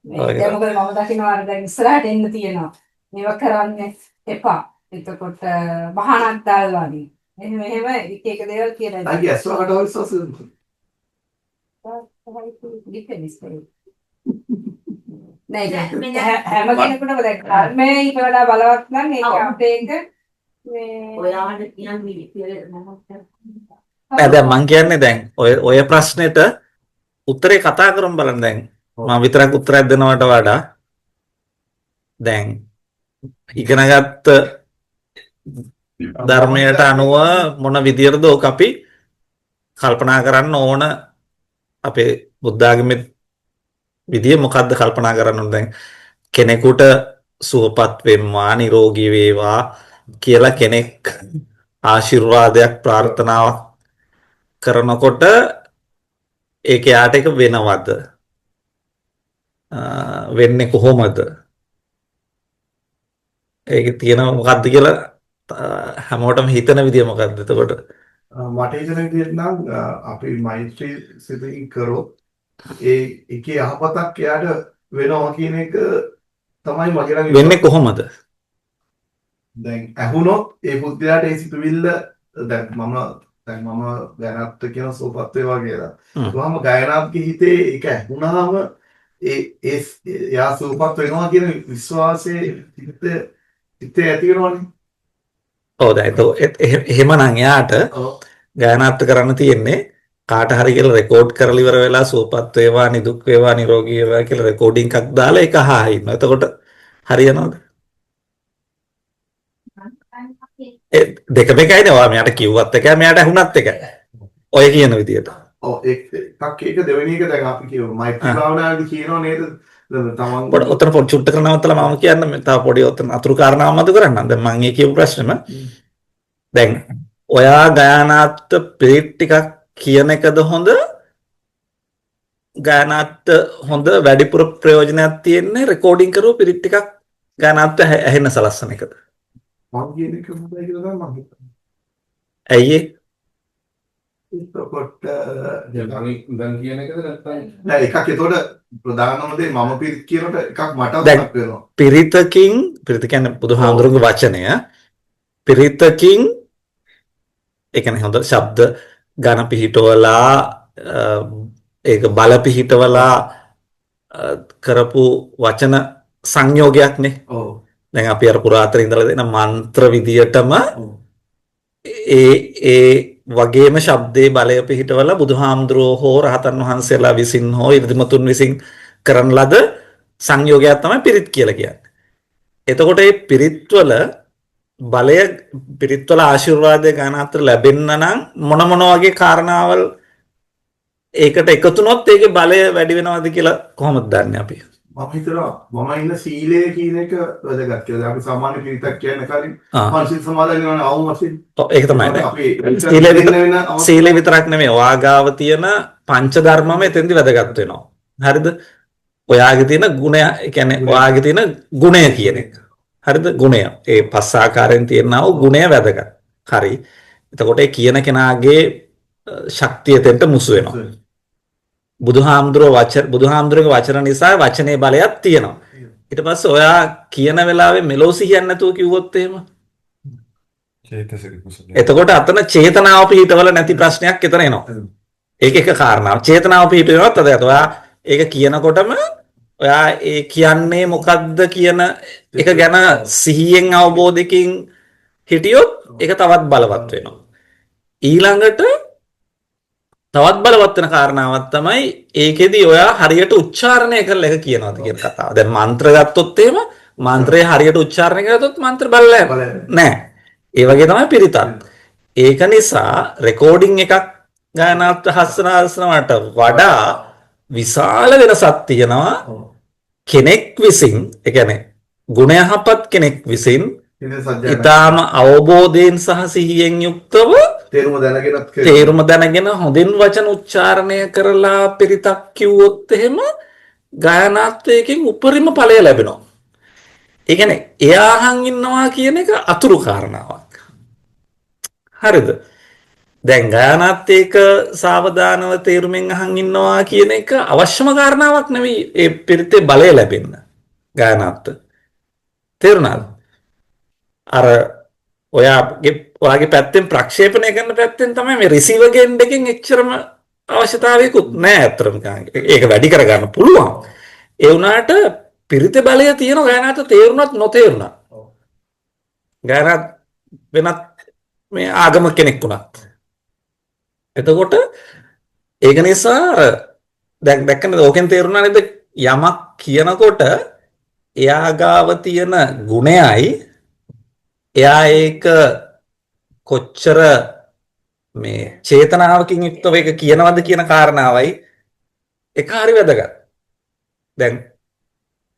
දැන් මොකද මම දකිනවා අර දැන් ඉස්සරහට එන්න තියෙනවා. මේවා කරන්න එපා. එතකොට මහානක් දාලා වගේ. එහෙම එක එක දේවල් කියලා. අයිය ඇස්වකට හොස්සස් නෑ හැම කෙනෙකුටම දැන් ධර්මයේ ඊට වඩා බලවත් නම් ඒක අපේ එක මේ ඔයාට කියන්නේ නෑ දැන් මං කියන්නේ දැන් ඔය ප්‍රශ්නෙට උත්තරේ කතා කරමු බලන්න දැන් මම විතරක් උත්තරයක් දෙනවට වඩා දැන් ඉගෙනගත්ත ධර්මයට අනුව මොන විදියටද ඔක අපි කල්පනා කරන්න ඕන අපේ බුද්ධ ආගමේ විදිය මොකද්ද කල්පනා කරන්න ඕන දැන් කෙනෙකුට සුවපත් වෙම්වා නිරෝගී වේවා කියලා කෙනෙක් ආශිර්වාදයක් ප්‍රාර්ථනාවක් කරනකොට ඒක යාට එක වෙනවද වෙන්නේ කොහොමද ඒක තියෙන මොකද්ද කියලා හැමෝටම හිතන විදිය මොකද්ද එතකොට මට හිතෙන විදිහට නම් අපි මෛත්‍රී සිතින් කරොත් ඒ එකේ යහපතක් එයාට වෙනවා කියන එක තමයි මගේ නම් වෙන්නේ කොහොමද දැන් ඇහුනොත් ඒ පුද්ගලයාට ඒ සිතුවිල්ල දැන් මම ගායනාත් කියන සෝපත් වේවා කියලා. ඒකම ගායනාත්ගේ හිතේ ඒක ඇහුණාම එයා සෝපත් වෙනවා කියන විශ්වාසයේ හිතේ ඇති වෙනවනේ. ඔව් දැන් එහෙමනම් යාට ගායනාත් කරන්න තියෙන්නේ කාට හරි කියලා රෙකෝඩ් කරලා ඉවර වෙලා සෝපත් වේවා නිදුක් වේවා නිරෝගී වේවා කියලා රෙකෝඩින් එකක් දාලා ඒක අහා ඉන්නවා. එතකොට හරියනවද? දෙකම එකයිනේ ඔයා මෙයාට කිව්වත් එකයි මෙයාට ඇහුණත් එකයි. ඔය කියන විදියට. ඔව් ඒක දෙවෙනි එක දැන් අපි කියමු මෛත්‍රී භාවනාවේදී කියනවා නේද? තමන් ඔතන පොඩි චුට්ට කරනවත්තලා මම කියන්න තව පොඩි ඔතන අතුරු කාරණාවක් මතු කරන්න. දැන් මම මේ කියපු ප්‍රශ්නෙම දැන් ඔයා ගායනාත් පිරිත් ටිකක් කියන එකද හොඳ? ගායනාත් හොඳ වැඩිපුර ප්‍රයෝජනයක් තියෙන්නේ රෙකෝඩින් කරපු පිරිත් ටිකක් ගායනාත් ඇහෙන්න සලස්සන එකද? මම කියන එක හොඳයි කියලා තමයි මම හිතන්නේ. ඇයි එතකොට දැන් කියන එකද නැත්නම් නෑ එකක් එතකොට ප්‍රධානම දේ මම පිරිත් කියනකොට එකක් මට මතක් වෙනවා. පිරිත කියන්නේ බුදුහාමුදුරුවෝගේ වචනය. පිරිතකින් ඒ කියන්නේ හොඳ ශබ්ද ඝන පිහිටවලා ඒක බල පිහිටවලා කරපු වචන සංයෝගයක්නේ. ඔව්. දැන් අපි අර පුරාතන ඉඳලා දෙන මන්ත්‍ර විදියටම ඒ වගේම ශබ්දේ බලය පිහිටවලා බුදුහාමුදුරුවෝ හෝ රහතන් වහන්සේලා විසින් හෝ ඉර්ධිමතුන් විසින් කරන ලද සංයෝගයක් තමයි පිරිත් කියලා කියන්නේ. එතකොට මේ පිරිත්වල බලය පිරිත්වල ආශිර්වාදය ගානාත්‍ර ලැබෙන්න නම් මොන වගේ කාරණාවල් ඒකට එකතු වුණොත් ඒකේ බලය වැඩි වෙනවද කියලා කොහොමද දන්නේ අපි? මම හිතනවා මම ඉන්න සීලය කියන එක වැදගත් කියලා. අපි සාමාන්‍ය පිරිතක් කියන කලින් මානසික සමාදාන වෙනවනේ අවම වශයෙන්. ඔව් ඒක තමයි. සීලය විතරක් නෙමෙයි වාගාව තියෙන පංච ධර්මම එතෙන්දි වැදගත් වෙනවා. හරිද? ඔයාගේ තියෙන ගුණය, ඒ කියන්නේ ඔයාගේ තියෙන ගුණය කියන එක. හරිද? ගුණය. ඒ පස් ආකාරයෙන් තියෙනා වූ ගුණය වැදගත්. හරි. එතකොට ඒ කියන කෙනාගේ ශක්තිය තෙන්ට මුසු වෙනවා. බුදුහාමුදුරුවෝ වචන නිසා වචනේ බලයක් තියෙනවා. ඊට පස්සේ ඔයා කියන වෙලාවේ මෙලෝ සිහියක් නැතුව කිව්වොත් එහෙම එතකොට අතන චේතනාව පිහිටවල නැති ප්‍රශ්නයක් එතන එනවා. ඒක එක කාරණාවක්. චේතනාව පිහිටවනවත් අද ඔයා ඒක කියනකොටම ඔයා ඒ කියන්නේ මොකද්ද කියන එක ගැන සිහියෙන් අවබෝධයකින් හිටියොත් ඒක තවත් බලවත් වෙනවා. ඊළඟට තවත් බලවත් වෙන කාරණාවක් තමයි ඒකෙදි ඔයා හරියට උච්චාරණය කරලා එක කියනවාද කියන කතාව. දැන් මන්ත්‍ර ගත්තොත් එහෙම මන්ත්‍රය හරියට උච්චාරණය කරද්දී මන්ත්‍ර බලලා නැහැ. ඒ වගේ තමයි පිරිතත්. ඒක නිසා රෙකෝඩින් එකක් ගායනාත් හස්සනවට වඩා විශාල වෙනසක් තියෙනවා. කෙනෙක් විසින්, ඒ කියන්නේ ගුණ යහපත් කෙනෙක් විසින් ඊටාම අවබෝධයෙන් සහ සිහියෙන් යුක්තව තේරුම දැනගෙන හොඳින් වචන උච්චාරණය කරලා පිරිතක් කිව්වොත් එහෙම ගායනාත්වයෙන් උපරිම ඵලය ලැබෙනවා. ඒ කියන්නේ එයා අහන් ඉන්නවා කියන එක අතුරු කාරණාවක්. හරිද? දැන් ගායනාත් ඒක සාවධානව තේරුමින් අහන් ඉන්නවා කියන එක අවශ්‍යම කාරණාවක් නෙවෙයි ඒ පිරිතේ බලය ලැබෙන්න. ගායනාත් තේරුණාද? අර ඔයාගේ පැත්තෙන් ප්‍රක්ෂේපණය කරන පැත්තෙන් තමයි මේ රිසීවර් ගෙන් එකෙන් එච්චරම අවශ්‍යතාවයකුත් නැහැ අතරම. ඒක වැඩි කරගන්න පුළුවන්. ඒ වුණාට පිරිතේ බලය තියෙන ගායනාත් තේරුණත් නොතේරුණත්. ගායනාත් වෙනත් මේ ආගම කෙනෙක් වුණත්. එතකොට ඒක නිසා දැන් දැක්කනද ඕකෙන් තේරුණා නේද යමක් කියනකොට එයා ගාව තියෙන ගුණයයි එයා ඒක කොච්චර මේ චේතනාවකින් යුක්තව ඒක කියනවද කියන කාරණාවයි ඒක හරි වැදගත්. දැන්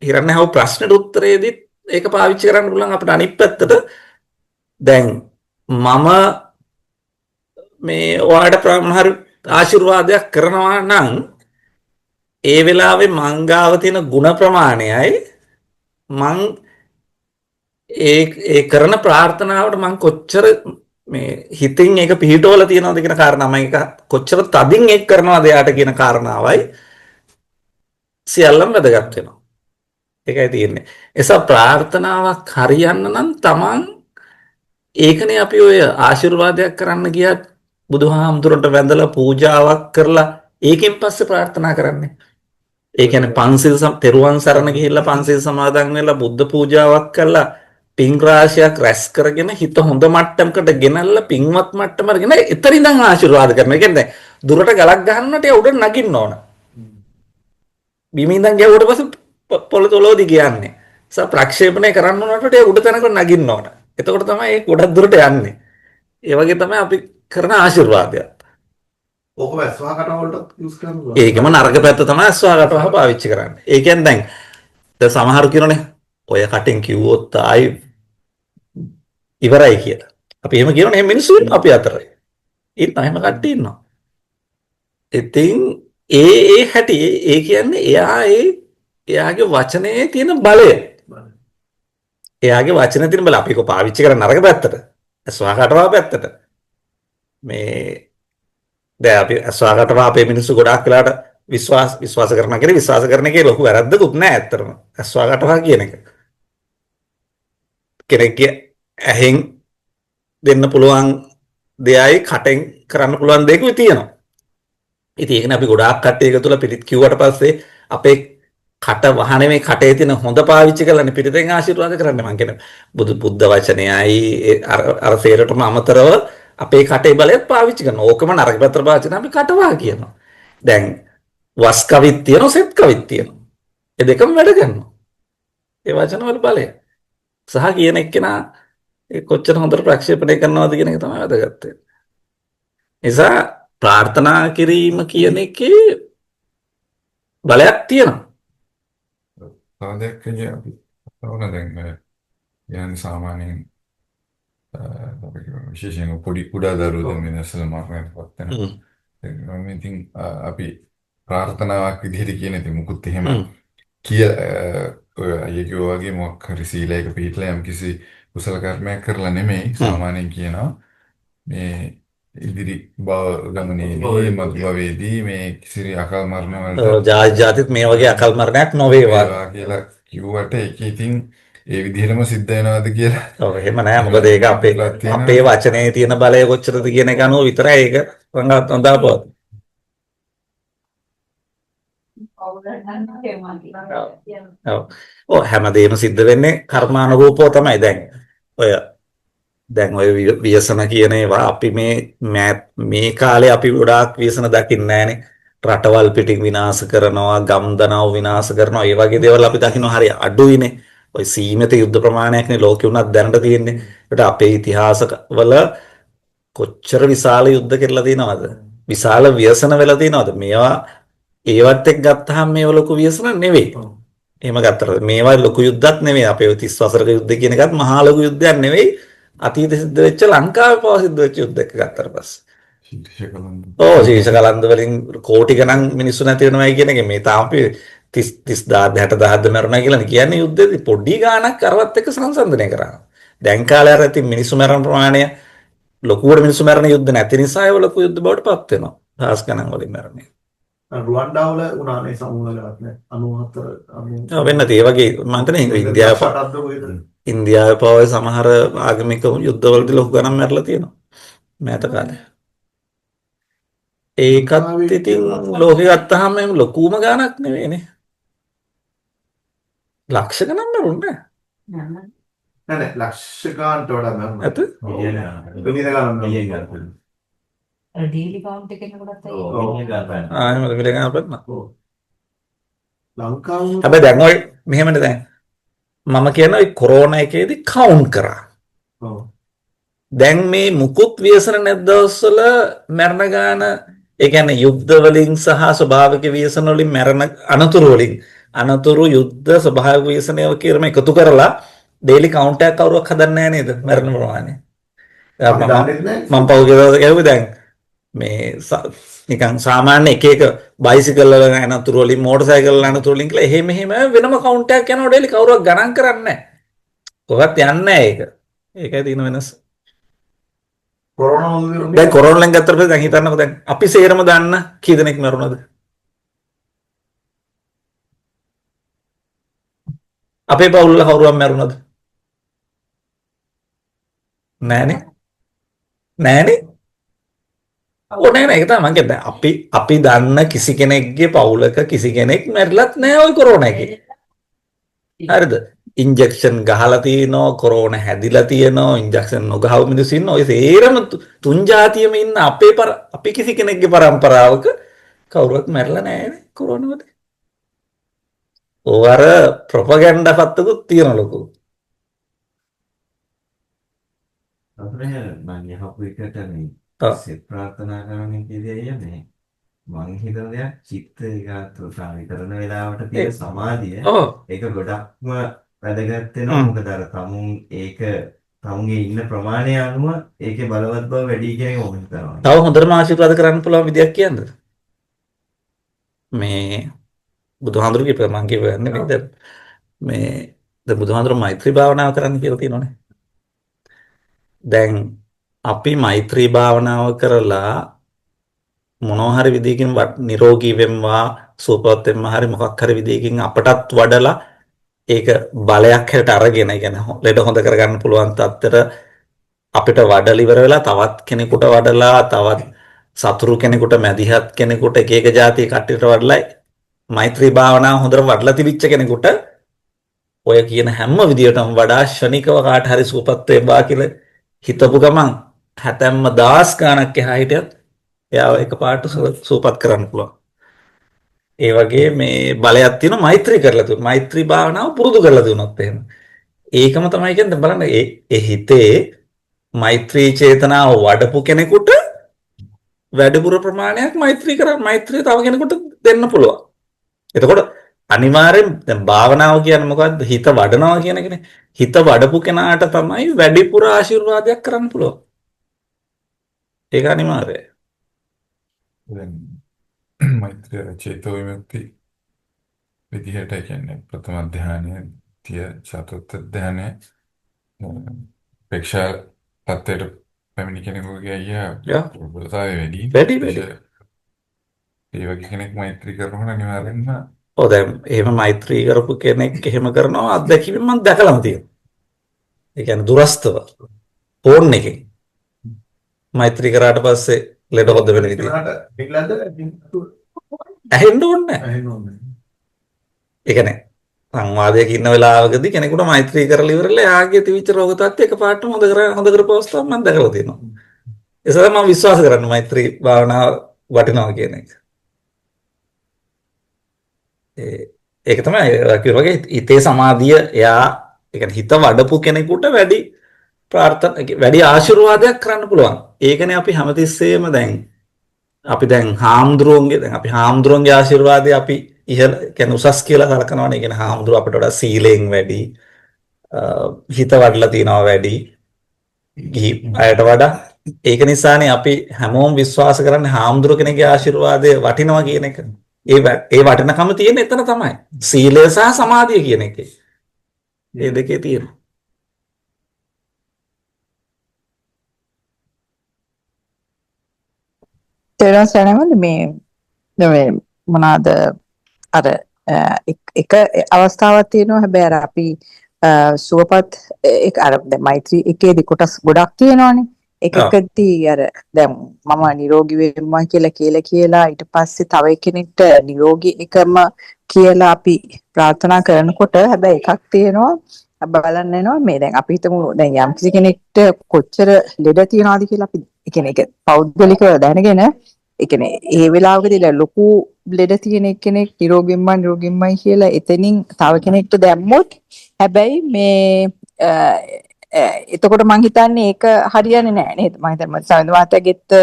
හිරන්නේ හව ප්‍රශ්නෙට උත්තරේදීත් ඒක පාවිච්චි කරන්න පුළුවන් අපිට අනිත් පැත්තට. දැන් මම මේ ඔයාලට ප්‍රමහර ආශිර්වාදයක් කරනවා නම් ඒ වෙලාවේ මං ගාව තියෙන ಗುಣ ප්‍රමාණයයි මං ඒ කරන ප්‍රාර්ථනාවට මං කොච්චර මේ හිතින් ඒක පිහිටවල තියනවද කියන කාරණා මම ඒක කොච්චර තදින් ඒක කරනවද යාට කියන කාරණාවයි සියල්ලම වැදගත් වෙනවා. ඒකයි තියෙන්නේ. එසා ප්‍රාර්ථනාවක් හරියන්න නම් තමන් ඒකනේ අපි ඔය ආශිර්වාදයක් කරන්න ගියත් බුදුහාමුදුරන්ට වැඳලා පූජාවක් කරලා ඒකෙන් පස්සේ ප්‍රාර්ථනා කරන්නේ. ඒ කියන්නේ පන්සිල් තෙරුවන් සරණ ගිහිල්ලා පන්සිල් සමාදන් වෙලා බුද්ධ පූජාවක් කරලා පින් රාශියක් රැස් කරගෙන හිත හොඳ මට්ටමකට ගෙනල්ලා පින්වත් මට්ටමකට ගෙන එතන ඉඳන් ආශිර්වාද කරනවා. ඒ කියන්නේ දුරට ගලක් ගහන්නට ඒ උඩ නගින්න ඕන. බිම ඉඳන් ගැවුවට පස්සේ පොළොතොලෝදි කියන්නේ. ප්‍රක්ෂේපණය කරන්න උනට ඒ උඩ තැනකට නගින්න ඕන. එතකොට තමයි ඒ ගොඩක් දුරට යන්නේ. ඒ වගේ තමයි අපි කරන ආශිර්වාදය. ඕක ඇස්වා කටවලට යූස් කරන්න පුළුවන්. ඒකම නරක පැත්ත තමයි ඇස්වා කටවහ පාවිච්චි කරන්නේ. ඒ කියන්නේ දැන් සමහරු කියනනේ ඔය කටින් කිව්වොත් ආයි ඉවරයි කියලා. අපි එහෙම කියනනේ එහෙම මිනිස්සු ඉන්නවා අපි අතර. ඉන්නවා එහෙම කට්ටිය ඉන්නවා. ඉතින් ඒ හැටි ඒ කියන්නේ එයාගේ වචනේ තියෙන බලය. එයාගේ වචනේ තියෙන බලය අපි කො පාවිච්චි කරන නරක පැත්තට. ඇස්වා කටවහ පැත්තට. මේ දැන් අපි ඇස්වා කටවහ අපේ මිනිස්සු ගොඩාක් වෙලාට විශ්වාස කරනවා කියන්නේ විශ්වාස කරන එකේ ලොකු වැරද්දකුත් නැහැ ඇත්තටම. ඇස්වා කටවහ කියන එක. කෙනෙක්ගේ ඇහෙන් දෙන්න පුළුවන් දෙයයි කටෙන් කරන්න පුළුවන් දෙයක්ම තියෙනවා. ඉතින් ඒකනේ අපි ගොඩාක් කට්ටිය එකතු වෙලා පිළිත් කිව්වට පස්සේ අපේ කට වහනේ මේ කටේ තියෙන හොඳ පාවිච්චි කරලානේ පිළිතෙන් ආශිර්වාද කරන්නේ. මං කියන්නේ බුද්ධ වචනයයි අර සේරටම අමතරව අපේ කටේ බලයත් පාවිච්චි කරනවා. ඕකම නරක පැත්තට පාවිච්චි කරන අපි කටවා කියනවා. දැන් වස් කවිත් තියෙනවා සෙත් කවිත් තියෙනවා. ඒ දෙකම වැඩ කරනවා. ඒ වචන වල බලය. සහ කියන එක්කෙනා ඒ කොච්චර හොඳට ප්‍රක්ෂේපණය කරනවද කියන එක තමයි වැදගත් වෙන්නේ. නිසා ප්‍රාර්ථනා කිරීම කියන එකේ බලයක් තියෙනවා. සාදයක් කියන්නේ අපි තවන දැන් යන්නේ සාමාන්‍යයෙන් විශේෂයෙන් පොඩි කුඩා දරුවෝ දැන් වෙනසල මාර්ගයටපත් වෙනවා. මම ඉතින් අපි ප්‍රාර්ථනාවක් විදිහට කියන ඉතින් මුකුත් එහෙම ඔය අයියෝ වගේ මොකක් හරි සීලයක පිළිපදලා යම් කිසි කුසල කර්මයක් කරලා නෙමෙයි සාමාන්‍යයෙන් කියනවා මේ ඉදිරි භව ගමනේදී මග්භවයේදී මේ කිසි අකල් මරණ වලට ජාතිත් මේ වගේ අකල් මරණයක් නොවේවා කියලා කිව්වට ඒක ඉතින් ඒ විදිහටම සිද්ධ වෙනවද කියලා. ඔව් එහෙම නෑ. මොකද ඒක අපේ වචනේ තියෙන බලය කොච්චරද කියන එක අනුව විතරයි ඒක හොඳාපවත්. ඔව් හැමදේම සිද්ධ වෙන්නේ කර්මානුරූපව තමයි. දැන් ඔය ව්‍යසන කියන ඒවා අපි මේ කාලේ අපි ගොඩාක් ව්‍යසන දකින්නේ නැහනේ. රටවල් පිටින් විනාශ කරනවා, ගම් දනව් විනාශ කරනවා. ඒ වගේ දේවල් අපි දකින්න හරිය අඩුයිනේ. ඔය සීමිත යුද්ධ ප්‍රමාණයක්නේ ලෝකෙ උනත් දැනට තියෙන්නේ. ඒකට අපේ ඉතිහාසවල කොච්චර විශාල යුද්ධ කරලා තියෙනවද? විශාල ව්‍යසන වෙලා තියෙනවද? මේවා ඒවත් එක්ක ගත්තාම මේව ලොකු ව්‍යසන නෙවෙයි. එහෙම ගත්තට මේවා ලොකු යුද්ධයක් නෙවෙයි. අපේ 30 වසරක යුද්ධ කියන එකත් මහා ලොකු යුද්ධයක් නෙවෙයි. අතීත සිද්ධ වෙච්ච ලංකාවේ පවා සිද්ධ වෙච්ච යුද්ධ එක ගත්තට පස්සේ. ශීර්ෂ කලන්ද වලින් කෝටි ගණන් මිනිස්සු නැති වෙනවයි කියන එක මේ තාම අපි 30,000 60,000 මරණා කියලා කියන්නේ යුද්ධෙදි පොඩි ගාණක් අරවත් එක්ක සංසන්දනය කරනවා. දැන් කාලේ අර ඉතින් මිනිස්සු මරණ ප්‍රමාණය ලොකුවට මිනිස්සු මැරෙන යුද්ධ නැති නිසා ඒව ලොකු යුද්ධ බවට පත් වෙනවා. දහස් ගණන් වලින් මැරෙන්නේ. රුවන්ඩාවල උනානේ සමූල ඝාතනය 94 ඔව් වෙන්න ඒ වගේ මම හිතන්නේ ඉන්දියාවේ පවා සමහර ආගමික යුද්ධවලදී ලොකු ගණන් මැරලා තියෙනවා. මෑත කාලේ. ඒකත් ඉතින් ලෝකෙ ගත්තාම එහෙම ලොකුම ගාණක් නෙවෙයිනේ. ලක්ෂ ගණන් මරුන්නේ නැහැ. නෑ ලක්ෂ ගානට වඩා මරුණා. ඇත? මිලියන ගානක්. ඩීලි කවුන්ට් එකේ නකොටත් එහෙම මිලියන ගානක් පෙන්නන. ලංකාවේ හැබැයි දැන් ඔය මෙහෙමනේ දැන් මම කියන ඔය කොරෝනා එකේදී කවුන්ට් කරා. ඔව්. දැන් මේ මුකුත් ව්‍යසන නැති දවස්වල මරණ ගාන ඒ කියන්නේ යුද්ධ වලින් සහ ස්වභාවික ව්‍යසන වලින් මරණ අනතුරු යුද්ධ ස්වභාවික ව්‍යසනය කියලා එකතු කරලා ඩේලි කවුන්ට් එකක් කවුරක් හදන්නේ නැහැ නේද මරණ ප්‍රමාණය. මම පහුගිය දවසේ ගැහුවේ දැන් මේ නිකන් සාමාන්‍ය එක බයිසිකල් වල අනතුරු වලින් මෝටර් සයිකල් වල අනතුරු වලින් කියලා එහෙම වෙනම කවුන්ට් එකක් යනවා ඩේලි කවුරක් ගණන් කරන්නේ නැහැ. කොහොමත් යන්නේ නැහැ ඒක. ඒකයි තියෙන වෙනස. කොරෝනා දැන් කොරෝනා වලින් ගත්තට පස්සේ දැන් හිතන්නකෝ දැන් අපි සේරම දන්න කී දෙනෙක් මරුණාද? අපේ පවුල් වල කවුරුවක් මරුණාද? නෑනේ. ඕනේ නෑ ඒක තමයි මම කියන්නේ. අපි දන්න කිසි කෙනෙක්ගේ පවුලක කිසි කෙනෙක් මැරිලත් නෑ ওই කොරෝනා එකේ. හරිද? ඉන්ජෙක්ෂන් ගහලා තියෙනවා කොරෝනා හැදිලා තියෙනවා ඉන්ජෙක්ෂන් නොගහව මිනිස්සු ඉන්නවා ඔය සේරම තුන් જાතියෙම ඉන්න අපි කිසි කෙනෙක්ගේ පරම්පරාවක කවුරුවත් මැරලා නෑනේ කොරෝනාවට. ඕවර ප්‍රොපගැන්ඩා පත්තකුත් තියෙන ලොකු. අපේ මම යහපු එකට මේ සෙත් ප්‍රාර්ථනා කරන කීදී මේ මං හිතන දෙයක් චිත්ත ඒකාග්‍රතාවය කරන වෙලාවට තියෙන සමාධිය ඒක ගොඩක්ම වැදගත් වෙනවා මොකද අර තමුන්ගේ ඉන්න ප්‍රමාණය අනුව ඒකේ බලවත් බව වැඩි කියන එක මම හිතනවා. තව හොඳටම ආශිර්වාද කරන්න පුළුවන් විදියක් කියන්නද? මේ බුදුහාඳුරු කියපේ මං කියවන්නේ නේද? මේ දැන් බුදුහාඳුරු මෛත්‍රී භාවනාව කරන්න කියලා තියෙනවනේ. දැන් අපි මෛත්‍රී භාවනාව කරලා මොනවා හරි විදිහකින් නිරෝගී වෙම්වා සුවපත් වෙම්වා හරි මොකක් හරි විදිහකින් අපටත් වඩලා ඒක බලයක් හැට අරගෙන يعني ලෙඩ හොඳ කරගන්න පුළුවන් තත්ත්වයට අපිට වඩල ඉවර වෙලා තවත් කෙනෙකුට වඩලා තවත් සතුරු කෙනෙකුට මැදිහත් කෙනෙකුට එක එක જાති කට්ටියට වඩලා මෛත්‍රී භාවනාව හොඳට වඩලා තිබිච්ච කෙනෙකුට ඔය කියන හැම විදියටම වඩා ශනිකව කාට හරි සුවපත් වෙම්වා කියලා හිතපු ගමන් හැතැම්ම දහස් ගණක් එහා හිටියත් එයාව එකපාරට සුවපත් කරන්න පුළුවන්. ඒ වගේ මේ බලයක් තියෙනවා මෛත්‍රී කරලා තියෙනවා. මෛත්‍රී භාවනාව පුරුදු කරලා දුනොත් එහෙම. ඒකම තමයි කියන්නේ බලන්න ඒ හිතේ මෛත්‍රී චේතනාව වඩපු කෙනෙකුට වැඩිපුර ප්‍රමාණයක් මෛත්‍රී මෛත්‍රිය තව කෙනෙකුට දෙන්න පුළුවන්. එතකොට අනිවාර්යෙන් දැන් භාවනාව කියන්නේ මොකද්ද? හිත වඩනවා කියන එකනේ. හිත වඩපු කෙනාට තමයි වැඩිපුර ආශිර්වාදයක් කරන්න පුළුවන්. ඒක අනිවාර්යයි. දැන් මෛත්‍රිය චේතෝ විමුක්ති විදිහට කියන්නේ ප්‍රථම ධානය, ත්‍ය චතුර්ථ ධානය පෙක්ෂා තත්ත්වයට පැමිණි කෙනෙකුගේ ප්‍රබලතාවය වැඩි. ඒ වගේ කෙනෙක් මෛත්‍රී කරනකොට අනිවාර්යෙන්ම ඔව් දැන් එහෙම මෛත්‍රී කරපු කෙනෙක් එහෙම කරනවා අත්දැකීම මම දැකලාම තියෙනවා. ඒ කියන්නේ දුරස්තව ෆෝන් එකෙන් මෛත්‍රී කරාට පස්සේ ලෙඩ හොද වෙන විදිහ. ඇහෙන්න ඕනේ නැහැ. ඒ කියන්නේ සංවාදයක ඉන්න වෙලාවකදී කෙනෙකුට මෛත්‍රී කරලා ඉවරලා යාගේ තිවිච්ච රෝග තත්ත්වය එකපාරටම හොඳ කරපු අවස්ථාවක් මම දැකලා තියෙනවා. ඒ නිසා මම විශ්වාස කරන්නේ මෛත්‍රී භාවනාව වටිනවා කියන එක. ඒක තමයි වගේ හිතේ සමාධිය එයා ඒ කියන්නේ හිත වඩපු කෙනෙකුට වැඩි ආශිර්වාදයක් කරන්න පුළුවන්. ඒකනේ අපි හැමතිස්සෙම දැන් හාමුදුරුවන්ගේ ආශිර්වාදය අපි ඉහළ කියන්නේ උසස් කියලා සලකනවානේ. ඒ කියන්නේ හාමුදුරුව අපිට වඩා සීලෙන් වැඩි හිත වඩලා තියනවා වැඩි ගිහි අයට වඩා. ඒක නිසානේ අපි හැමෝම විශ්වාස කරන්නේ හාමුදුරුව කෙනෙක්ගේ ආශිර්වාදය වටිනවා කියන එක. ඒ වටිනකම තියෙන්නේ එතන තමයි. සීලය සහ සමාධිය කියන එකේ. මේ දෙකේ තියෙනවා. තේරුම් ගන්නවද මේ මොනවාද අර එක අවස්ථාවක් තියෙනවා හැබැයි අර අපි සුවපත් අර දැන් මෛත්‍රී එකේදී කොටස් ගොඩක් තියෙනවානේ එකකදී අර දැන් මම නිරෝගී වෙම්මා කියලා ඊට පස්සේ තව කෙනෙක්ට නිරෝගී එකම කියලා අපි ප්‍රාර්ථනා කරනකොට හැබැයි එකක් තියෙනවා බලන්න යනවා මේ දැන් අපි හිතමු දැන් යම් කිසි කෙනෙක්ට කොච්චර ලෙඩ තියනවාද කියලා අපි ඒ කියන්නේ ඒක පෞද්ගලිකව දැනගෙන ඒ කියන්නේ ඒ වෙලාවකදී ලොකු ලෙඩ තියෙන කෙනෙක් නිරෝගීම්මයි කියලා එතනින් තව කෙනෙක්ට දැම්මොත් හැබැයි මේ එතකොට මං හිතන්නේ ඒක හරියන්නේ නැහැ නේද මම හිතන්නේ සමිඳ මහත්තයාගෙත්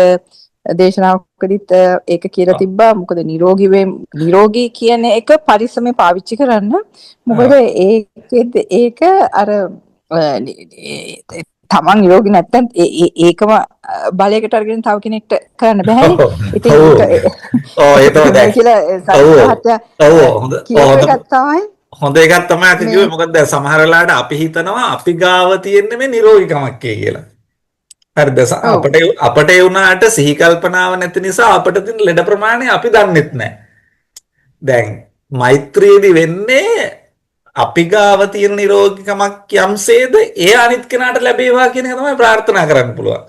දේශනාවකදීත් ඒක කියලා තිබ්බා මොකද නිරෝගී කියන එක පරිස්සමෙන් පාවිච්චි කරන්න මොකද ඒක අර තමන් නිරෝගී නැත්තම් ඒකම බලයකට අරගෙන තව කෙනෙක්ට කරන්න බෑනේ. ඉතින් හොඳ එකක් තමයි අපි කිව්වේ මොකද දැන් සමහර වෙලාවට අපි හිතනවා අපි ගාව තියෙන්නේ මේ නිරෝගීකමක් කියලා. හරිද? අපට ඒ වුණාට සිහි කල්පනාව නැති නිසා අපට තියෙන ලෙඩ ප්‍රමාණය අපි දන්නෙත් නැහැ. දැන් මෛත්‍රියේදී වෙන්නේ අපි ගාව තියෙන නිරෝගීකමක් යම්සේද ඒ අනිත් කෙනාට ලැබේවා කියන එක තමයි ප්‍රාර්ථනා කරන්න පුළුවන්.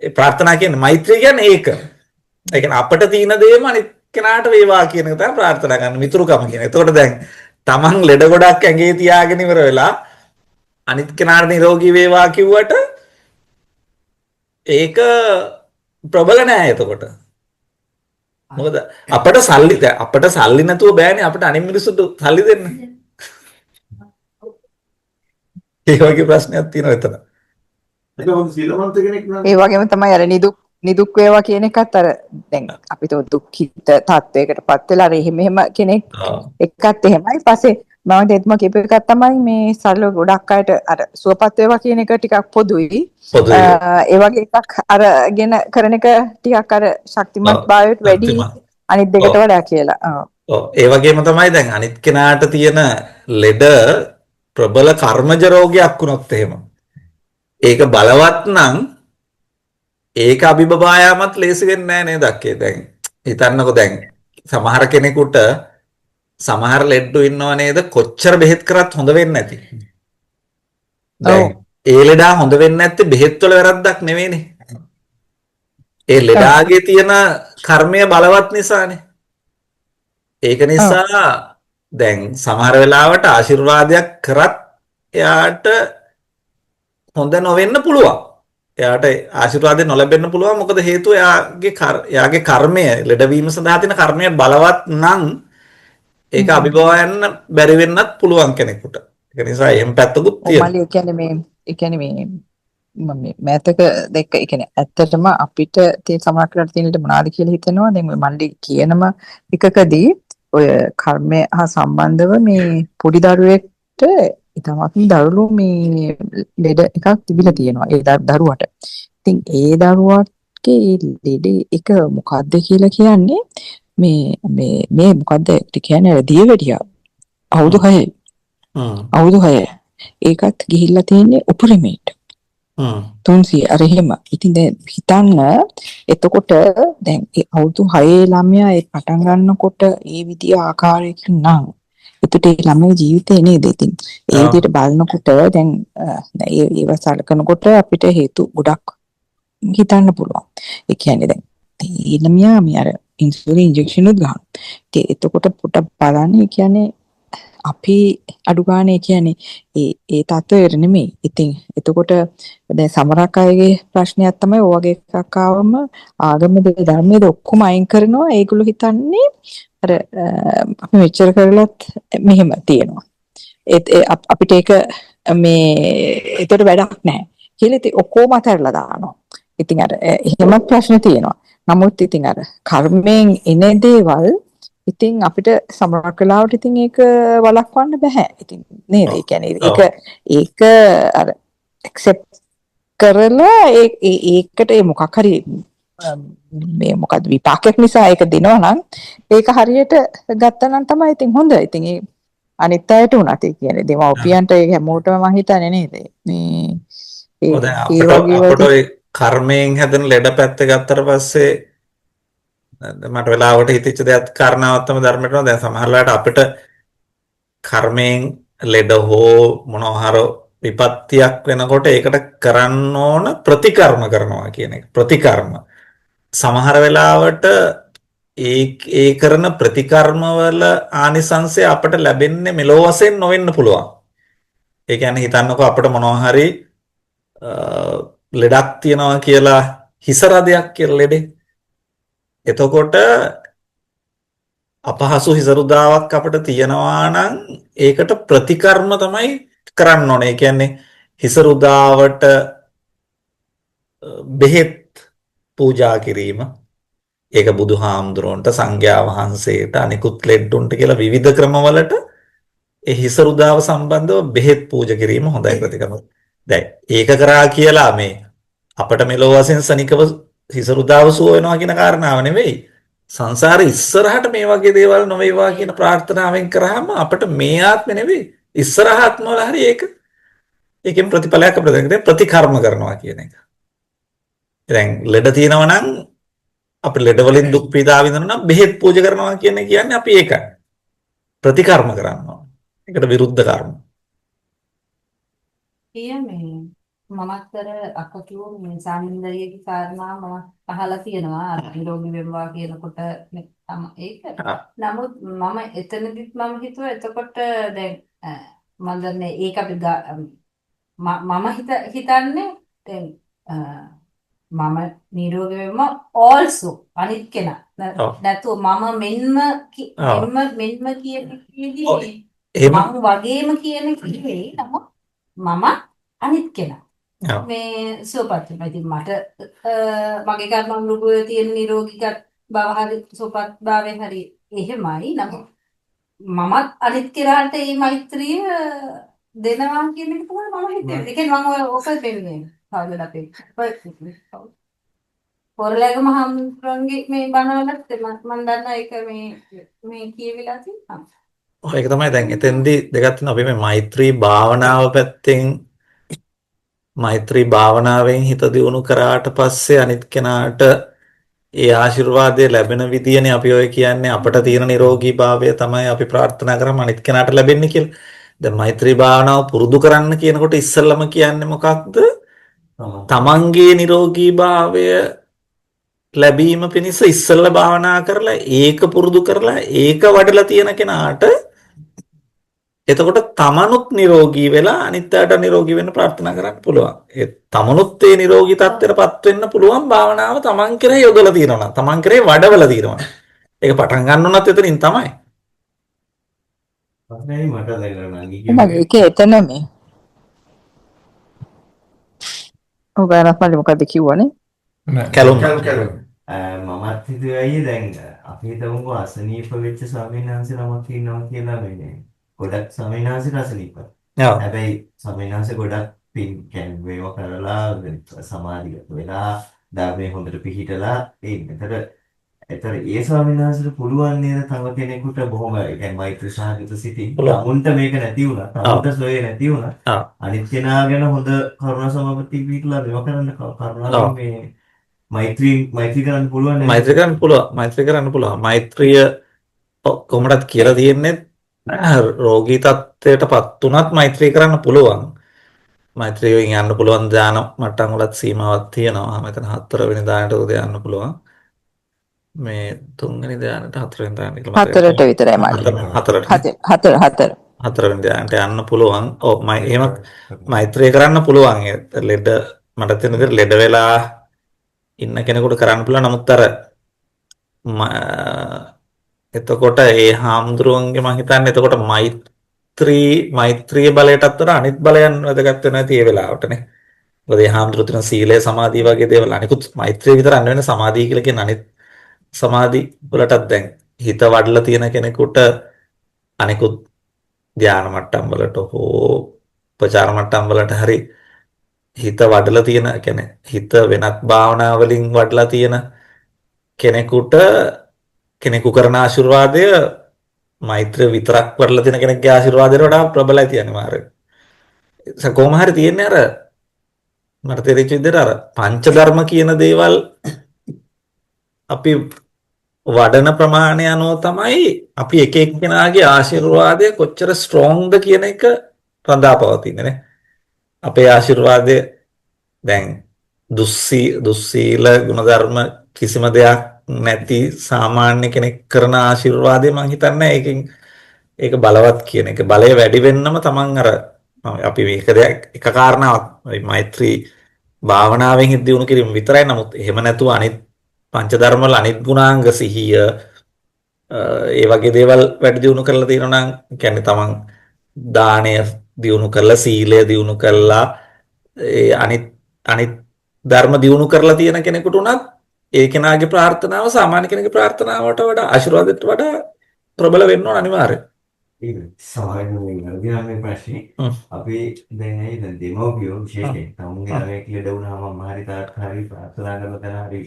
ඒ ප්‍රාර්ථනා කියන්නේ මෛත්‍රිය කියන්නේ ඒක. ඒ කියන්නේ අපට තියෙන දේම අනිත් කෙනාට වේවා කියන එක තමයි ප්‍රාර්ථනා කරන්න මිතුරුකම කියන්නේ. එතකොට දැන් තමන් ලෙඩ ගොඩක් ඇඟේ තියාගෙන ඉවර වෙලා අනිත් කෙනාට නිරෝගී වේවා කිව්වට ඒක ප්‍රබල නෑ එතකොට. මොකද අපට සල්ලි නැතුව බෑනේ අපිට අනිත් මිනිස්සුන්ට සල්ලි දෙන්න. ඒ වගේ ප්‍රශ්නයක් තියෙනවා එතන. ඒ වගේම තමයි අර නිදුක් වේවා කියන එකත් අර දැන් අපිට දුක්ඛිත තත්වයකටපත් වෙලා අර එහෙම කෙනෙක් එකත් එහෙමයි. පස්සේ මම දෙත්ම කියපු එකක් තමයි මේ සරල ගොඩක් අයට අර සුවපත් වේවා කියන එක ටිකක් පොදුයි. ඒ වගේ එකක් අරගෙන කරන එක ටිකක් අර ශක්තිමත් භාවයට වැඩි අනිත් දෙකට වඩා කියලා. ඔව් ඒ වගේම තමයි දැන් අනිත් කෙනාට තියෙන ලෙඩ ප්‍රබල කර්මජ රෝගයක් වුණොත් එහෙම ඒක බලවත් නම් ඒක අභිබවායාමත් ලේසි වෙන්නේ නැහැ නේද අක්කේ දැන් හිතන්නකෝ දැන් සමහර කෙනෙකුට සමහර ලෙඩ්ඩු ඉන්නව නේද කොච්චර බෙහෙත් කරත් හොඳ වෙන්නේ නැති දැන් ඒ ලෙඩා හොඳ වෙන්නේ නැත්තේ බෙහෙත් වල වැරද්දක් නෙවෙයිනේ ඒ ලෙඩාගේ තියෙන කර්මය බලවත් නිසානේ ඒක නිසා දැන් සමහර වෙලාවට ආශිර්වාදයක් කරත් එයාට හොඳ නොවෙන්න පුළුවන්. එයාට ආශිර්වාදය නොලැබෙන්න පුළුවන්. මොකද හේතුව එයාගේ කර්මය ලෙඩවීම සඳහා තියෙන කර්මය බලවත් නම් ඒක අභිභවයන් බැරි වෙන්නත් පුළුවන් කෙනෙකුට. ඒ නිසා එහෙම පැත්තකුත් තියෙනවා. මම කියන්නේ මේ මම මෑතක දැක්ක ඒ කියන්නේ ඇත්තටම අපිට තියෙන සමහරකට තියෙන ඊට මොනවාද කියලා හිතනවා. දැන් මල්ලි කියනම එකකදී ඔය කර්මය හා සම්බන්ධව මේ පොඩි දරුවෙක්ට ඉතමත් දරුණු මේ ලෙඩ එකක් තිබිලා තියෙනවා ඒ දරුවට. ඉතින් ඒ දරුවාගේ ලෙඩ එක මොකද්ද කියලා කියන්නේ මේ මොකද්ද කියන්නේ දියවැඩියා අවුරුදු 6යි. අවුරුදු 6යි. ඒකත් ගිහිල්ලා තියෙන්නේ උපරිමයට. 300 අර එහෙම. ඉතින් දැන් හිතන්න එතකොට දැන් ඒ අවුරුදු 6 ළමයා ඒ පටන් ගන්නකොට ඒ විදිය ආකාරයකින් නම් එතකොට ඒ ළමයේ ජීවිතේ නේද ඉතින් ඒ විදියට බලනකොට දැන් ඒව සලකනකොට අපිට හේතු ගොඩක් හිතන්න පුළුවන්. ඒ කියන්නේ දැන් ඒ ළමයා මේ අර ඉන්සුලින් ඉන්ජෙක්ෂන් උත් ගන්න. එතකොට පොට බලන්නේ කියන්නේ අපි අඩු ගානේ කියන්නේ ඒ තත්ත්වයට නෙමෙයි. ඉතින් එතකොට දැන් සමහරක් අයගේ ප්‍රශ්නයක් තමයි ඔය වගේ එකක් ආවම ආගමද ධර්මයේද ඔක්කොම අයින් කරනවා. ඒගොල්ලෝ හිතන්නේ අර අපි මෙච්චර කරලත් මෙහෙම තියෙනවා. අපිට ඒක මේ ඒතර වැඩක් නැහැ. කියලා ඉතින් ඔක්කොම අතහැරලා දානවා. ඉතින් අර එහෙම ප්‍රශ්න තියෙනවා. නමුත් ඉතින් අර කර්මයෙන් එන දේවල් ඉතින් අපිට සමහර වෙලාවට ඉතින් ඒක වළක්වන්න බෑ. ඉතින් නේද? ඒ කියන්නේ ඒක අර accept කරලා ඒකට මොකක් හරි මේ මොකද විපාකයක් නිසා ඒක දෙනවා නම් ඒක හරියට ගත්තා නම් තමයි ඉතින් හොඳ. ඉතින් ඒ අනිත් අයට උනත් ඒ කියන්නේ දෙමව්පියන්ට ඒක හැමෝටම මම හිතන්නේ නේද? මේ අපට කර්මයෙන් හැදෙන ලෙඩ පැත්ත ගත්තට පස්සේ මට වෙලාවට හිතෙච්ච දෙයක් කාරණාවක් තමයි ධර්මයට දැන් සමහර වෙලාවට අපිට කර්මයෙන් ලෙඩ හෝ මොනවා හරි විපත්තියක් වෙනකොට ඒකට කරන්න ඕන ප්‍රතිකර්ම කරනවා කියන එක. ප්‍රතිකර්ම. සමහර වෙලාවට ඒ කරන ප්‍රතිකර්ම වල ආනිසංසය අපට ලැබෙන්නේ මෙලෝ වශයෙන් නොවෙන්න පුළුවන්. ඒ කියන්නේ හිතන්නකෝ අපිට මොනවා හරි ලෙඩක් තියනවා කියලා හිස රදයක් කියලා ලෙඩේ. එතකොට අපහසු හිසරුදාවක් අපිට තියනවා නම් ඒකට ප්‍රතිකර්ම තමයි කරන්න ඕනේ. ඒ කියන්නේ හිසරුදාවට බෙහෙත් පූජා කිරීම, ඒක බුදුහාමුදුරන්ට, සංඝයා වහන්සේට, අනිකුත් ලෙඩුන්ට කියලා විවිධ ක්‍රමවලට ඒ හිසරුදාව සම්බන්ධව බෙහෙත් පූජා කිරීම හොඳයි ප්‍රතිකර්ම. දැන් ඒක කරා කියලා මේ අපිට මෙලෝ වශයෙන් සනිකව හිසරුදාව සුව වෙනවා කියන කාරණාව නෙවෙයි. සංසාරේ ඉස්සරහට මේ වගේ දේවල් නොවේවා කියන ප්‍රාර්ථනාවෙන් කරාම අපිට මේ ආත්මෙ නෙවෙයි ඉස්සරහ ආත්මවල හරි ඒකෙන් ප්‍රතිඵලයක් අපිට දැනෙන්නේ ප්‍රතිකර්ම කරනවා කියන එක. දැන් ලෙඩ තියෙනවා නම් අපි ලෙඩ වලින් දුක් පීඩා විඳිනවා නම් බෙහෙත් පූජා කරනවා කියන්නේ අපි ඒකයි. ප්‍රතිකර්ම කරනවා. ඒකට විරුද්ධ කර්ම. මමත් අර අක්ක කිව්ව මේ සාමින්දරියගේ කාරණා මම අහලා තියෙනවා අර නිරෝගී වෙනවා කියනකොට ඒක. නමුත් මම එතනදිත් මම හිතුවා එතකොට දැන් මම දන්නේ ඒක අපි මම හිතන්නේ දැන් මම නිරෝගී වෙනවා also අනිත් කෙනා. නැතුව මම මෙන්ම කියන විදිහේ මම වගේම කියන කිව්වේ නමුත් මම අනිත් කෙනා. මේ සුවපත් වෙනවා. ඉතින් මට මගේ කර්ම මෘගය තියෙන නිරෝගීකත් බව හරි සුවපත් භාවයෙන් හරි එහෙමයි. නමුත් මමත් අනිත් කෙනාට මේ මෛත්‍රිය දෙනවා කියන එක තමයි මම හිතන්නේ. ඒ කියන්නේ මම ඔක දෙන්නේ. කාලෙල අපේ. පොරලෑගම හම්රංගේ මේ බණවලත් මම දන්නා ඒක මේ කියවිලා තියෙනවා. ඒක තමයි දැන් එතෙන්දී දෙකක් තියෙනවා. අපි මේ මෛත්‍රී භාවනාව පැත්තෙන් මෛත්‍රී භාවනාවෙන් හිත දියුණු කරාට පස්සේ අනිත් කෙනාට ඒ ආශිර්වාදය ලැබෙන විදියනේ අපි ඔය කියන්නේ අපට තියෙන නිරෝගී භාවය තමයි අපි ප්‍රාර්ථනා කරමු අනිත් කෙනාට ලැබෙන්නේ කියලා. දැන් මෛත්‍රී භාවනාව පුරුදු කරන්න කියනකොට ඉස්සෙල්ලම කියන්නේ මොකක්ද? තමන්ගේ නිරෝගී භාවය ලැබීම පිණිස ඉස්සෙල්ලා භාවනා කරලා ඒක පුරුදු කරලා ඒක වඩලා තියෙන කෙනාට එතකොට තමනුත් නිරෝගී වෙලා අනිත් අයට නිරෝගී වෙන්න ප්‍රාර්ථනා කරන්න පුළුවන්. ඒ තමනුත් ඒ නිරෝගී තත්ත්වයටපත් වෙන්න පුළුවන් භාවනාව තමන් කෙරේ යොදලා තියෙනවා නම් තමන් කෙරේ වඩවලා තියෙනවා. ඒක පටන් ගන්න උනත් එතනින් තමයි. මට ඒක එතන මේ ඔබ මොකද කිව්වනේ? කැලුම් මමත් හිතුවේ දැන් අපි හිතමුකෝ අසනීප වෙච්ච ස්වාමීන් වහන්සේ නමක් ඉන්නවා කියලා වෙන්නේ. ගොඩක් ස්වාමීන් වහන්සේලා අසනීපයි. හැබැයි ස්වාමීන් වහන්සේ ගොඩක් පින් කියන්නේ වේව කරලා සමාධිගත වෙලා ධර්මයේ හොඳට පිහිටලා ඒතර ඒ ස්වාමීන් වහන්සේට පුළුවන් නේද තව කෙනෙකුට බොහොම ඒ කියන්නේ මෛත්‍රී සාහිත සිතින් මුන්ට මේක නැති වුණා. තමුන්ට සොයේ නැති වුණා. අනිත් කෙනා ගැන හොඳ කරුණා සමාපatti පිහිටලා වේව කරන්න කරුණාවෙන් මේ මෛත්‍රී කරන්න පුළුවන් නේද? මෛත්‍රී කරන්න පුළුවන්. මෛත්‍රිය කොහොමදත් කියලා තියෙන්නේ රෝගී තත්ත්වයටපත් උනත් මෛත්‍රී කරන්න පුළුවන්. මෛත්‍රියෙන් යන්න පුළුවන් ධාන මට්ටම් වලත් සීමාවක් තියෙනවා. මෙතන 4 වෙනි ධානයට උද යන්න පුළුවන්. මේ 3 වෙනි ධානයට 4 වෙනි ධානයට කියලා මතකයි. 4ට විතරයි මට. 4 වෙනි ධානයට යන්න පුළුවන්. ඔව් එහෙම මෛත්‍රී කරන්න පුළුවන්. ලෙඩ මට තියෙන විදිහට ලෙඩ වෙලා ඉන්න කෙනෙකුට කරන්න පුළුවන්. නමුත් අර එතකොට ඒ හාමුදුරුවන්ගේ මම හිතන්නේ එතකොට මෛත්‍රී බලයටත් වඩා අනිත් බලයන් වැදගත් වෙනවා ඇති ඒ වෙලාවටනේ. මොකද ඒ හාමුදුරුවෝ තියෙන සීලය සමාධිය වගේ දේවල් අනිකුත් මෛත්‍රිය විතර නෙවෙයි සමාධිය කියලා කියන අනිත් සමාධි වලටත් දැන් හිත වඩලා තියෙන කෙනෙකුට අනිකුත් ධාන මට්ටම් වලට හෝ උපචාර මට්ටම් වලට හරි හිත වඩලා තියෙන කියන්නේ හිත වෙනත් භාවනා වලින් වඩලා තියෙන කෙනෙකු කරන ආශිර්වාදය මෛත්‍රිය විතරක් වඩලා තියෙන කෙනෙක්ගේ ආශිර්වාදයට වඩා ප්‍රබලයි කියන්නේ මාරේ. කොහොම හරි තියෙන්නේ අර මට තේරිච්ච විදිහට අර පංච ධර්ම කියන දේවල් අපි වඩන ප්‍රමාණය අනුව තමයි අපි එක එක්කෙනාගේ ආශිර්වාදය කොච්චර ස්ට්‍රෝංද කියන එක රඳා පවතින්නේ නේ. අපේ ආශිර්වාදය දැන් දුස්සීල ගුණධර්ම කිසිම දෙයක් නැති සාමාන්‍ය කෙනෙක් කරන ආශිර්වාදය මං හිතන්නේ ඒකෙන් ඒක බලවත් කියන එක. බලය වැඩි වෙන්නම තමන් අර අපි මේක දෙයක් එක කාරණාවක් මෛත්‍රී භාවනාවෙන් දියුණු කිරීම විතරයි. නමුත් එහෙම නැතුව අනිත් පංචධර්ම වල අනිත් ගුණාංග සිහිය ඒ වගේ දේවල් වැඩි දියුණු කරලා තියෙනවා නම් කියන්නේ තමන් දානය දියුණු කරලා සීලය දියුණු කරලා ඒ අනිත් ධර්ම දියුණු කරලා තියෙන කෙනෙකුට උනත් ඒ කෙනාගේ ප්‍රාර්ථනාව සාමාන්‍ය කෙනෙකුගේ ප්‍රාර්ථනාවට වඩා ආශිර්වාදයට වඩා ප්‍රබල වෙන්න ඕන අනිවාර්යයෙන්. ඒක සාමාන්‍යයෙන් අරගෙන ප්‍රශ්නේ අපි දැන් ඇයි දැන් දෙමව්පියෝ විශේෂයෙන් තමුන්ගේ ළමයෙක් ලෙඩ වුණාම අම්මා හරි තාත්තා හරි ප්‍රාර්ථනා කරන තැන හරි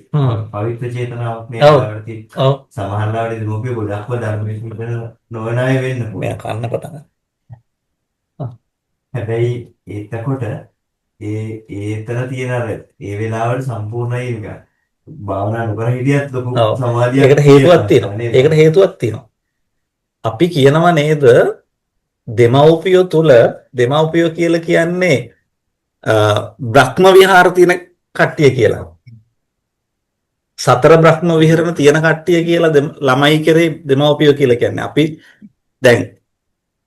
පවිත්‍ර චේතනාවක් මේ ආවට තියෙන සමහරවිට දෙමව්පියෝ ගොඩක්ම ධර්මයේ ඉඳන නොවන අය වෙන්න පුළුවන්. මෙයා කන්න පටන් හැබැයි ඒතකොට ඒතර තියෙන අර ඒ වෙලාවට සම්පූර්ණයි නිකන් භාවනා නොකර හිටියත් ලොකු සමාධියක් ඒකට හේතුවක් තියෙනවා. ඒකට හේතුවක් තියෙනවා. අපි කියනවා නේද දෙමව්පියෝ තුල දෙමව්පියෝ කියලා කියන්නේ බ්‍රහ්ම විහාර තියෙන කට්ටිය කියලා. සතර බ්‍රහ්ම විහරණ තියෙන කට්ටිය කියලා ළමයි කරේ දෙමව්පියෝ කියලා කියන්නේ.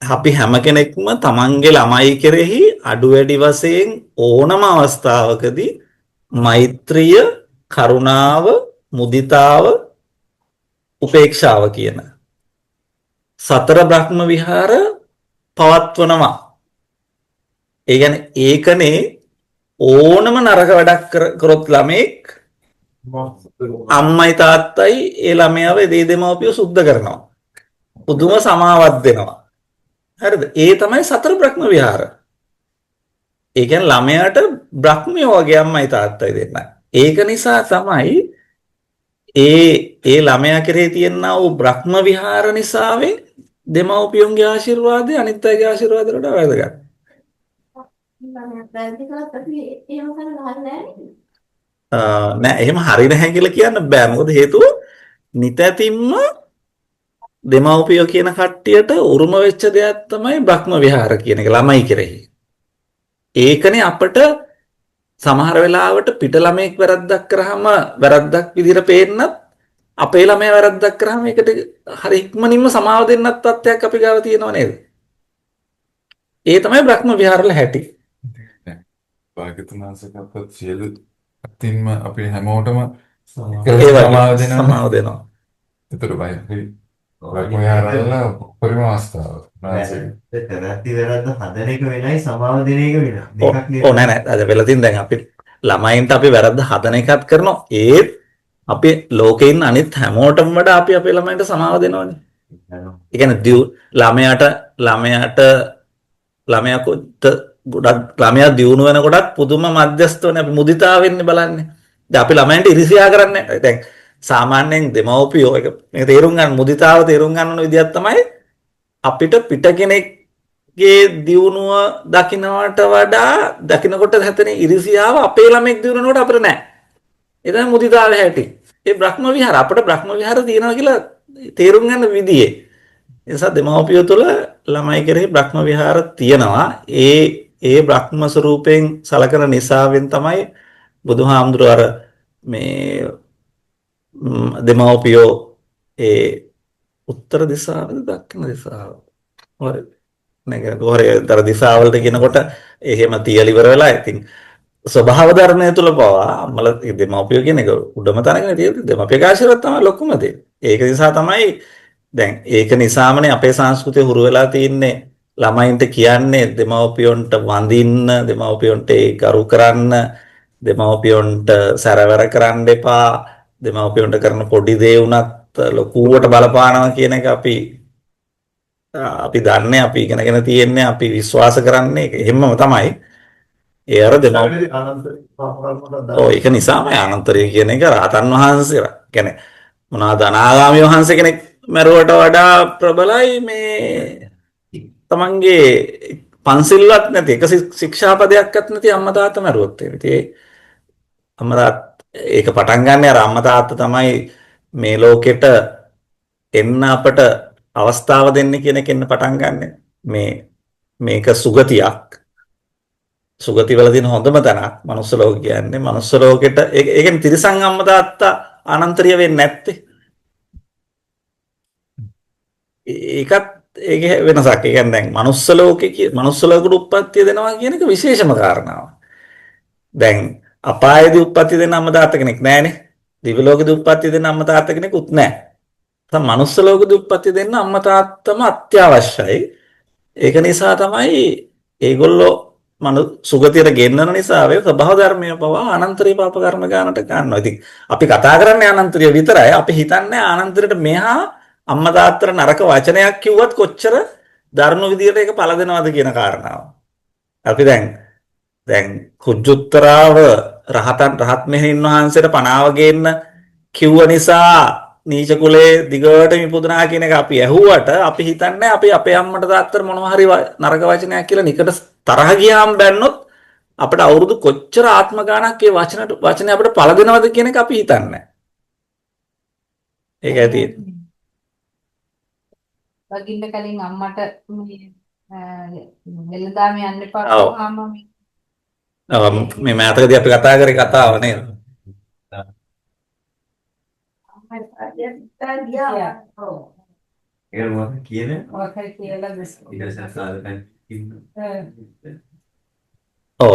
අපි හැම කෙනෙක්ම තමන්ගේ ළමයි කෙරෙහි අඩු වැඩි වශයෙන් ඕනම අවස්ථාවකදී මෛත්‍රිය, කරුණාව, මුදිතාව, උපේක්ෂාව කියන සතර බ්‍රහ්ම විහාර පවත්වනවා. ඒ කියන්නේ ඒකනේ ඕනම නරක වැඩක් කරොත් ළමෙක් අම්මයි තාත්තයි ඒ ළමයාව දෙමව්පියෝ සුද්ධ කරනවා. පුදුම සමාවක් දෙනවා. හරිද? ඒ තමයි සතර බ්‍රහ්ම විහාර. ඒ කියන්නේ ළමයාට බ්‍රහ්මයෝ වගේ අම්මයි තාත්තයි දෙන්නයි. ඒක නිසා තමයි ඒ ළමයා කෙරේ තියෙනා වූ බ්‍රහ්ම විහාර නිසාවෙන් දෙමව්පියන්ගේ ආශිර්වාදය අනිත් අයගේ ආශිර්වාදයට වඩා වැදගත්. නෑ එහෙම හරි නැහැ කියලා කියන්න බෑ. මොකද හේතුව නිතැතිම්ම දෙමව්පියෝ කියන කට්ටියට උරුම වෙච්ච දෙයක් තමයි බ්‍රහ්ම විහාර කියන එක ළමයි කෙරෙහි. ඒකනේ අපිට සමහර වෙලාවට පිට ළමෙක් වැරද්දක් කරාම වැරද්දක් විදිහට පේන්නත් අපේ ළමයා වැරද්දක් කරාම ඒකට හරි ඉක්මනින්ම සමාව දෙන්නත් තත්ත්වයක් අපි ගාව තියෙනව නේද? ඒ තමයි බ්‍රහ්ම විහාරවල හැටි. භාග්‍යතුන් වහන්සේට සියලු අතින්ම අපි හැමෝටම සමාව දෙනවා. ඒතර බයි බ්‍රහ්ම විහාරවල උපරිම අවස්ථාව. වැරද්ද හදන එක වෙනයි සමාව දෙන එක වෙනයි. දෙකක් නේ. ඕ නෑ අද වෙලා තින් දැන් අපි ළමයින්ට අපි වැරද්ද හදන එකත් කරනවා. ඒත් අපි ලෝකේ ඉන්න අනිත් හැමෝටම වඩා අපි අපේ ළමයින්ට සමාව දෙනවනේ. ඒ කියන්නේ ළමයා දියුණු වෙනකොටත් පුදුම මධ්‍යස්ථවනේ අපි මුදිතාවෙන්නේ බලන්නේ. දැන් අපි ළමයින්ට ඉරිසියා කරන්නේ දැන් සාමාන්‍යයෙන් දෙමව්පියෝ මේක තේරුම් ගන්න මුදිතාව තේරුම් ගන්න ඕන විදියක් තමයි අපිට පිට කෙනෙක්ගේ දියුණුව දකින්නට වඩා දකින්නකොට හැතෙන ඉරිසියාව අපේ ළමෙක් දියුණුවනකොට අපිට නැහැ. ඒ තමයි මුදිතාවේ හැටි. ඒ බ්‍රහ්ම විහාර අපිට බ්‍රහ්ම විහාර තියෙනවා කියලා තේරුම් ගන්න විදියේ. ඒ නිසා දෙමව්පියෝ තුළ ළමයි කෙරෙහි බ්‍රහ්ම විහාර තියෙනවා. ඒ බ්‍රහ්ම ස්වරූපයෙන් සලකන නිසාවෙන් තමයි බුදුහාමුදුරුවෝ අර මේ දෙමව්පියෝ ඒ උත්තර දිශාවද දක්ෂිණ දිශාව හරි නේද දිශාවලට කියනකොට එහෙම තියලා ඉවර වෙලා ඉතින් ස්වභාව ධර්මය තුල පවා අම්මල දෙමව්පියෝ කියන එක උඩම තැනකනේ තියෙන්නේ දෙමව්පියගේ ආශිර්වාද තමයි ලොකුම දේ. ඒක නිසා තමයි දැන් ඒක නිසාමනේ අපේ සංස්කෘතිය හුරු වෙලා තින්නේ ළමයින්ට කියන්නේ දෙමව්පියොන්ට වඳින්න දෙමව්පියොන්ට ගරු කරන්න දෙමව්පියොන්ට සැරවැර කරන්න එපා දෙමව්පියොන්ට කරන පොඩි දේ වුණත් ලොකුවට බලපානවා කියන එක අපි දන්නේ අපි ඉගෙනගෙන තියෙන්නේ අපි විශ්වාස කරන්නේ එහෙමම තමයි. ඒ අර ඒක නිසාම අනන්තරය කියන එක රහතන් වහන්සේලා කියන්නේ මොනවාද අනාගාමී වහන්සේ කෙනෙක් මරුවට වඩා ප්‍රබලයි මේ තමන්ගේ පන්සිල්වත් නැති එක ශික්ෂාපදයක්වත් නැති අම්මා තාත්තා මරුවොත් ඉතින් අම්මා ඒක පටන් ගන්න අර අම්මා තාත්තා තමයි මේ ලෝකෙට එන්න අපට අවස්ථාව දෙන්නේ කියන එකෙන් පටන් ගන්න. මේක සුගතියක්. සුගතිවල තියෙන හොඳම තැනක් මනුස්ස ලෝක කියන්නේ. මනුස්ස ලෝකෙට ඒ කියන්නේ තිරිසන් අම්මා තාත්තා අනන්තරිය වෙන්නේ නැත්තේ. ඒකත් ඒක වෙනසක්. ඒ කියන්නේ දැන් මනුස්ස ලෝකෙට උප්පත්තිය දෙනවා කියන එක විශේෂම කාරණාවක්. දැන් අපායේදී උප්පත්තිය දෙන අම්මා තාත්තා කෙනෙක් නැහැනේ. දිව්‍ය ලෝකෙදී උප්පත්තිය දෙන අම්මා තාත්තා කෙනෙකුත් නැහැ. දැන් මනුස්ස ලෝකෙදී උප්පත්තිය දෙන්න අම්මා තාත්තම අත්‍යවශ්‍යයි. ඒක නිසා තමයි ඒගොල්ලෝ සුගතියට ගෙන්නන නිසා වේ ස්වභාව ධර්මය පවා අනන්තරීය පාප කර්ම ගන්නට ගන්නවා. ඉතින් අපි කතා කරන්නේ අනන්තරීය විතරයි. අපි හිතන්නේ අනන්තරයට මෙහා අම්මා තාත්තට නරක වචනයක් කිව්වත් කොච්චර දරුණු විදියට ඒක පළ දෙනවද කියන කාරණාව. අපි දැන් කුජුත්තරාව රහත් මෙහෙණින් වහන්සේට පනාව ගේන්න කිව්ව නිසා නීච කුලේ දිගට මිපුදුනා කියන එක අපි ඇහුවට අපි හිතන්නේ අපි අපේ අම්මට තාත්තට මොනවා හරි නරක වචනයක් කියලා නිකට තරහ ගියාම බැන්නොත් අපිට අවුරුදු කොච්චර ආත්ම ගාණක් ඒ වචනේ අපිට පළ දෙනවද කියන එක අපි හිතන්නේ. ඒක ඇති. වගින්න කලින් අම්මට වෙළඳාම යන්න එපා මේ මෑතකදී අපි කතා කරේ කතාව නේද? ඒක මොකක්ද කියන්නේ? ඔකයි කියලා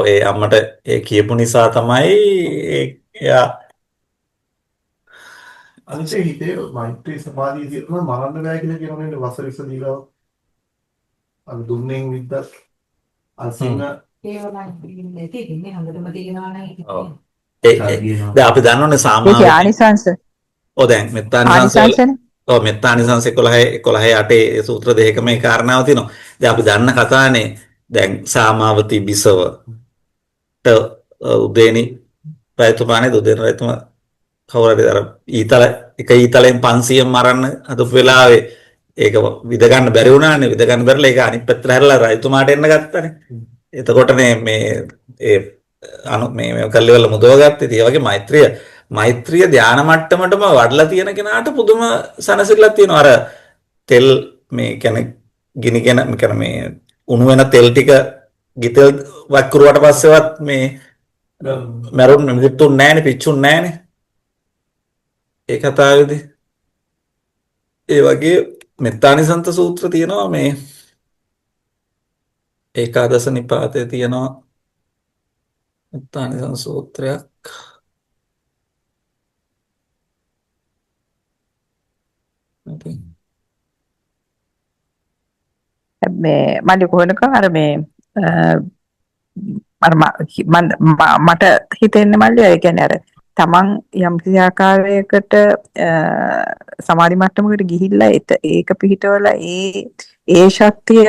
ඒ අම්මට ඒ කියපු නිසා තමයි එයා අනිත් හිතේ මෛත්‍රී සමාධිය තියෙනවා මරන්න බෑ කියලා කියනනේ වසරිස දීලා අර දුන්නෙන් විද්දත් අසින්න ඒවනම් තියෙන්නේ හොඳටම තියෙනවා නේද? දැන් අපි දන්නවනේ සාමාන්‍ය ඒක ආනිසංශ. දැන් මෙත්තානිසංශ මෙත්තානිසංශ 11 8 ඒ සූත්‍ර දෙකම මේ කාරණාව තියෙනවා. දැන් අපි දන්න කතානේ දැන් සාමාවති බිසවට උදේනි රජතුමානේ උදේන රජතුමා කවුරුද අර ඊතලෙන් 500 මරන්න හදපු වෙලාවේ ඒක විද ගන්න බැරි වුණානේ. විද ගන්න බැරිලා ඒක අනිත් පැත්තට හැරලා රජතුමාට එන්න ගත්තානේ. එතකොටනේ මේ කල්ලිවල මුදව ගත්තේ. ඒ වගේ මෛත්‍රිය ධානා මට්ටමටම වඩලා තියෙන කෙනාට පුදුම සනසිල්ලක් තියෙනවා. අර තෙල් මේ කියන්නේ ගිනිගෙන මේ උණු වෙන තෙල් ටික ගිතෙල් වක්කුරුවට පස්සෙවත් මේ මරුන් මිදුතුන් නැහැනේ, පිච්චුන් නැහැනේ. ඒ කතාවේදී ඒ වගේ මෙත්තානිසන්ත සූත්‍ර තියෙනවා. මේ ඒකාදස නිපාතේ තියෙනවා මෙත්තානිසන්ත සූත්‍රයක්. මේ මල්ලි කොහොනක අර මේ අර මට හිතෙන්නේ මල්ලි ඒ කියන්නේ අර තමන් යම් කිසි ආකාරයකට සමාධි මට්ටමකට ගිහිල්ලා ඒක පිහිටවලා ඒ ශක්තිය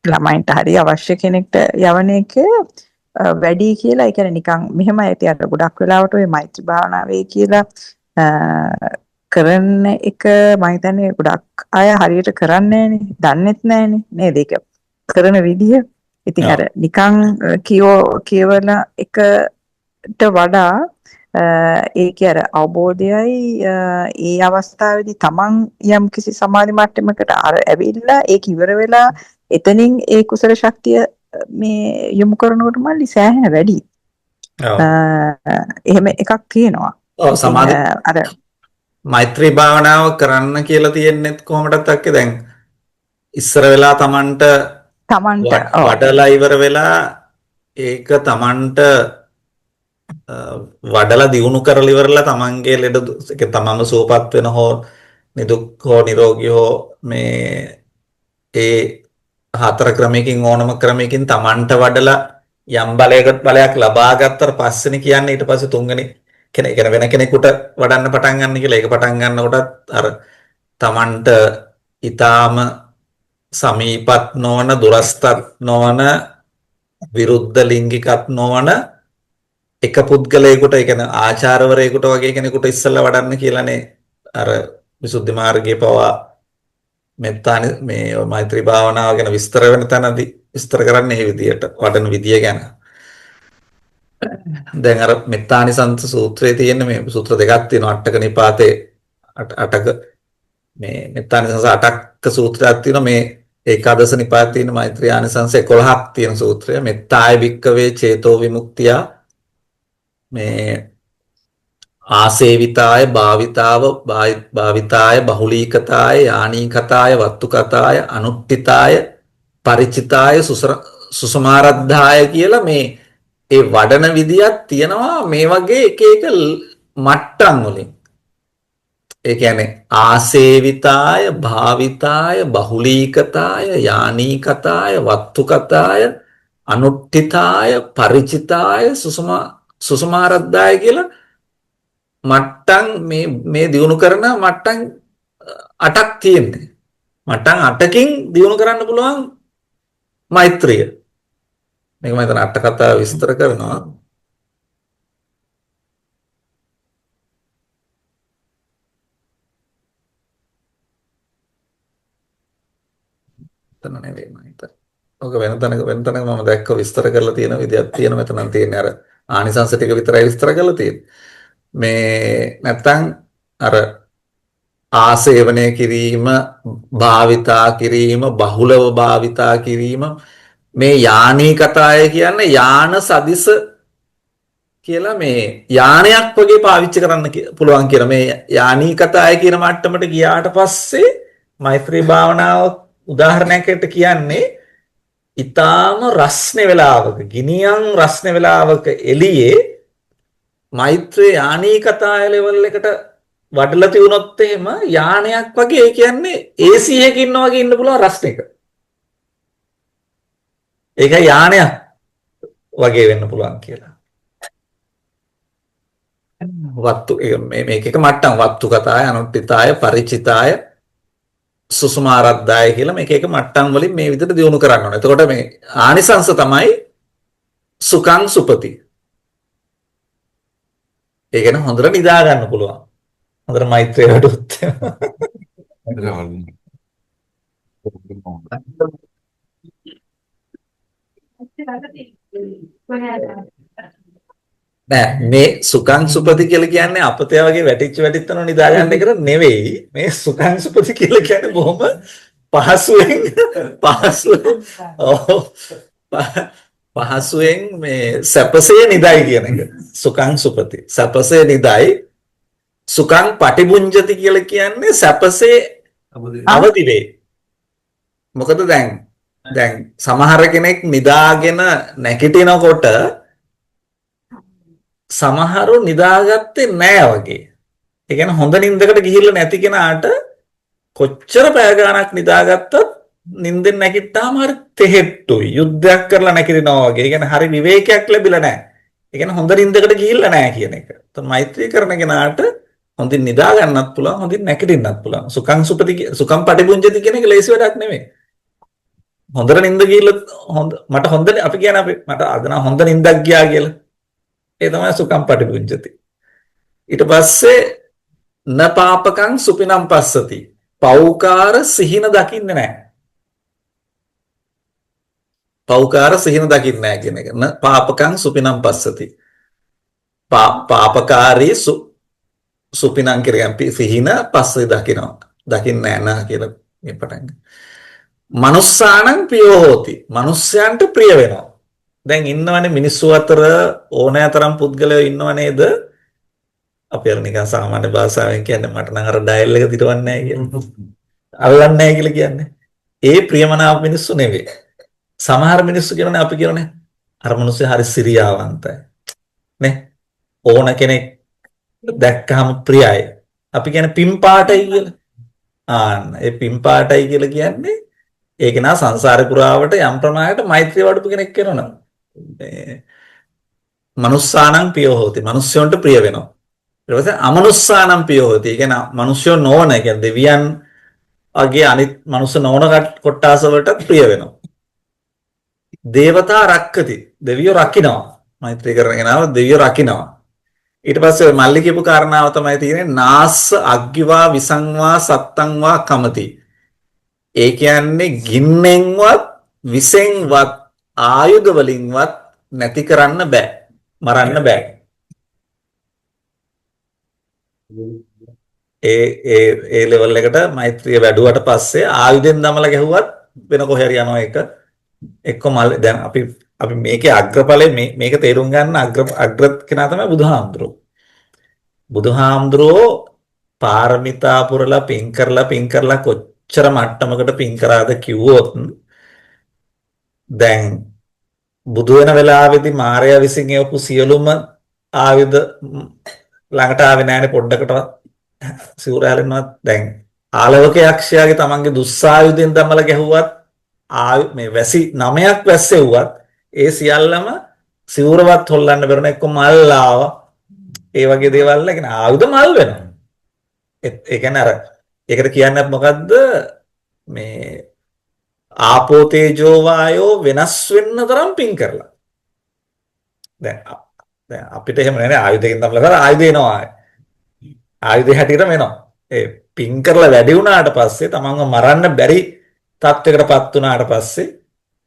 ළමයින්ට හරි අවශ්‍ය කෙනෙක්ට යවන එක වැඩි කියලා. ඒ කියන්නේ නිකන් මෙහෙමයි ඇති අර ගොඩක් වෙලාවට ඔය මෛත්‍රී භාවනාවේ කියලා කරන එක මම හිතන්නේ ගොඩක් අය හරියට කරන්නේ නැහනේ, දන්නෙත් නැහනේ නේද? ඒක කරන විදිය. ඉතින් අර නිකන් කියවන එකට වඩා ඒකේ අර අවබෝධයයි ඒ අවස්ථාවේදී තමන් යම් කිසි සමාධි මට්ටමකට අර ඇවිල්ලා ඒක ඉවර වෙලා එතනින් ඒ කුසල ශක්තිය මේ යොමු කරනකොට මල්ලි සෑහෙන වැඩි. එහෙම එකක් තියෙනවා. සමාධි අර මෛත්‍රී භාවනාව කරන්න කියලා තියෙන්නේ කොහොමදත් අක්කේ දැන් ඉස්සර වෙලා තමන්ට වඩලා ඉවර වෙලා ඒක තමන්ට වඩලා දියුණු කරලා ඉවරලා තමන්ගේ ලෙඩ තමන්ම සුවපත් වෙන හෝ නිදුක් හෝ නිරෝගී හෝ මේ ඒ හතර ක්‍රමයකින් ඕනම ක්‍රමයකින් තමන්ට වඩලා යම් බලයක් ලබා ගත්තට පස්සේනේ කියන්නේ ඊට පස්සේ තුන්වෙනි කෙනෙක් වෙන කෙනෙකුට වඩන්න පටන් ගන්න කියලා. ඒක පටන් ගන්නකොටත් අර තමන්ට ඊටාම සමීපත් නොවන, දුරස්තත් නොවන, විරුද්ධ ලිංගිකත් නොවන එක පුද්ගලයෙකුට, ඒ කියන්නේ ආචාර්යවරයෙකුට වගේ කෙනෙකුට ඉස්සෙල්ලා වඩන්න කියලානේ අර විසුද්ධි මාර්ගයේ පවා මෙත්තානි මේ මෛත්‍රී භාවනාව ගැන විස්තර වෙන තැනදී විස්තර කරන්නේ මේ විදියට වඩන විදිය ගැන. දැන් අර මෙත්තානිසංස සූත්‍රයේ තියෙන මේ සූත්‍ර දෙකක් තියෙනවා අටක නිපාතේ අටක මේ මෙත්තානිසංස අටක සූත්‍රයක් තියෙනවා මේ ඒකාදශ නිපාතේ තියෙන මෛත්‍රී ආනිසංස 11ක් තියෙන සූත්‍රය මෙත්තාය වික්කවේ චේතෝ විමුක්තිය මේ ආසේවිතාය භාවිතාය බහුලීකතාය යානීකතාය වත්තුකතාය අනුට්ඨිතාය පරිචිතාය සුසමාරද්ධාය කියලා මේ ඒ වඩන විදියක් තියෙනවා මේ වගේ එක එක මට්ටම් වලින්. ඒ කියන්නේ ආසේවිතාය භාවිතාය බහුලීකතාය යානීකතාය වත්තුකතාය අනුට්ඨිතාය පරිචිතාය සුසමාරද්ධාය කියලා මට්ටම් මේ දිනු කරන මට්ටම් 8ක් තියෙන්නේ. මට්ටම් 8කින් දිනු කරන්න පුළුවන් මෛත්‍රිය. මේක මම හිතන අට කතාව විස්තර කරනවා. එතන නෙවෙයි මම හිතන්නේ. ඔක වෙන තැනක මම දැක්ක විස්තර කරලා තියෙන විදියක් තියෙන මෙතන තියෙන්නේ අර ආනිසංස ටික විතරයි විස්තර කරලා තියෙන්නේ. මේ නැත්තම් අර ආසේවනය කිරීම භාවිතා කිරීම බහුලව භාවිතා කිරීම මේ යානී කතාය කියන්නේ යාන සදිස කියලා මේ යානයක් වගේ පාවිච්චි කරන්න පුළුවන් කියලා මේ යානී කතාය කියන මට්ටමට ගියාට පස්සේ මෛත්‍රී භාවනාව උදාහරණයකට කියන්නේ ඊටාම රස්නේ වෙලාවක ගිනියම් රස්නේ වෙලාවක එළියේ මෛත්‍රී යානී කතාය ලෙවල් එකට වඩලා තියුණොත් එහෙම යානයක් වගේ ඒ කියන්නේ AC එකක ඉන්නා වගේ ඉන්න පුළුවන් රස්නෙක. ඒක යානයක් වගේ වෙන්න පුළුවන් කියලා. වත්තු මේක එක මට්ටම් වත්තු කතාය අනුට්ඨිතාය පරිචිතාය සුසුමාරද්ධාය කියලා මේක එක මට්ටම් වලින් මේ විදිහට දියුණු කරන්න ඕනේ. එතකොට මේ ආනිසංස තමයි සුඛං සුපති. ඒ කියන්නේ හොඳට නිදා ගන්න පුළුවන්. හොඳට මෛත්‍රිය වඩුත්. නෑ මේ සුඛං සුපති කියලා කියන්නේ අපතේ වගේ වැටිච්චන නිදා ගන්න එක නෙවෙයි. මේ සුඛං සුපති කියලා කියන්නේ බොහොම පහසුවෙන් මේ සැපසේ නිදයි කියන එක. සුඛං සුපති. සැපසේ නිදයි. සුඛං පටිභුඤ්ජති කියලා කියන්නේ සැපසේ අවදි වේ. මොකද දැන් සමහර කෙනෙක් නිදාගෙන නැගිටිනකොට සමහරු නිදාගත්තේ නෑ වගේ. ඒ කියන්නේ හොඳ නිින්දකට ගිහිල්ලා නැති කෙනාට කොච්චර පැය ගාණක් නිදාගත්තත් නිින්දෙන් නැගිට්ටාම හරි තෙහෙට්ටුයි. යුද්ධයක් කරලා නැගිටිනවා වගේ. ඒ කියන්නේ හරි විවේකයක් ලැබිලා නෑ. ඒ කියන්නේ හොඳ නිින්දකට ගිහිල්ලා නෑ කියන එක. එතකොට මෛත්‍රී කරන කෙනාට හොඳින් නිදා ගන්නත් පුළුවන්, හොඳින් නැගිටින්නත් පුළුවන්. සුඛං සුපති සුඛං පටිභුඤ්ජති කියන එක ලේසි වැඩක් නෙමෙයි. හොඳට නිින්ද ගිහිල්ලා මට හොඳ අපි කියන මට අද නම් හොඳ නිින්දක් ගියා කියලා. ඒ තමයි සුඛං පටිභුඤ්ජති. ඊට පස්සේ න පාපකං සුපිනම් පස්සති. පෞකාර සිහින දකින්නේ නැහැ. පෞකාර සිහින දකින්නේ නැහැ කියන එක. න පාපකං සුපිනම් පස්සති. පාපකාරී සුපිනම් කියන්නේ සිහින පස්සේ දකිනවා. දකින්නේ නැහැ කියලා මේ පටන් ගන්න. මනුස්සානං ප්‍රියෝ හෝති. මනුස්සයන්ට ප්‍රිය වෙනවා. දැන් ඉන්නවනේ මිනිස්සු අතර ඕනෑතරම් පුද්ගලයෝ ඉන්නව නේද? අපි අර නිකන් සාමාන්‍ය භාෂාවෙන් කියන්නේ මට නම් අර ඩයල් එක දිරවන්නේ නැහැ කියන්නේ. අල්ලන්නේ නැහැ කියලා කියන්නේ. ඒ ප්‍රියමනාප මිනිස්සු නෙවෙයි. සමහර මිනිස්සු කියනනේ අපි කියනනේ අර මිනිස්සු හරි සිරියාවන්තයි. නේ? ඕන කෙනෙක් දැක්කම ප්‍රියයි. අපි කියන්නේ පිම්පාටයි කියලා. ඒ පිම්පාටයි කියලා කියන්නේ ඒක නා සංසාරේ පුරාවට යම් ප්‍රමාණයකට මෛත්‍රිය වඩපු කෙනෙක් වෙනවා. මනුස්සානං පියෝ හෝති. මිනිස්යන්ට ප්‍රිය වෙනවා. ඊට පස්සේ අමනුස්සානං පියෝ හෝති. ඒ කියන්නේ මිනිස්යෝ නොවන, ඒ කියන්නේ දෙවියන් වගේ අනිත් මනුස්ස නොවන කොට්ටාස වලට ප්‍රිය වෙනවා. දේවතා රක්කති. දෙවියෝ රකින්නවා. මෛත්‍රී කරගෙන ආව දෙවියෝ රකින්නවා. ඊට පස්සේ මල්ලි කියපු කාරණාව තමයි තියෙන්නේ නාස්ස අග්ගිවා විසංවා සත්තංවා කමති. ඒ කියන්නේ ගින්නෙන්වත් විසෙන්වත් ආයුධ වලින්වත් නැති කරන්න බෑ. මරන්න බෑ. ඒ ලෙවල් එකට මෛත්‍රිය වැඩුවට පස්සේ ආයුධෙන් දමලා ගැහුවත් වෙන කොහේ හරි යනවා එක. එක්ක මල් දැන් අපි මේකේ අග්‍රඵලය මේක තේරුම් ගන්න අග්‍ර කෙනා තමයි බුදුහාමුදුරුවෝ. බුදුහාමුදුරුවෝ පාරමිතා පුරලා පින් කරලා කොච්චර මට්ටමකට පින් කරාද කිව්වොත් දැන් බුදු වෙන වෙලාවේදී මාරයා විසින් එවපු සියලුම ආයුධ ළඟට ආවේ නැහැනේ පොඩ්ඩකටවත් සිවුර හැලෙනවත්. දැන් ආලවක යක්ෂයාගේ තමන්ගේ දුස්සායුධෙන් දමලා ගැහුවත් මේ වැසි 9ක් වැස්සෙව්වත් ඒ සියල්ලම සිවුරවත් හොල්ලන්න බැරුණ එක්ක මල් ආවා. ඒ වගේ දේවල් නැගෙන ආයුධ මල් වෙනවා. ඒ කියන්නේ අර ඒකට කියන්නේ මොකද්ද මේ ආපෝ තේජෝ වායෝ වෙනස් වෙන්න තරම් පින් කරලා. දැන් අපිට එහෙම නෑනේ ආයුධයෙන් තමයි කරා ආයුධ එනවා. ආයුධ හැටියටම එනවා. ඒ පින් කරලා වැඩි වුණාට පස්සේ තමන්ව මරන්න බැරි තත්යකටපත් වුණාට පස්සේ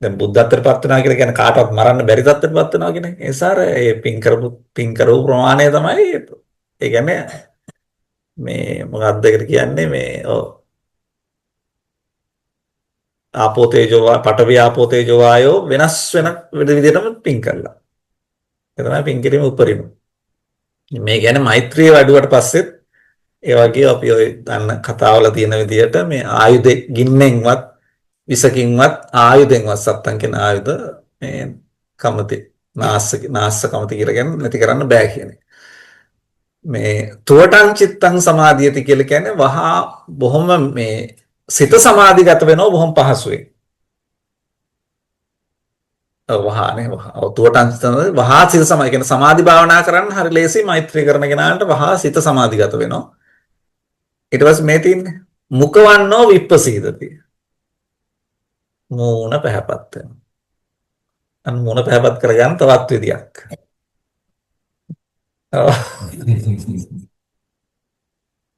දැන් බුද්ධත්වයටපත් වුණා කියලා කියන්නේ කාටවත් මරන්න බැරි තත්ත්වයටපත් වෙනවා කියන එක. ඒ සාර ඒ පින් කරපු ප්‍රමාණය තමයි ඒ කියන්නේ මේ මොකක්ද ඒකට කියන්නේ මේ ආපෝ තේජෝ පඨවි ආපෝ තේජෝ වායෝ වෙනස් වෙන විදිහටම පින් කරලා. ඒ තමයි පින් කිරීම උපරිම. මේ කියන්නේ මෛත්‍රිය වැඩුවට පස්සෙත් ඒ වගේ අපි ඔය දන්න කතාවල තියෙන විදිහට මේ ආයුධ ගින්නෙන්වත් විසකින්වත් ආයුධෙන්වත් සත්තම් කියන ආයුධ මේ කමති නාස්ස කමති කියලා කියන්නේ නැති කරන්න බෑ කියන්නේ. මේ තුවටං චිත්තං සමාධියති කියලා කියන්නේ වහා බොහොම මේ සිත සමාධිගත වෙනවා බොහොම පහසුවෙන්. වහානේ තුවටං චිත්තං වහා සිත සමාධිය කියන්නේ සමාධි භාවනා කරන්න හරි ලේසි මෛත්‍රී කරන කෙනාට වහා සිත සමාධිගත වෙනවා. ඊට පස්සේ මේ තියෙන්නේ මුඛවන්නෝ විප්පසීදති. මූණ පැහැපත් වෙනවා. අන්න මූණ පැහැපත් කරගන්න තවත් විදියක්.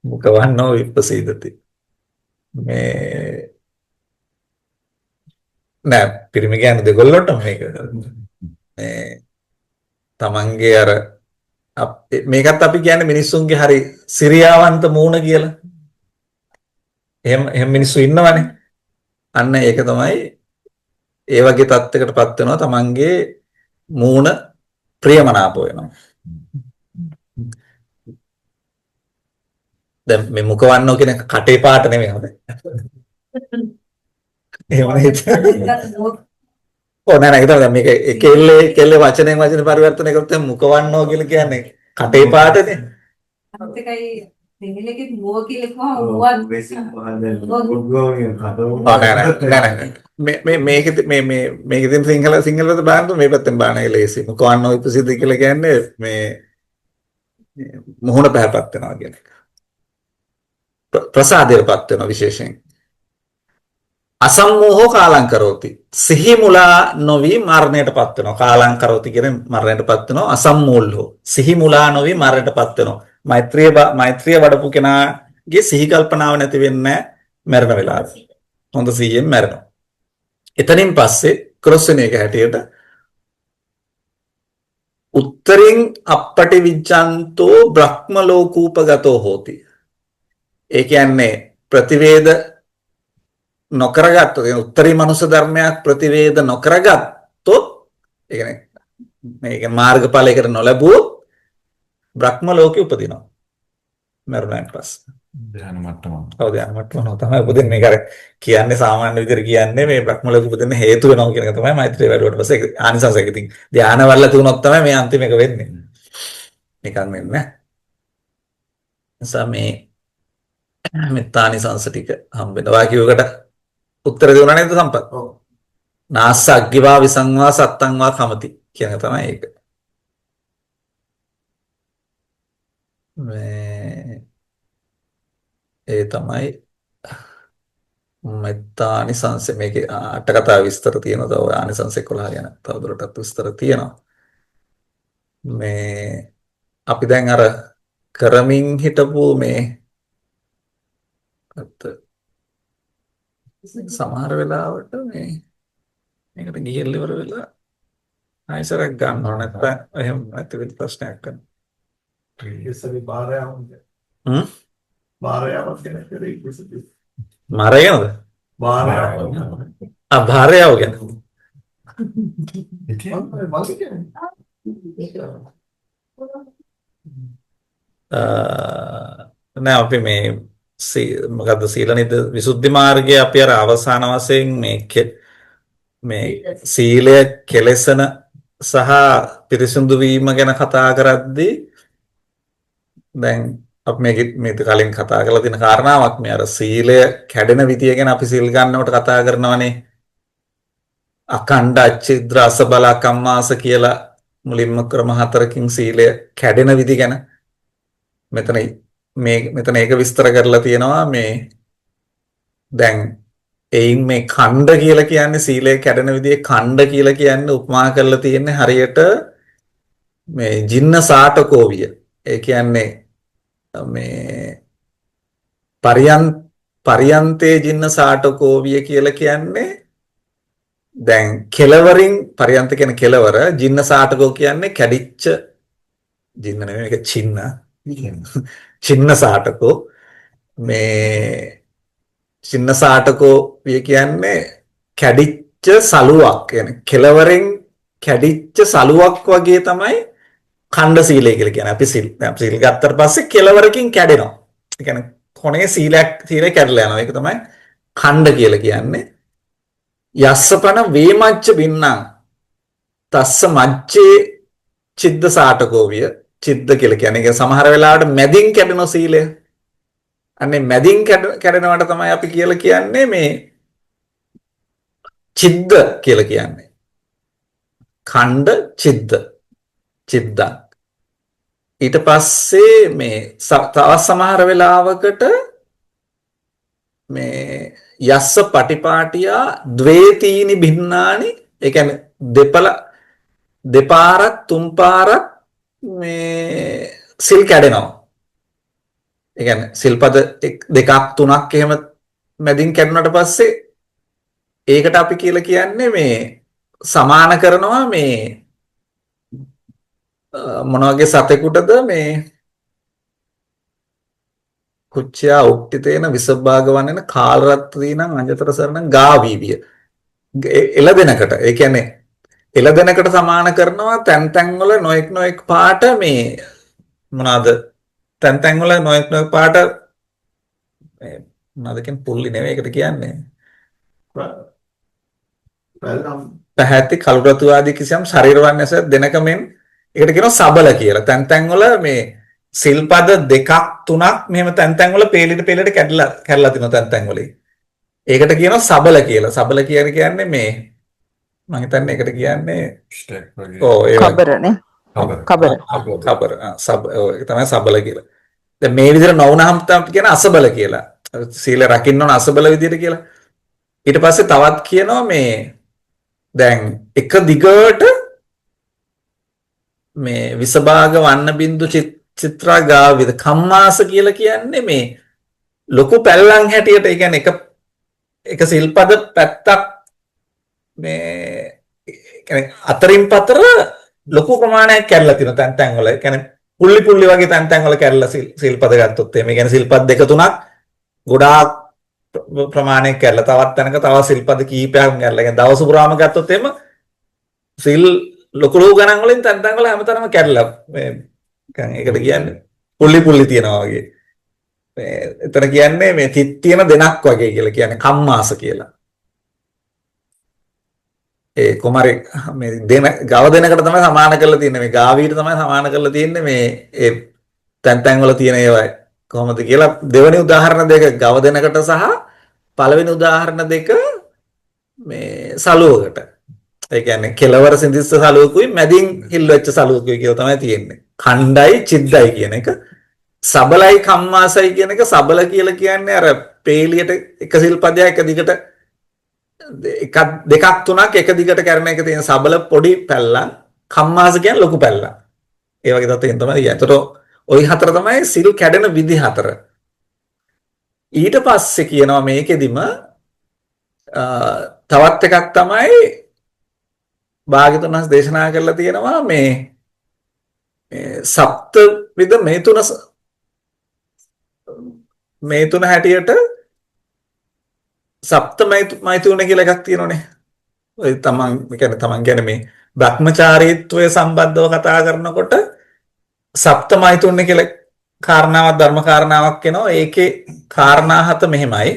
මුඛවන්නෝ විප්පසීදති. මේ නෑ පිරිමි කියන්නේ දෙගොල්ලොටම මේක. මේ තමන්ගේ අර මේකත් අපි කියන්නේ මිනිස්සුන්ගේ හරි සිරියාවන්ත මූණ කියලා. එහෙම මිනිස්සු ඉන්නවනේ. අන්න ඒක තමයි ඒ වගේ තත්යකටපත් වෙනවා තමන්ගේ මූණ ප්‍රියමනාප වෙනවා. දැන් මේ මුඛවන්නෝ කියන කටේ පාට නෙමෙයි හොඳ. එහෙම නේද? නෑ ඒක තමයි මේක කෙල්ලේ වචනෙන් පරිවර්තනය කරොත් මුඛවන්නෝ කියලා කියන්නේ කටේ පාටනේ. අනිත් එකයි සිංහලයේ මුව කියලා කිව්වම මුවත් වෙසින් මේකෙන් සිංහලට බාන්න මේ පැත්තෙන් බාන ලේසි. මුඛවන්නෝ විපසිත කියලා කියන්නේ මේ මුහුණ පැහැපත් වෙනවා කියන එක. ප්‍රසාදයටපත් වෙනවා විශේෂයෙන්. අසම්මෝහෝ කාලං කරෝති. සිහි මුලා නොවි මරණයටපත් වෙනවා. කාලං කරෝති කියන්නේ මරණයටපත් වෙනවා. අසම්මෝල්ලෝ සිහි මුලා නොවි මරණයටපත් වෙනවා. මෛත්‍රිය වඩපු කෙනාගේ සිහි කල්පනාව නැති වෙන්නේ මරණ වෙලාවේ. හොඳ සිහියෙන් මරනවා. එතනින් පස්සේ ක්‍රොස් වෙන එක හැටියට උත්තරින් අපපටි විජ්ජන්තෝ බ්‍රහ්ම ලෝකූපගතෝ හෝති. ඒ කියන්නේ ප්‍රතිවේද නොකරගත්තොත් උත්තරී මනුෂ්‍ය ධර්මයක් ප්‍රතිවේද නොකරගත්තොත් ඒ කියන්නේ මේක මාර්ගඵලයකට නොලැබුවොත් බ්‍රහ්ම ලෝකෙ උපදිනවා මරණයට පස්සේ. ධ්‍යාන මට්ටම. ඔව් ධ්‍යාන මට්ටම තමයි උපදින්නේ. මේක අර කියන්නේ සාමාන්‍ය විදිහට කියන්නේ මේ බ්‍රහ්ම ලෝකෙ උපදින්න හේතු වෙනවා කියන එක තමයි මෛත්‍රී වැඩුවට පස්සේ ආනිසංස එක. ඉතින් ධ්‍යාන වල තිබුණොත් තමයි මේ අන්තිම එක වෙන්නේ. නිකන් වෙන්නේ නැහැ. මේ මෙත්තානිසංස ටික හම්බෙනවා කියවකට උත්තර දෙනවා නේද සම්පත්? ඔව්. නාස්ස අග්ගිවා විසංවා සත්තංවා කමති කියන එක තමයි ඒක. ඒ තමයි මෙත්තානිසංස මේකේ අට කතා විස්තර තියෙනවා. තව ආනිසංස 11 ගැන තවදුරටත් විස්තර තියෙනවා. මේ අපි දැන් අර කරමින් හිටපු මේ සමහර වෙලාවට මේකට ගිහිල්ලා ඉවර වෙලා ආයෙසරක් ගන්න ඕන නැත්නම් එහෙම නැති වෙන ප්‍රශ්නයක් කරනවා. ඉස්සරේ බාරයවුන්ද හ්ම් බාරයවක් ගැන කරේ ඉස්සරේ මරයනද? බාරයව භාර්යාව ගැන. නෑ අපි මේ මොකද්ද සීල නිද විසුද්ධි මාර්ගයේ අපි අර අවසාන වශයෙන් මේ සීලය කෙලෙසන සහ පිරිසිදු වීම ගැන කතා කරද්දී දැන් අපි මේක කලින් කතා කරලා තියෙන කාරණාවක් මේ අර සීලය කැඩෙන විදිය ගැන අපි සීල් ගන්නකොට කතා කරනවානේ. අකණ්ඩ අච්චිද්‍ර අසබල කම්මාස කියලා මුලින්ම ක්‍රම 4කින් සීලය කැඩෙන විදි ගැන මෙතන ඒක විස්තර කරලා තියෙනවා. මේ දැන් එයින් මේ ඛණ්ඩ කියලා කියන්නේ සීලය කැඩෙන විදිහේ ඛණ්ඩ කියලා කියන්නේ උපමා කරලා තියෙන්නේ හරියට මේ ජින්න සාටකෝවිය. ඒ කියන්නේ මේ පරියන්තේ ජින්න සාටකෝවිය කියලා කියන්නේ දැන් කෙලවරින් පරියන්ත කියන කෙලවර ජින්න සාටකෝ කියන්නේ කැඩිච්ච ජින්න නෙමෙයි මේක චින්න සාටකෝ මේ චින්න සාටකෝ විය කියන්නේ කැඩිච්ච සලුවක් කියන්නේ කෙලවරෙන් කැඩිච්ච සලුවක් වගේ තමයි ඛණ්ඩ සීලය කියලා කියන්නේ. අපි සීල් ගත්තට පස්සේ කෙලවරකින් කැඩෙනවා. ඒ කියන්නේ කොනේ සීලය කැඩලා යනවා. ඒක තමයි ඛණ්ඩ කියලා කියන්නේ. යස්සපන වේමච්ච බින්නම් තස්ස මච්චේ චිද්ද සාටකෝවිය චිද්ද කියලා කියන්නේ. ඒක සමහර වෙලාවට මැදින් කැඩෙන සීලය. අනේ මැදින් කැඩෙනවට තමයි අපි කියලා කියන්නේ මේ චිද්ද කියලා කියන්නේ. ඛණ්ඩ චිද්දක්. ඊට පස්සේ මේ තවත් සමහර වෙලාවකට මේ යස්ස පටිපාටියා ද්වේතීනි භින්නානි ඒ කියන්නේ දෙපාරක් තුන් පාරක් මේ සිල් කැඩෙනවා. ඒ කියන්නේ සිල්පද දෙකක් තුනක් එහෙම මැදින් කැඩුණාට පස්සේ ඒකට අපි කියලා කියන්නේ මේ සමාන කරනවා මේ මොන වගේ සතෙකුටද මේ කුච්චයා උක්ටිතේන විසභාග වන්නේන කාලරත්රීනම් අංජතර සරණං ගාවීවිය එළදෙනකට. ඒ කියන්නේ එළදෙනකට සමාන කරනවා තැන් වල නොඑක් පාට මේ මොනවාද තැන් වල නොඑක් පාට මොනවාද කියන්නේ පුල්ලි නෙවෙයි ඒකට කියන්නේ පැහැති කළු රතු ආදී කිසියම් ශරීර වර්ණයස දෙනකමෙන් ඒකට කියනවා සබල කියලා. තැන් වල මේ සිල්පද දෙකක් තුනක් මෙහෙම තැන් වල පේලිට කැඩලා තිනවා තැන් වල. ඒකට කියනවා සබල කියලා. සබල කියන්නේ මේ මම හිතන්නේ ඒකට කියන්නේ කබරනේ. කබර. ඒක තමයි සබල කියලා. දැන් මේ විදිහට නොවුනහම තමයි කියන අසබල කියලා. සීල රකින්න ඕන අසබල විදිහට කියලා. ඊට පස්සේ තවත් කියනවා මේ දැන් එක දිගට මේ විසභාග වන්න බින්දු චිත්‍රා ගාවිද කම්මාස කියලා කියන්නේ මේ ලොකු පැල්ලම් හැටියට. ඒ කියන්නේ එක සිල්පද පැත්තක් මේ කියන්නේ අතරින් පතර ලොකු ප්‍රමාණයක් කැඩලා තියෙනවා තැන් වල. ඒ කියන්නේ පුල්ලි වගේ තැන් වල කැඩලා සිල්පද ගත්තොත් එමේ කියන්නේ සිල්පද දෙක තුනක් ගොඩාක් ප්‍රමාණයක් කැඩලා තවත් තැනක තව සිල්පද කීපයක් කැඩලා. කියන්නේ දවස පුරාම ගත්තොත් එම සිල් ලොකු ගණන් වලින් තැන් වල හැමතැනම කැඩලා මේ ඒකට කියන්නේ පුල්ලි තියනවා වගේ. එතන කියන්නේ මේ තිත් තියෙන දෙනක් වගේ කියලා කියන්නේ කම්මාස කියලා. ඒ කුමාරේ මේ ගව දෙනකට තමයි සමාන කරලා තියෙන්නේ. මේ ගාවීට තමයි සමාන කරලා තියෙන්නේ මේ ඒ තැන් වල තියෙන ඒවා කොහොමද කියලා. දෙවෙනි උදාහරණ දෙක ගව දෙනකට සහ පළවෙනි උදාහරණ දෙක මේ සලුවකට. ඒ කියන්නේ කෙලවර සිඳිස්ස සලුවකුයි මැදින් හිල් වෙච්ච සලුවකුයි කියලා තමයි තියෙන්නේ. ඛණ්ඩයි චිද්දයි කියන එක. සබලයි කම්මාසයි කියන එක. සබල කියලා කියන්නේ අර පේලියට එක සිල්පදයක් එක දිගට දෙකක් තුනක් එක දිගට කරන එක තියෙන සබල පොඩි පැල්ලම්. කම්මාස කියන්නේ ලොකු පැල්ලම්. ඒ වගේ තත්ත්වයෙන් තමයි කියන්නේ. ඒතකොට ওই හතර තමයි සිල් කැඩෙන විදි හතර. ඊට පස්සේ කියනවා මේකෙදිම තවත් එකක් තමයි භාග්‍යවතුන් වහන්සේ දේශනා කරලා තියෙනවා මේ සප්ත විද මේ තුන හැටියට සප්ත මෛතුන කියලා එකක් තියෙනවනේ. ඔය තමන් කියන්නේ මේ භ්‍රමචාරීත්වය සම්බන්ධව කතා කරනකොට සප්ත මෛතුන කියලා කාරණාවක් ධර්ම කාරණාවක් එනවා. ඒකේ කාරණා හත මෙහෙමයි.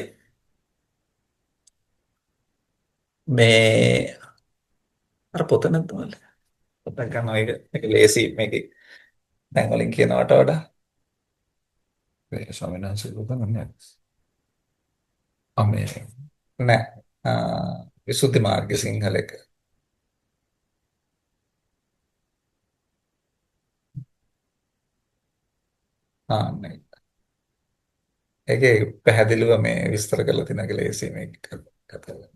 මේ අර පොත නැද්ද මල්ලි? පොත ගන්නවා ඒක ලේසි මේකේ දැන් වලින් කියනවට වඩා ඒ ස්වාමීන් වහන්සේ උගන්වන්නේ අමේ නෑ විසුද්ධි මාර්ග සිංහල එක. නෑ. ඒකේ පැහැදිලිව මේ විස්තර කරලා තියෙනවා කියලා ලේසි මේක කතා කරලා.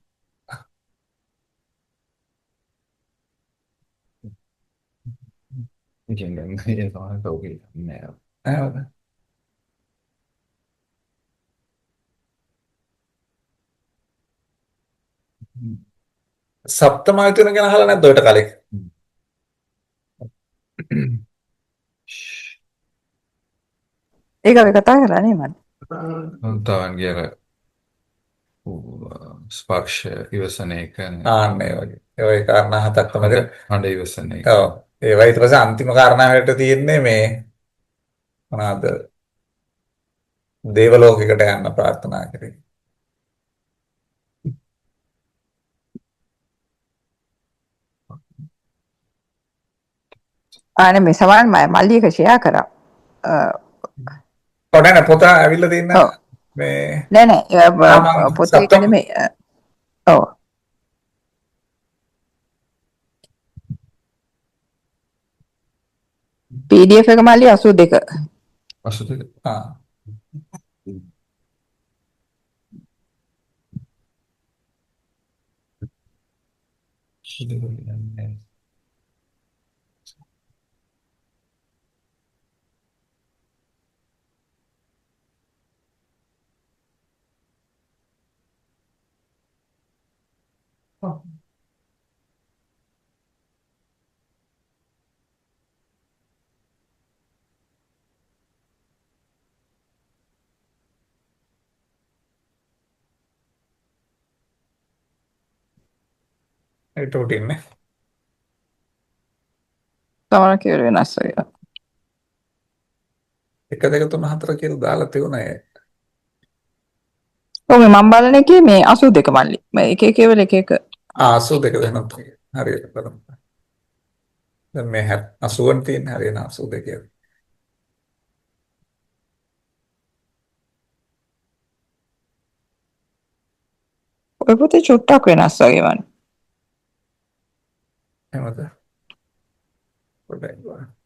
කියන්නේ මේ සමාන තෝකේ නෑ. නේද? සප්තමායතන ගැන අහලා නැද්ද ඔයාලට කලින්? ඒක අපි කතා කරා නේ මම. තවන්ගේ අර ස්පර්ශ ඉවසන එක ආන්නේ වගේ. ඒ කාරණා හතක් තමයි. හඬ ඉවසන එක. ඔව්. ඒවා ඊට පස්සේ අන්තිම කාරණාවට තියෙන්නේ මේ මොනවාද? දේව ලෝකයකට යන්න ප්‍රාර්ථනා කරේ. ආනේ මේ සමාන මල්ලි එක ෂෙයා කරා. පොඩන පොත ඇවිල්ලා තියෙන මේ නෑ පොතේ එක නෙමෙයි. ඔව්. PDF එක මල්ලි 82. 82. ඒකට උටින්නේ. සමහර කියලා වෙනස් වෙනවා. 1 2 3 4 කියලා දාලා තියුණා ඒ. ඔව් මම බලන එකේ මේ 82 මල්ලි. එක එක වල එක එක 82 දෙනත් හරියට බලමු. දැන් මේ 80න් තියෙන හරියන 82 කියලා. ඔය පොතේ චුට්ටක් වෙනස් වගේ වань. එහෙමද? පොඩ්ඩක් බලන්න.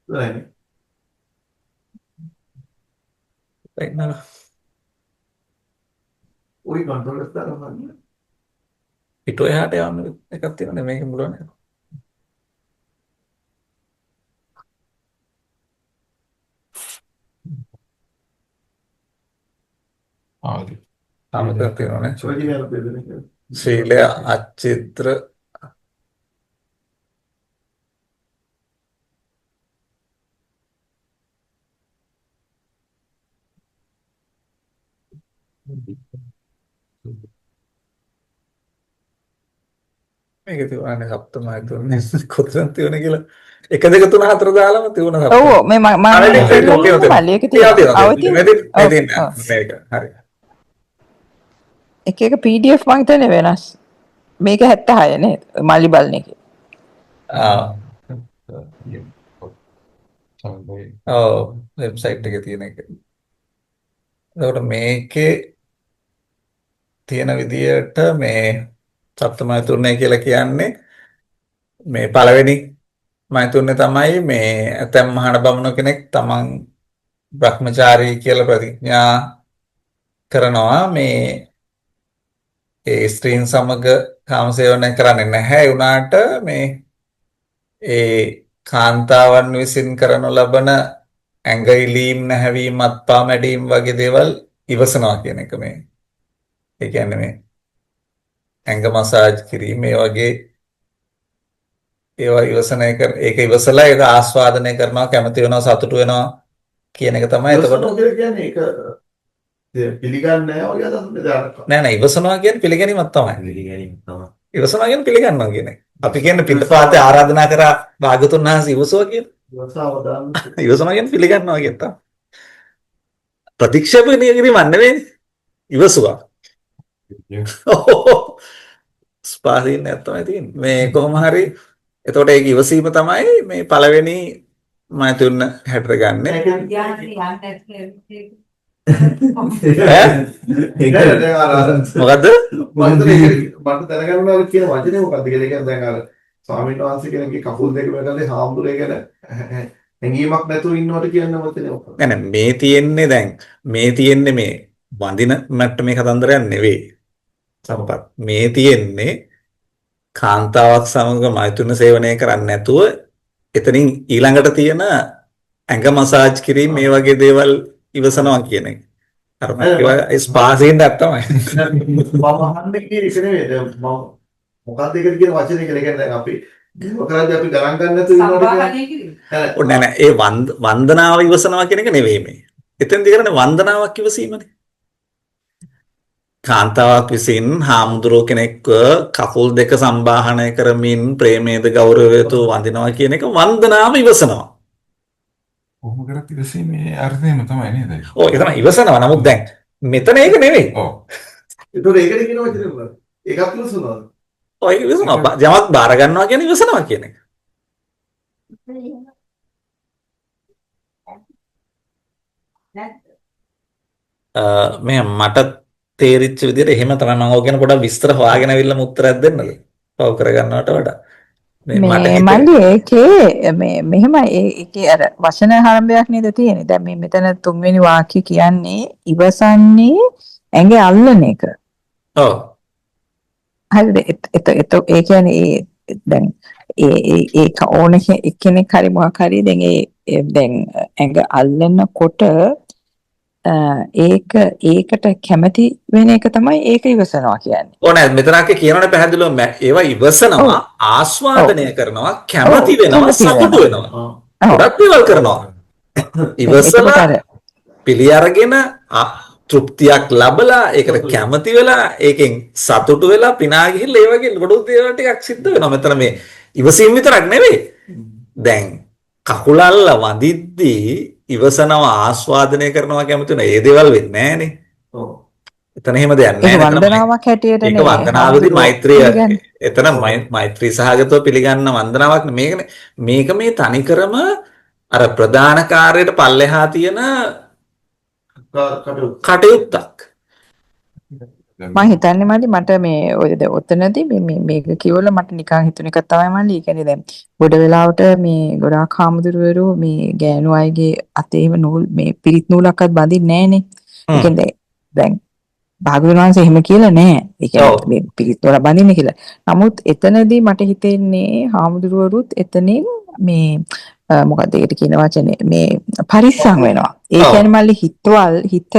Right. Right now. ওই কন্ট্রোলারটা আমার පිටු එහාට යන්න එකක් තියෙනනේ මේකේ මුලනේ. ආදි. අමතක තියෙනනේ. ওই মেলা পেবে নাকি ශීලය අචිත්‍ර මේක තියුණානේ සප්තමයි තුනේ කොතනද තියුණේ කියලා 1 2 3 4 දාලාම තියුණා සප්තම. ඔව් මේ මම මල්ලි එක තියෙනවා. මේක හරි. එක එක PDF මම හිතන්නේ වෙනස්. මේක 76 නේද? මල්ලි බලන එකේ. ඔව් වෙබ්සයිට් එකේ තියෙන එක. එතකොට මේකේ තියෙන විදියට මේ සප්තමෛතුර්ණය කියලා කියන්නේ මේ පළවෙනි මෛතුර්ණය තමයි මේ ඇතැම් මහාන බමුණු කෙනෙක් තමන් බ්‍රහ්මචාරී කියලා ප්‍රතිඥා කරනවා මේ ඒ ස්ත්‍රීන් සමග කාමසේවනය කරන්නේ නැහැ වුණාට මේ ඒ කාන්තාවන් විසින් කරනු ලබන ඇඟිලීම් නැහැවීම් අත්පා මැඩීම් වගේ දේවල් ඉවසනවා කියන එක මේ. ඒ කියන්නේ මේ ඇඟ මසාජ් කිරීම මේ වගේ ඒවා ඉවසන එක ඒක ඉවසලා ඒක ආස්වාදනය කරනවා කැමති වෙනවා සතුටු වෙනවා කියන එක තමයි. එතකොට කියන්නේ ඒක පිළිගන්නේ නැහැ වගේ අදහස් නෑ ඉවසනවා කියන්නේ පිළිගැනීමක් තමයි. පිළිගැනීම තමයි. ඉවසනවා කියන්නේ පිළිගන්නවා කියන එක. අපි කියන්නේ පිටපාතේ ආරාධනා කරා භාගතුන් වහන්සේ ඉවසුවා කියන. ඉවසනවා කියන්නේ පිළිගන්නවා කියන තමයි. ප්‍රතික්ෂේප කිරීමක් නෙවෙයි. ඉවසුවා. ස්පාසින් නැත්තමයි තියෙන්නේ. මේ කොහොම හරි එතකොට ඒක ඉවසීම තමයි මේ පළවෙනි මෛත්‍රියුන් හැටර ගන්න. මොකද්ද? මට දැනගන්න ඕන කියන වචනේ මොකද්ද කියලා. කියන්නේ දැන් අර ස්වාමීන් වහන්සේ කෙනෙක්ගේ කකුල් දෙක වැටලා හාමුදුරේ ගැන හැඟීමක් නැතුව ඉන්නවට කියන වචනේ මොකක්ද? නෑ මේ තියෙන්නේ මේ වඳින මට්ටමේ කතන්දරයක් නෙවෙයි. සමපත් මේ තියෙන්නේ කාන්තාවක් සමග මෛත්‍රියුන් සේවනය කරන්නේ නැතුව එතනින් ඊළඟට තියෙන ඇඟ මසාජ් කිරීම මේ වගේ දේවල් ඉවසනවා කියන එක. අර ඒවා ස්පාසින් තමයි. මම අහන්නේ කියන එක නෙවෙයි. දැන් මම මොකක්ද ඒකට කියන වචනේ කියලා. කියන්නේ දැන් අපි කරද්දී අපි ගණන් ගන්න නැතුව ඉන්නවට නෑ ඒ වන්දනාව ඉවසනවා කියන එක නෙවෙයි මේ. එතෙන්දී කරන්නේ වන්දනාවක් ඉවසීමනේ. කාන්තාවක් විසින් හාමුදුරුවෝ කෙනෙක්ව කකුල් දෙක සම්බාහනය කරමින් ප්‍රේමේද ගෞරවයතු වඳිනවා කියන එක වන්දනාව ඉවසනවා. කොහොම කරත් ඉවසීමේ අර්ථයම තමයි නේද? ඔව් ඒක තමයි ඉවසනවා. නමුත් දැන් මෙතන ඒක නෙවෙයි. ඔව්. ඒතකොට ඒකට කියන වචනේ මොකක්ද? ඒකත් ඉවසනවා. ඔය ඉවසනවා. යමක් බාර ගන්නවා කියන්නේ ඉවසනවා කියන එක. මේ මට තේරිච්ච විදිහට එහෙම තමයි මම ඔය ගැන පොඩ්ඩක් විස්තර හොයාගෙන අවිල්ලම උත්තරයක් දෙන්නද? පව් කරගන්නවට වඩා. මේ මල්ලි ඒකේ මෙහෙමයි ඒකේ අර වචන ආරම්භයක් නේද තියෙන්නේ. දැන් මේ මෙතන තුන්වෙනි වාක්‍ය කියන්නේ ඉවසන්නේ ඇඟේ අල්ලන එක. ඔව්. හරිද? ඒ කියන්නේ දැන් ඒ ඕන කෙනෙක් හරි මොකක් හරි දැන් ඇඟ අල්ලනකොට ඒකට කැමති වෙන එක තමයි ඒක ඉවසනවා කියන්නේ. ඕ නෑ මෙතනක කියනවනේ පැහැදිලිවම ඒවා ඉවසනවා ආස්වාදනය කරනවා කැමති වෙනවා සතුටු වෙනවා. ගොඩක් දේවල් කරනවා. ඉවසලා පිළි අරගෙන තෘප්තියක් ලැබලා ඒකට කැමති වෙලා ඒකෙන් සතුටු වෙලා පිනා ගිහිල්ලා ඒ වගේ ගොඩක් දේවල් ටිකක් සිද්ධ වෙනවා. මෙතන මේ ඉවසීම විතරක් නෙවෙයි. දැන් කකුල අල්ල වඳිද්දී ඉවසනවා ආස්වාදනය කරනවා කැමති වෙන ඒ දේවල් වෙන්නේ නැහනේ. ඔව්. එතන එහෙම දෙයක් නැහැ. ඒක වන්දනාවක් හැටියට නේ. ඒක වන්දනාවේදී මෛත්‍රිය. එතන මෛත්‍රී සහගතව පිළිගන්න වන්දනාවක් නෙමෙයි. මේක මේ තනිකරම අර ප්‍රධාන කාර්යයට පල්ලෙහා තියෙන කටයුත්තක්. මම හිතන්නේ මට මේ ඔය ඔතනදී මේක කියවල මට නිකන් හිතුන එක තමයි මල්ලි. ඒ කියන්නේ දැන් ගොඩ වෙලාවට මේ ගොඩාක් හාමුදුරුවෝ මේ ගෑනු අයගේ අතේ නූල් මේ පිරිත් නූලක්වත් බඳින්නේ නැහනේ. ඒ කියන්නේ දැන් භාගතුන් වහන්සේ එහෙම කියලා නැහැ. ඒ කියන්නේ මේ පිරිත් නූල බඳින්න කියලා. නමුත් එතනදී මට හිතෙන්නේ හාමුදුරුවරුත් එතනින් මේ මොකක්ද ඒකට කියන වචනේ මේ පරිස්සම් වෙනවා. ඒ කියන්නේ මල්ලි හිත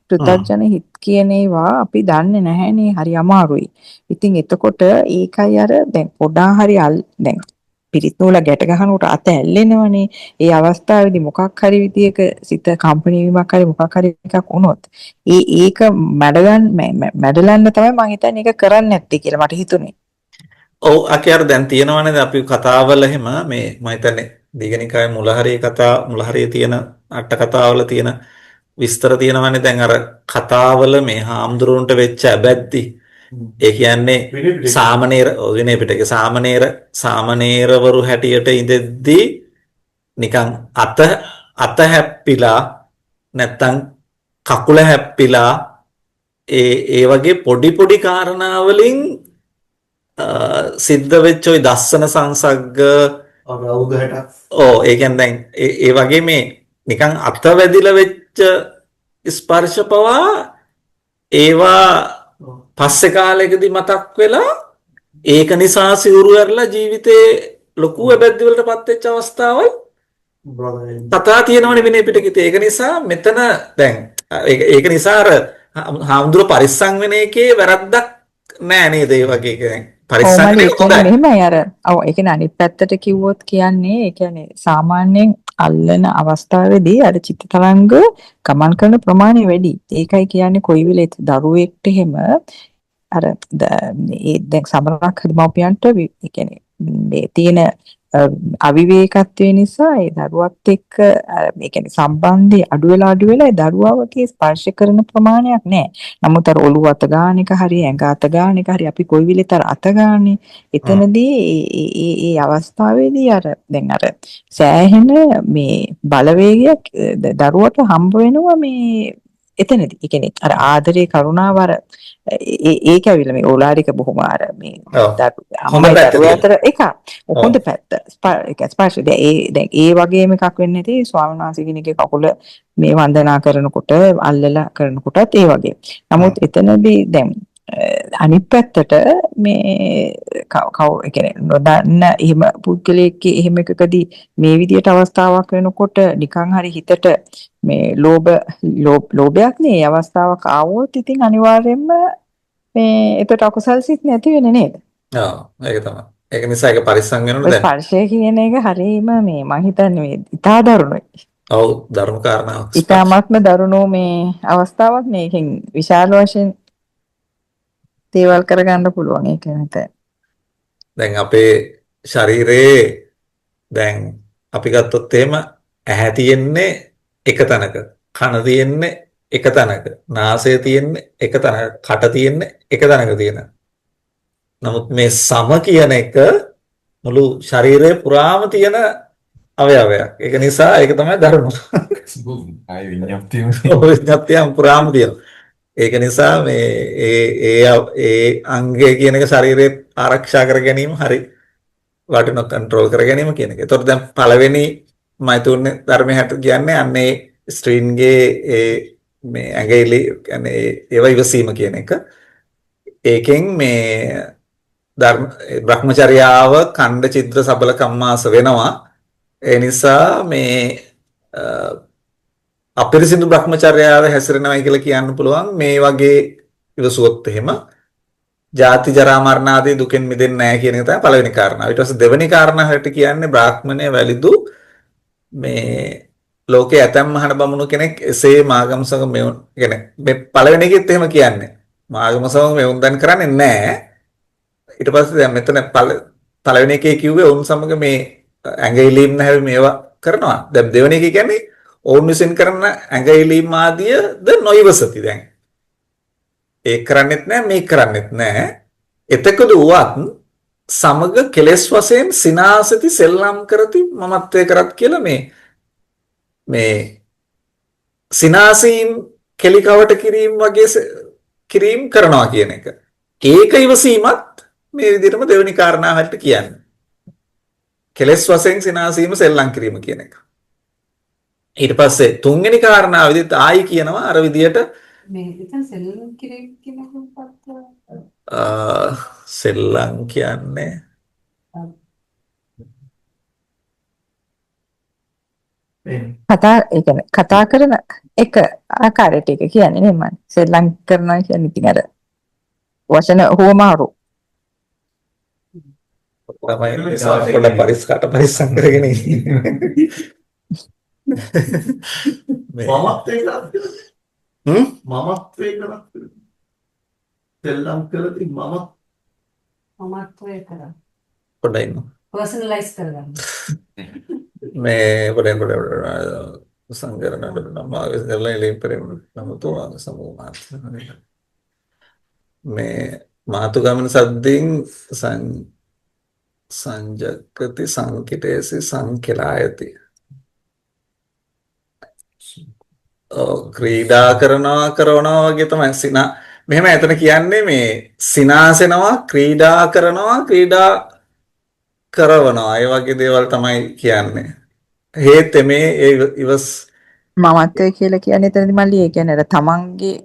පෘථග්ජන හිත කියන ඒවා අපි දන්නේ නැහැනේ. හරි අමාරුයි. ඉතින් එතකොට ඒකයි අර දැන් පොඩා හරි දැන් පිරිත් නූල ගැට ගන්නකොට අත ඇල්ලෙනවනේ. ඒ අවස්ථාවේදී මොකක් හරි විදියක සිත කම්පණය වීමක් හරි මොකක් හරි එකක් වුණොත් ඒක මැඩලන්න තමයි මම හිතන්නේ ඒක කරන්නේ නැත්තේ කියලා මට හිතුනේ. ඔව් අකියර දැන් තියෙනවනේ අපි කතාවල එහෙම මේ මම හිතන්නේ දීඝනිකායේ මුලහරියේ තියෙන අට කතාවල තියෙන විස්තර තියෙනවනේ. දැන් අර කතාවල මේ හාමුදුරුවන්ට වෙච්ච අබැද්දි ඒ කියන්නේ සාමණේර විනය පිටකේ සාමණේරවරු හැටියට ඉඳෙද්දී නිකන් අත හැප්පිලා නැත්තම් කකුල හැප්පිලා ඒ වගේ පොඩි කාරණා වලින් සිද්ධ වෙච්ච ওই දස්සන සංසග්ග ඒ කියන්නේ දැන් ඒ වගේ මේ නිකන් අත වැදිලා වෙච්ච ස්පර්ශ පවා ඒවා පස්සේ කාලෙකදී මතක් වෙලා ඒක නිසා සිවුරු ඇරලා ජීවිතේ ලොකු වැදැද්ද වලටපත් වෙච්ච අවස්ථාවල් කතා තියෙනවනේ විනය පිටකේ. ඒක නිසා මෙතන දැන් ඒක නිසා අර හාමුදුරුවෝ පරිස්සම් වෙන එකේ වැරද්දක් නෑ නේද? ඒ වගේ දැන් පරිස්සම් වෙන එක හොඳයි. මෙහෙමයි අර ඔව් ඒ කියන්නේ අනිත් පැත්තට කිව්වොත් කියන්නේ ඒ කියන්නේ සාමාන්‍යයෙන් අල්ලන අවස්ථාවේදී අර චිත්ත තරංග ගමන් කරන ප්‍රමාණය වැඩි. ඒකයි කියන්නේ කොයි වෙලේ දරුවෙක්ට එහෙම අර දැන් සමහරක් දෙමව්පියන්ට ඒ කියන්නේ මේ තියෙන අවිවේකත්වය නිසා ඒ දරුවත් එක්ක ඒ කියන්නේ සම්බන්ධය අඩු වෙලා ඒ දරුවාගේ ස්පර්ශ කරන ප්‍රමාණයක් නැහැ. නමුත් අර ඔළුව අත ගන්න එක හරි ඇඟ අත ගන්න එක හරි අපි කොයි වෙලෙත් අත ගන්නේ. එතනදී ඒ අවස්ථාවේදී අර දැන් අර සෑහෙන මේ බලවේගයක් දරුවට හම්බ වෙනවා මේ එතනදී. ඒ කියන්නේ අර ආදරේ කරුණාව අර ඒක ඇවිල්ලා මේ ඕලාරික බොහොම අර මේ හොඳ පැත්ත එක හොඳ පැත්ත ස්පර්ශ දැන් ඒ වගේම එකක් වෙන්නේ නැති ස්වාමීන් වහන්සේ කෙනෙක්ගේ කකුල මේ වන්දනා කරනකොට අල්ලලා කරනකොටත් ඒ වගේ. නමුත් එතනදී දැන් අනිත් පැත්තට මේ ඒ කියන්නේ නොදන්න එහෙම පුද්ගලයෙක්ගේ එහෙම එකකදී මේ විදියට අවස්ථාවක් වෙනකොට නිකන් හරි හිතට මේ ලෝභයක් නේ අවස්ථාවක් ආවොත් ඉතින් අනිවාර්යයෙන්ම මේ ඒකට අකුසල් සිත් නැති වෙන්නේ නේද? ඔව් ඒක තමයි. ඒක නිසා ඒක පරිස්සම් වෙනවනේ දැන්. ස්පර්ශය කියන එක හරීම මේ මම හිතන්නේ මේ ඉතා දරුණුයි. ඔව් ධර්ම කාරණාවක්. ඉතාමත්ම දරුණු මේ අවස්ථාවක් නේ. ඒකෙන් විශාල වශයෙන් දේවල් කරගන්න පුළුවන් ඒක නැත. දැන් අපේ ශරීරයේ දැන් අපි ගත්තොත් එහෙම ඇහැ තියෙන්නේ එක තැනක, කන තියෙන්නේ එක තැනක, නාසය තියෙන්නේ එක තැනක, කට තියෙන්නේ එක තැනක තියෙන. නමුත් මේ සම කියන එක මුළු ශරීරය පුරාම තියෙන අවයවයක්. ඒක නිසා ඒක තමයි ධර්ම. ආයි විඤ්ඤාප්තිය. විඤ්ඤාප්තිය පුරාම තියෙනවා. ඒක නිසා මේ ඒ අංගය කියන එක ශරීරය ආරක්ෂා කර ගැනීම හරි වටින කන්ට්‍රෝල් කර ගැනීම කියන එක. ඒතකොට දැන් පළවෙනි මෛතුන ධර්මයේ හැට කියන්නේ අන්නේ ස්ත්‍රීන්ගේ මේ ඇඟිලි කියන්නේ ඒව ඉවසීම කියන එක. ඒකෙන් මේ බ්‍රහ්මචර්යාව ඛණ්ඩ චිත්‍ර සබල කම්මාස වෙනවා. ඒ නිසා මේ අපිරිසිදු බ්‍රහ්මචර්යාව හැසිරෙනවා කියලා කියන්න පුළුවන් මේ වගේ ඉවසුවොත් එහෙම ජාති ජරා මරණ ආදී දුකෙන් මිදෙන්නේ නැහැ කියන එක තමයි පළවෙනි කාරණාව. ඊට පස්සේ දෙවෙනි කාරණාවට කියන්නේ බ්‍රාහ්මණය වැලිදු මේ ලෝකයේ ඇතැම් මහණ බමුණු කෙනෙක් එසේ මාගමසක මෙවුන් කියන්නේ මේ පළවෙනි එකෙත් එහෙම කියන්නේ මාගමසක මෙවුන් දැන් කරන්නේ නැහැ. ඊට පස්සේ දැන් මෙතන පළවෙනි එකේ කිව්වේ ඔවුන් සමග මේ ඇඟිලිම් නැහැවි මේවා කරනවා. දැන් දෙවෙනි එකේ කියන්නේ ඔවුන් විසින් කරන ඇඟිලිම් ආදියද නොයිවසති දැන්. ඒක කරන්නෙත් නැහැ මේක කරන්නෙත් නැහැ. එතකද උවත් සමග කෙලෙස් වශයෙන් සිනාසති සෙල්ලම් කරති මමත්වයේ කරත් කියලා මේ සිනාසීම් කෙලිකවට කිරීම වගේ කිරීම කරනවා කියන එක. ඒක ඉවසීමත් මේ විදිහටම දෙවෙනි කාරණාවට කියන්නේ. කෙලෙස් වශයෙන් සිනාසීම සෙල්ලම් කිරීම කියන එක. ඊට පස්සේ තුන්වෙනි කාරණාව විදිහට ආයි කියනවා අර විදිහට මේ ඉතින් සෙල්ලම් කිරීම කියනකොට සෙල්ලම් කියන්නේ ඒ කියන්නේ කතා කරන එක ආකාරයට එක කියන්නේ නේ මම සෙල්ලම් කරනවා කියන්නේ ඉතින් අර වචන හුවමාරු තමයි පොඩ පරිස්කට පරිස්සම් කරගෙන ඉන්නේ. මමත් ඒක මමත් ඒක සෙල්ලම් කරද්දී මමත්වයේ කරා පොඩ්ඩයි ඉන්න. පර්සනලයිස් කරගන්න. මේ පොඩ්ඩක් සංගරණයට නමාවස් කරලා ඉලිපරෙම නමුතුවා සමෝමාත් මේ මාතුගමන සද්දින් සංජක්කති සංකිටේසි සංකලායති ක්‍රීඩා කරනවා වගේ තමයි සිනා මෙහෙම එතන කියන්නේ මේ සිනාසෙනවා ක්‍රීඩා කරනවා ක්‍රීඩා කරනවා ඒ වගේ දේවල් තමයි කියන්නේ හේත් මේ ඉවස් මමත්වයේ කියලා කියන්නේ එතනදී මල්ලි ඒ කියන්නේ අර තමන්ගේ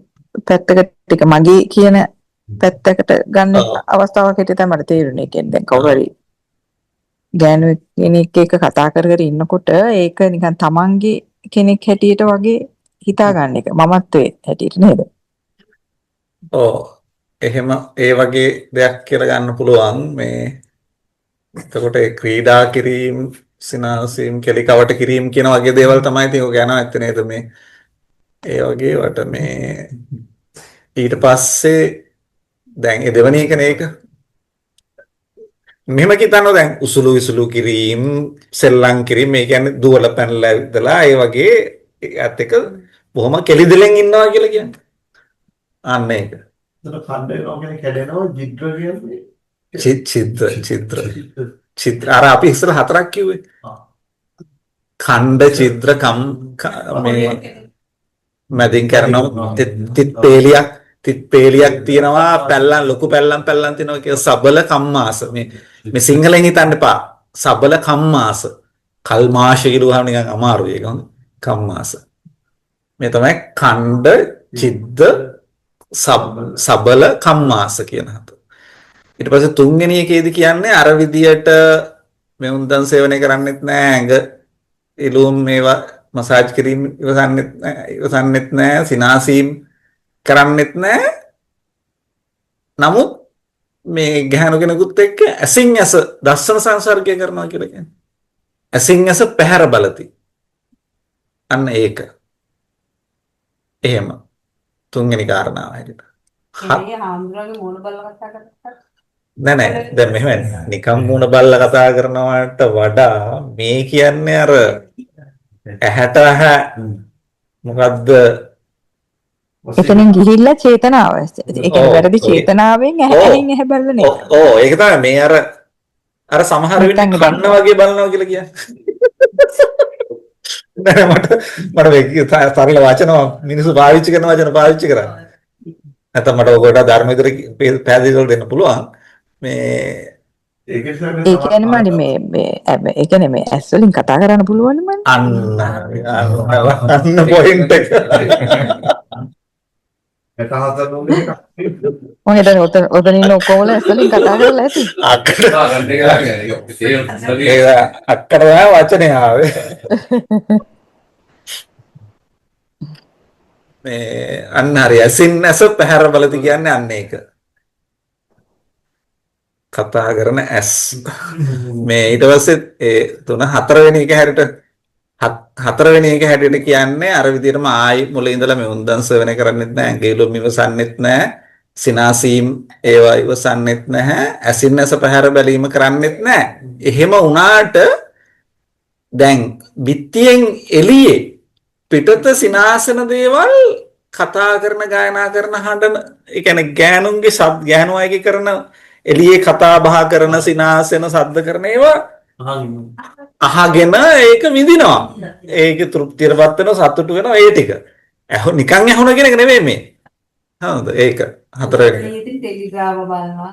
පැත්තකට ටික මගේ කියන පැත්තකට ගන්න අවස්ථාවක් හිටිය තමයි තේරුනේ කියන්නේ දැන් කවුරු හරි ගෑනු කෙනෙක් එක්ක කතා කර කර ඉන්නකොට ඒක නිකන් තමන්ගේ කෙනෙක් හැටියට වගේ හිතා ගන්න එක මමත්වයේ හැටියට නේද? ඔව්. එහෙම ඒ වගේ දෙයක් කියලා ගන්න පුළුවන් මේ එතකොට ඒ ක්‍රීඩා කිරීම සිනාසීම් කෙලිකවට කිරීම කියන වගේ දේවල් තමයි ඉතින් ඔය යනවා ඇත්ත නේද මේ ඒ වගේ වට මේ ඊට පස්සේ දැන් ඒ දෙවෙනි එකනේ ඒක මෙහෙම කිතනවා දැන් උසුළු විසුළු කිරීම සෙල්ලම් කිරීම මේ කියන්නේ දුවල පැනලා ඉඳලා ඒ වගේ ඒත් එක බොහොම කෙලිදෙලෙන් ඉන්නවා කියලා කියන්නේ අන්න ඒක එතන ඛණ්ඩ වෙනවා කියන්නේ කැඩෙනවා ජිත්‍ර කියන්නේ චිත්‍ර අර අපි ඉස්සර හතරක් කිව්වේ ඛණ්ඩ චිත්‍ර මේ මැදින් කරනවා තිත්පේලියක් තියෙනවා පැල්ලම් ලොකු පැල්ලම් තියෙනවා කියලා සබල කම්මාස මේ සිංහලෙන් හිතන්න එපා සබල කම්මාස කල්මාශ කිව්වහම නිකන් අමාරුයි ඒක කම්මාස මේ තමයි ඛණ්ඩ චිත්ත සබල කම්මාස කියන හත ඊට පස්සේ තුන්වෙනි එකේදී කියන්නේ අර විදියට මේ උන්දන් සේවනය කරන්නෙත් නෑ ඇඟ ඉලුම් මේවා මසාජ් කිරීම ඉවසන්නෙත් නෑ සිනාසීම් කරන්නෙත් නෑ නමුත් මේ ගැහණු කෙනෙකුත් එක්ක ඇසින් ඇස දර්ශන සංසර්ගය කරනවා කියලා කියන්නේ ඇසින් ඇස පැහැර බලති අන්න ඒක එහෙම තුන්වෙනි කාරණාව හැටියට ඒ හාමුදුරන්ගේ මූණ බලලා කතා කරලා නෑ දැන් මෙහෙම නිකම් මූණ බලලා කතා කරනවට වඩා මේ කියන්නේ අර ඇහැට මොකද්ද එතනින් ගිහිල්ලා චේතනාව ඒ කියන්නේ වැරදි චේතනාවෙන් ඇහෙන් ඇහැ බලන එක. ඔව් ඒක තමයි මේ අර සමහර වෙලට කන්න වගේ බලනවා කියලා කියන්නේ. නෑ මට මේ සරල වචන මිනිස්සු පාවිච්චි කරන වචන පාවිච්චි කරන්නේ. නැත්නම් මට ඔකට ධර්ම විතර පැහැදිලි කරලා දෙන්න පුළුවන්. මේ ඒ කියන්නේ මට මේ ඒ කියන්නේ මේ ඇස් වලින් කතා කරන්න පුළුවන් මම. අන්න පොයින්ට් එක. මම හිතන්නේ ඔතන ඉන්න ඔක්කොම ඇස් වලින් කතා කරලා ඇති. අක්කර වචනේ ආවේ. මේ අන්න හරි ඇසින් ඇස පැහැර බලති කියන්නේ අන්න ඒක. කතා කරන ඇස් මේ ඊට පස්සේ ඒ තුන හතරවෙනි එක හැරෙට හතරවෙනි එක හැටියට කියන්නේ අර විදිහටම ආයි මුලින් ඉඳලා මේ උන්දන් සේවනය කරන්නෙත් නැහැ ඇඟිලුම් ඉවසන්නෙත් නැහැ සිනාසීම් ඒවා ඉවසන්නෙත් නැහැ ඇසින් ඇස පැහැර බැලීම කරන්නෙත් නැහැ එහෙම වුණාට දැන් බිත්තියෙන් එළියේ පිටත සිනාසන දේවල් කතා කරන ගායනා කරන හඬන ඒ කියන්නේ ගෑනුන්ගේ ගෑනු අයගේ කරන එළියේ කතා බහ කරන සිනාසන සද්ද කරන ඒවා අහගෙන ඒක විඳිනවා ඒක තෘප්තියටපත් වෙනවා සතුටු වෙනවා ඒ ටික නිකන් ඇහුණ කෙනෙක් නෙමෙයි මේ හරිද ඒක හතරවෙනි ඉතින් ටෙලිග්‍රාම බලනවා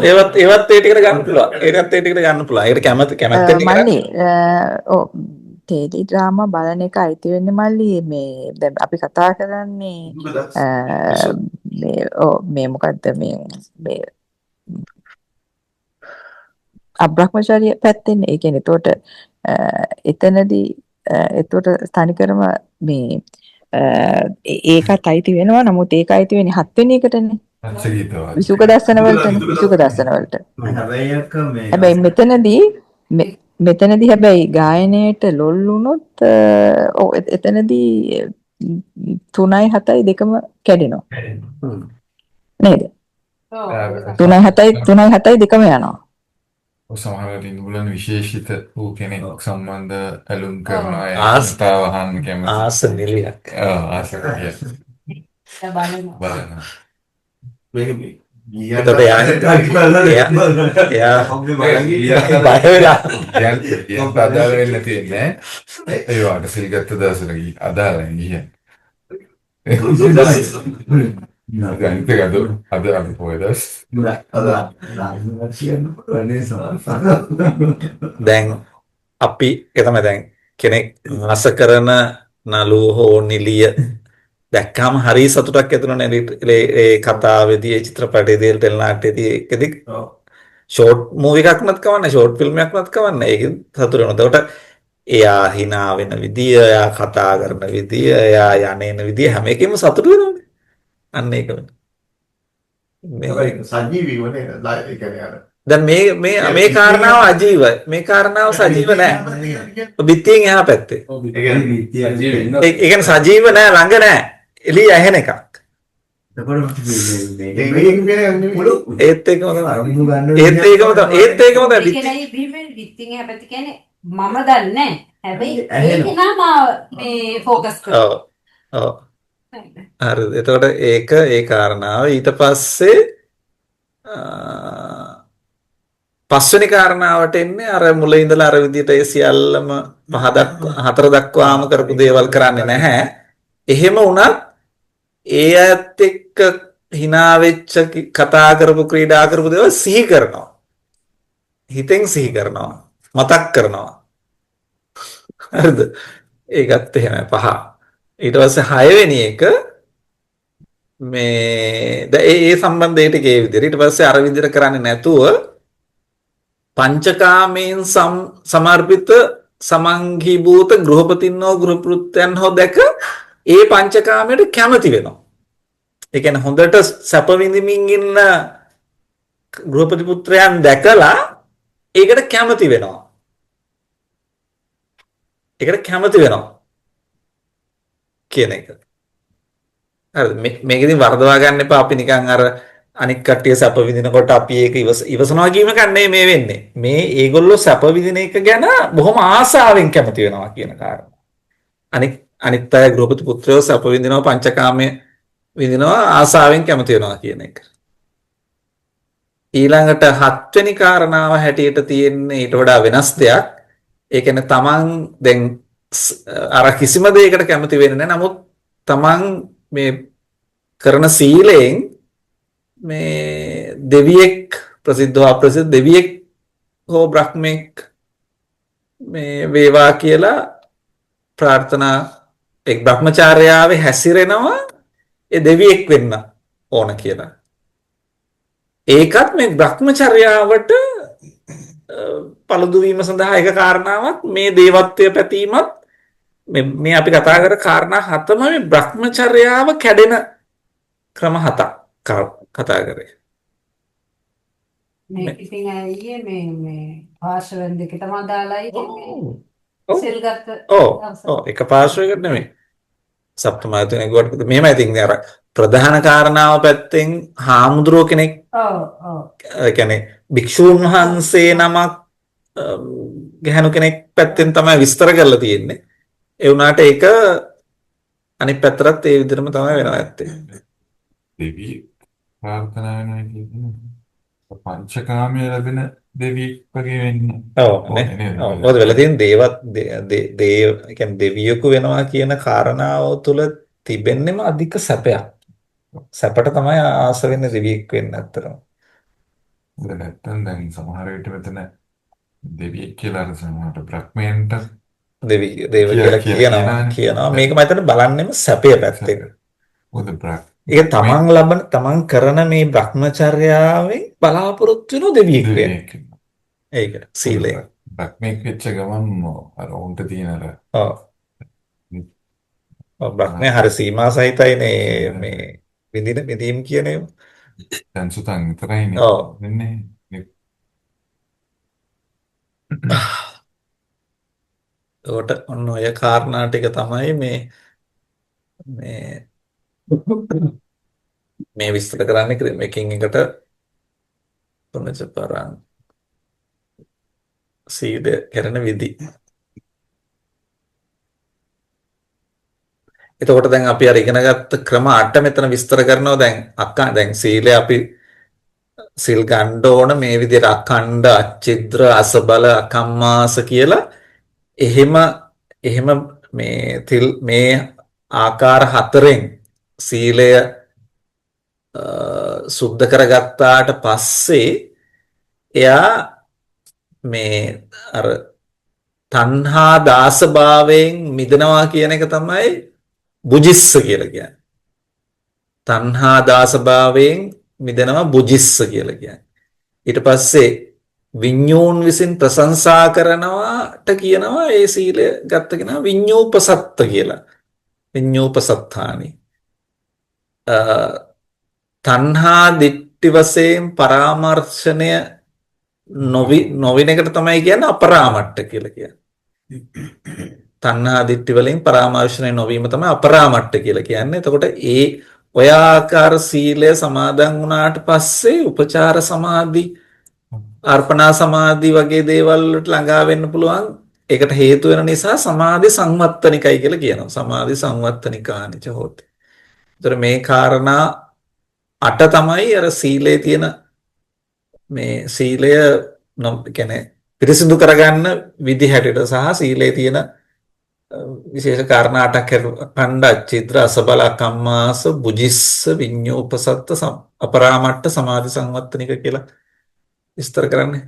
ඒවත් ඒ ටිකට ගන්න පුළුවන් ඒකත් ඒ ටිකට ගන්න පුළුවන් ඒකට කැමැත්තෙන් මල්ලි ටෙලිග්‍රාම බලන එක අයිති වෙන්නේ මල්ලි මේ දැන් අපි කතා කරන්නේ මේ මොකද්ද මේ අබ්‍රහ්මචාරිය පැත්තෙන් ඒ කියන්නේ එතකොට තනිකරම මේ ඒකත් අයිති වෙනවා නමුත් ඒක අයිති වෙන්නේ 7 වෙනි එකටනේ විසුක දර්ශන වලට හැබැයි මෙතනදී හැබැයි ගායනයට ලොල් වුණොත් එතනදී 3යි 7යි දෙකම කැඩෙනවා නේද 3යි 7යි දෙකම යනවා සමහරවිට ඉන්දුලන් විශේෂිත වූ කෙනෙක් සම්බන්ධ ඇලුම් කරන අය ආස්තාව අහන්න කැමති ආස නිලියක් ආසකතිය බලන්න එතකොට එයා බය වෙලා අදාළ වෙන්න තියෙන්නේ ඒවට සිල්ගත්ත දවසට අදාළ ගිහින් අද අපි පොයදස් දැන් අපි එතම දැන් කෙනෙක් ආස කරන නළුව හෝ නිලිය දැක්කම හරි සතුටක් ඇති වෙනවනේ ඒ කතාවේදී ඒ චිත්‍රපටයේදී ටෙලි නාට්‍යයේදී ඒකෙදි ෂෝට් මූවි එකක් නත් කවන්නේ ෂෝට් ෆිල්ම් එකක් නත් කවන්නේ ඒක සතුට වෙනවා. එතකොට එයා hina වෙන විදිය, එයා කතා කරන විදිය, එයා යන්නේන විදිය හැම එකෙම සතුට වෙනවනේ. අන්න ඒක වෙන. සජීවීව නේ ඒ කියන්නේ අර දැන් මේ කාරණාව අජීවයි. මේ කාරණාව සජීව නෑ. බිත්තියෙන් එහා පැත්තේ. ඒ කියන්නේ සජීව නෑ, ළඟ නෑ. එළිය ඇහෙන එකක්. ඒත් ඒකම තමයි. ඒත් ඒකම තමයි. ඒකයි බිහිමේ විත්තිං හැපැති කියන්නේ මම දන්නේ හැබැයි ඒක නම් මේ ફોකස් කරනවා. ඔව්. හරි. එතකොට ඒක ඒ කාරණාව ඊට පස්සේ පස්වෙනි කාරණාවට එන්නේ අර මුල ඉඳලා අර විදිහට ඒ සියල්ලම හතර දක්වාම කරපු දේවල් කරන්නේ නැහැ. එහෙම වුණත් ඒ ඇත්ත එක්ක hina වෙච්ච කතා කරපු ක්‍රීඩා කරපු දේවල් සිහි කරනවා. හිතෙන් සිහි කරනවා. මතක් කරනවා. හරිද? ඒකත් එහෙමයි 5. ඊට පස්සේ 6 වෙනි එක මේ ඒ සම්බන්ධයට ඒ විදිහට ඊට පස්සේ අර විදිහට කරන්නේ නැතුව පංචකාමයෙන් සමර්පිත සමංගීභූත ගෘහපතින්නෝ ගෘහපෘත්තයන් හෝ දැක ඒ පංචකාමයට කැමති වෙනවා. ඒ කියන්නේ හොඳට සැප විඳින්මින් ඉන්න ගෘහපති පුත්‍රයන් දැකලා ඒකට කැමති වෙනවා. ඒකට කැමති වෙනවා කියන එක. හරිද? මේකෙදි වරදවා ගන්න එපා. අපි නිකන් අර අනික් කට්ටිය සැප විඳිනකොට අපි ඒක ඉවසනවා කියම කන්නේ මේ වෙන්නේ. මේ ඒගොල්ලෝ සැප විඳින එක ගැන බොහොම ආසාවෙන් කැමති වෙනවා කියන කාරණා. අනිත් අය ගෘහපති පුත්‍රයෝ සැප විඳිනවා පංචකාමයේ විඳිනවා ආසාවෙන් කැමති වෙනවා කියන එක. ඊළඟට 7 වෙනි කාරණාව හැටියට තියෙන්නේ ඊට වඩා වෙනස් දෙයක්. ඒ කියන්නේ තමන් දැන් අර කිසිම දෙයකට කැමති වෙන්නේ නැහැ. නමුත් තමන් මේ කරන සීලයෙන් මේ දෙවියෙක් ප්‍රසිද්ධව අප්‍රසිද්ධ දෙවියෙක් හෝ බ්‍රහ්මෙක් මේ වේවා කියලා ප්‍රාර්ථනා එක් බ්‍රහ්මචාර්යාවේ හැසිරෙනවා ඒ දෙවියෙක් වෙන්න ඕන කියලා. ඒකත් මේ බ්‍රහ්මචර්යාවට පළුදු වීම සඳහා එක කාරණාවක් මේ දේවත්වය පැතීමත් මේ අපි කතා කර කාරණා 7ම මේ බ්‍රහ්මචර්යාව කැඩෙන ක්‍රම 7ක් කතා කරේ. මේ ඉතින් අයියේ මේ පාර්ශවෙන් දෙකටම දාලායි සෙල් ගත්ත. ඔව් එක පාර්ශවයකට නෙමෙයි. සප්තමායතන ගොඩට මෙහෙමයි තින්නේ අර ප්‍රධාන කාරණාව පැත්තෙන් හාමුදුරුවෝ කෙනෙක් ඒ කියන්නේ භික්ෂුන් වහන්සේ නමක් ගැහණු කෙනෙක් පැත්තෙන් තමයි විස්තර කරලා තියෙන්නේ. ඒ වුණාට ඒක අනිත් පැත්තටත් ඒ විදිහටම තමයි වෙනවා ඇත්තේ. දෙවි ප්‍රාර්ථනා වෙනවා කියන්නේ පංචකාමයේ ලැබෙන දෙවි වගේ වෙන්නේ. ඔව් නේ. ඔව් වෙලා තියෙන ඒ කියන්නේ දෙවියෙකු වෙනවා කියන කාරණාව තුළ තිබෙන්නේම අධික සැපයක්. සැපට තමයි ආස වෙන්නේ දෙවියෙක් වෙන්න අතරම. නැත්තම් දැන් සමහර විට මෙතන දෙවියෙක් කියලා අර සමහරට බ්‍රහ්මයන්ට දේව කියලා කියනවා. මේක මම හිතන්නේ බලන්නෙම සැපේ පැත්තෙන්. ඒක තමන් කරන මේ බ්‍රහ්මචර්යාවෙන් බලාපොරොත්තු වෙන දෙවියෙක් වෙන. ඒක සීලය. බ්‍රහ්මෙක් වෙච්ච ගමන් අර උන්ට තියෙන අර බ්‍රහ්මය හරි සීමා සහිතයිනේ මේ විඳීම් කියන ඒවා. දැන් සුතන් විතරයිනේ වෙන්නේ. ඒකට ඔන්න ඔය කාරණා ටික තමයි මේ විස්තර කරන්නේ මේකෙන් එකට පුනචපරං සීල කරන විදි. එතකොට දැන් අපි අර ඉගෙනගත්ත ක්‍රම 8 මෙතන විස්තර කරනවා. දැන් සීලය අපි සිල් ගන්න ඕන මේ විදිහට අඛණ්ඩ අච්චිද්‍ර අසබල අකම්මාස කියලා එහෙම මේ ආකාර 4ෙන් සීලය සුද්ධ කරගත්තාට පස්සේ එයා මේ අර තණ්හා දාස භාවයෙන් මිදෙනවා කියන එක තමයි බුජිස්ස කියලා කියන්නේ. තණ්හා දාසභාවයෙන් මිදෙනවා බුජිස්ස කියලා කියන්නේ. ඊට පස්සේ විඤ්ඤූන් විසින් ප්‍රශංසා කරනවාට කියනවා ඒ සීලය ගත්ත කෙනා විඤ්ඤූපසත්ත කියලා. විඤ්ඤූපසත්තානි. තණ්හා දිට්ඨි වශයෙන් පරාමර්ශණය නොවින එකට තමයි කියන්නේ අපරාමට්ට කියලා කියන්නේ. තණ්හා දිට්ඨි වලින් පරාමර්ශණය නොවීම තමයි අපරාමට්ට කියලා කියන්නේ. එතකොට ඔය ආකාර සීලය සමාදන් වුණාට පස්සේ උපචාර සමාධි, අර්පණා සමාධි වගේ දේවල් වලට ළඟා වෙන්න පුළුවන්. ඒකට හේතු වෙන නිසා සමාධි සංවත්තනිකයි කියලා කියනවා. සමාධි සංවත්තනිකානිච හොති. ඒතර මේ කාරණා 8 තමයි අර සීලේ තියෙන මේ සීලය කියන්නේ පිරිසිදු කරගන්න විදි හැටියට සහ සීලේ තියෙන විශේෂ කාරණා 8ක් පණ්ඩ චිත්‍ර අසබල කම්මාස බුජිස්ස විඤ්ඤෝපසත්ත අපරාමට්ට සමාධි සංවත්තනික කියලා විස්තර කරන්නේ.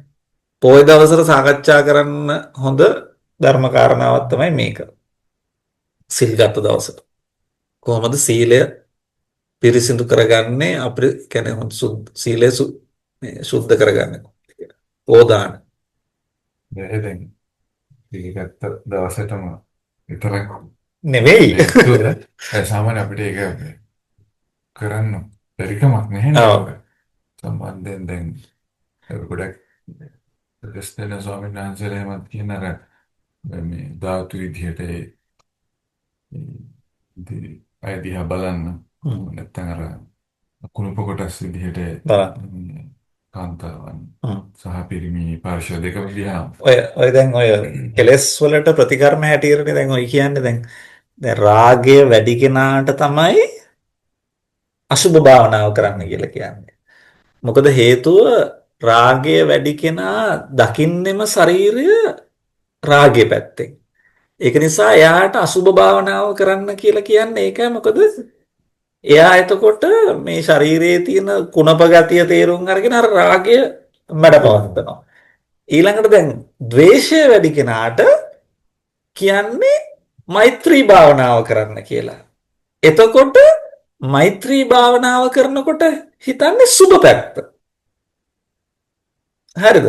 පොය දවසට සාකච්ඡා කරන්න හොඳ ධර්ම කාරණාවක් තමයි මේක. සිල් ගත්ත දවසට කොහොමද සීලය පිරිසිදු කරගන්නේ අපිට කියන්නේ හොඳ සීලය සුද්ධ කරගන්නේ ඕදාන. දැන් ඒකත් දවසටම විතරක් නෙවෙයි. සාමාන්‍ය අපිට ඒක කරන්න බැරිකමක් නැහැ නේද? සම්බන්ධයෙන් දැන් ගොඩක් දෙස්තන ස්වාමීන් වහන්සේලා එහෙමත් කියන අර මේ ධාතු විදිහට අය දිහා බලන්න නැත්නම් අර කුණප කොටස් විදිහට කාන්තාවන් සහ පිරිමි පාර්ශ්ව දෙක දිහා ඔය දැන් ඔය කෙලස් වලට ප්‍රතිකර්ම හැටියටනේ දැන් ඔය කියන්නේ දැන් රාගය වැඩි කෙනාට තමයි අසුභ භාවනාව කරන්න කියලා කියන්නේ. මොකද හේතුව රාගය වැඩි කෙනා දකින්නෙම ශරීරය රාගයේ පැත්තෙන්. ඒක නිසා එයාට අසුභ භාවනාව කරන්න කියලා කියන්නේ ඒකයි. මොකද එයා එතකොට මේ ශරීරයේ තියෙන කුණප ගතිය තේරුම් අරගෙන අර රාගය මැඩපවත්නවා. ඊළඟට දැන් ද්වේෂය වැඩි කෙනාට කියන්නේ මෛත්‍රී භාවනාව කරන්න කියලා. එතකොට මෛත්‍රී භාවනාව කරනකොට හිතන්නේ සුභ පැත්ත. හරිද?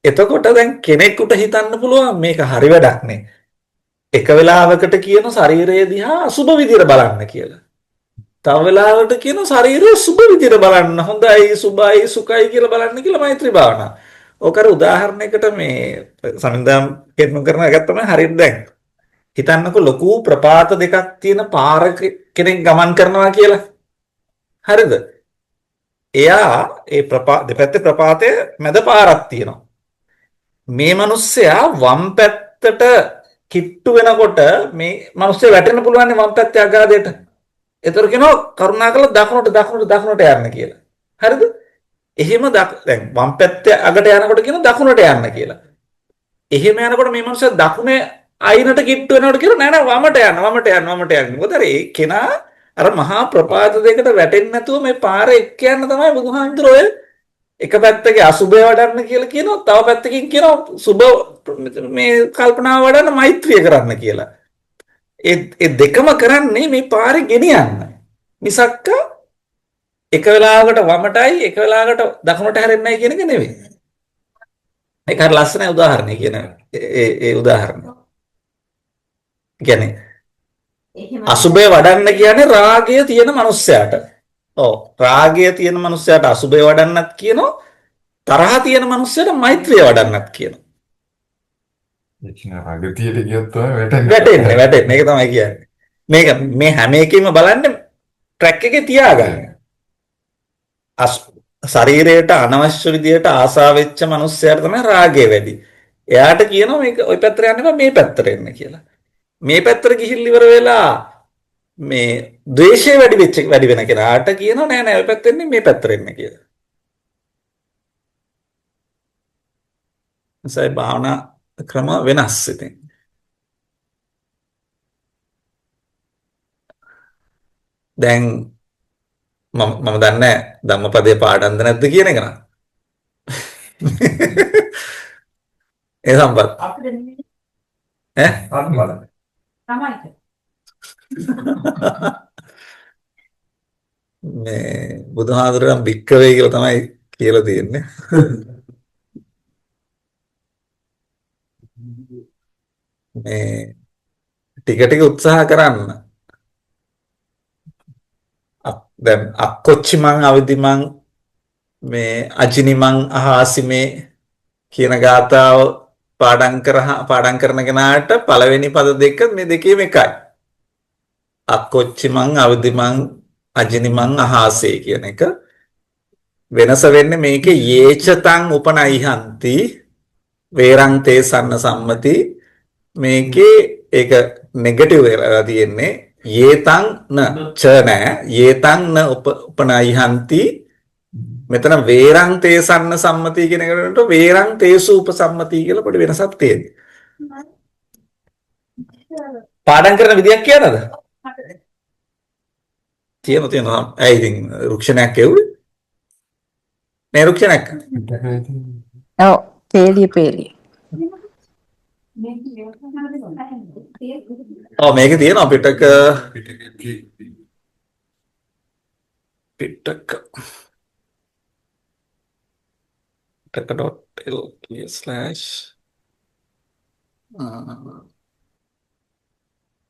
එතකොට දැන් කෙනෙකුට හිතන්න පුළුවන් මේක හරි වැඩක් නේ. එක වෙලාවකට කියන ශරීරය දිහා අසුභ විදිහට බලන්න කියලා. තව වෙලාවකට කියන ශරීරය සුභ විදිහට බලන්න, හොඳයි, සුභයි, සුඛයි කියලා බලන්න කියලා මෛත්‍රී භාවනාව. ඔකර උදාහරණයකට මේ සමින්දම් කෙන්නු කරන එකක් තමයි හරියට දැන්. හිතන්නකො ලොකු ප්‍රපාත දෙකක් තියෙන පාරක කෙනෙක් ගමන් කරනවා කියලා. හරිද? එයා ඒ දෙපැත්තේ ප්‍රපාතයේ මැද පාරක් තියෙනවා. මේ මිනිස්සයා වම් පැත්තට කිට්ටු වෙනකොට මේ මිනිස්සයා වැටෙන්න පුළුවන් වම් පැත්තේ අගාධයට. ඒතර කියනවා කරුණාකරලා දකුණට යන්න කියලා. හරිද? එහෙම දැන් වම් පැත්තේ අගට යනකොට කියන දකුණට යන්න කියලා. එහෙම යනකොට මේ මිනිස්සයා දකුණේ අයිනට කිට්ටු වෙනකොට කියන නෑ වමට යන්න. මොකද ඒ කෙනා අර මහා ප්‍රපාත දෙකට වැටෙන්නේ නැතුව මේ පාරේ එක්ක යන්න තමයි බුදුහාමුදුරුවෝ එක පැත්තක අසුභය වඩන්න කියලා කියනවා, තව පැත්තකින් කියනවා සුභ මේ කල්පනාව වඩන්න මෛත්‍රිය කරන්න කියලා. ඒ දෙකම කරන්නේ මේ පාරේ ගෙනියන්න. මිසක්ක එක වෙලාවකට වමටයි එක වෙලාවකට දකුණට හැරෙන්නයි කියන එක නෙවෙයි. ඒක හරි ලස්සනයි උදාහරණය කියන ඒ උදාහරණය. කියන්නේ අසුභය වඩන්න කියන්නේ රාගය තියෙන මනුස්සයාට. ඔව් රාගය තියෙන මනුස්සයාට අසුභය වඩන්නත් කියනවා. තරහ තියෙන මනුස්සයාට මෛත්‍රිය වඩන්නත් කියනවා. එකින රාගතියට ගියොත් තමයි වැටෙන්නේ. ඒක තමයි කියන්නේ. මේක මේ හැම එකෙම බලන්න ට්‍රැක් එකේ තියාගන්න. ශරීරයට අනවශ්‍ය විදියට ආසා වෙච්ච මනුස්සයාට තමයි රාගය වැඩි. එයාට කියනවා මේක ওই පැත්තට යන්න එපා මේ පැත්තට එන්න කියලා. මේ පැත්තට ගිහිල්ලා ඉවර වෙලා මේ ද්වේෂය වැඩි වෙන කෙනාට කියනවා නෑ ඔය පැත්තට එන්නේ මේ පැත්තට එන්න කියලා. එසයි භාවනා ක්‍රම වෙනස් ඉතින්. දැන් මම දන්නේ ධම්මපදයේ පාඩම්ද නැද්ද කියන එක නා. ඒ සම්පත්. අපිට නෙමෙයි. ඈ? තමයි. මේ බුදුහාඳුරන් භික්කවේ කියලා තමයි කියලා තියෙන්නේ. මේ ටික ටික උත්සාහ කරන්න. දැන් අක්කොච්චිමං අවදිමං මේ අජිනිමං අහාසිමේ කියන ගාථාව පාඩම් කරන කෙනාට පළවෙනි පද දෙක මේ දෙකේම එකයි. අක්කොච්චිමං අවදිමං අජිනිමං අහාසේ කියන එක. වෙනස වෙන්නේ මේකේ යේචතං උපනයිහන්ති වේරං තේ සන්න සම්මති. මේකේ ඒක නෙගටිව් වෙලා තියෙන්නේ. යේතං න ච නෑ යේතං න උපනයිහන්ති. මෙතන වේරං තේ සන්න සම්මති කියන එකට වේරං තේසු උපසම්මති කියලා පොඩි වෙනසක් තියෙනවා. පාඩම් කරන විදියක් කියනද? තියෙනවා. ඇයි ඉතින් රුක්ෂණයක් එව්වේ? නේ රුක්ෂණයක්. ඔව් පේලිය. ඔව් මේකේ තියෙනවා පිටක pitaka.lk/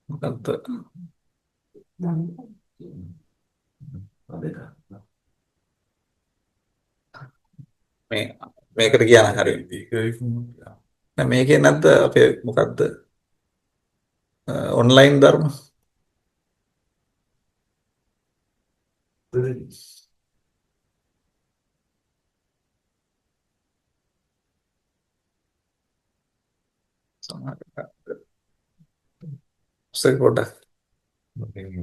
මොකක්ද මේකට කියන හරි නෑ මේකේ නැද්ද අපේ මොකක්ද ඔන්ලයින් ධර්ම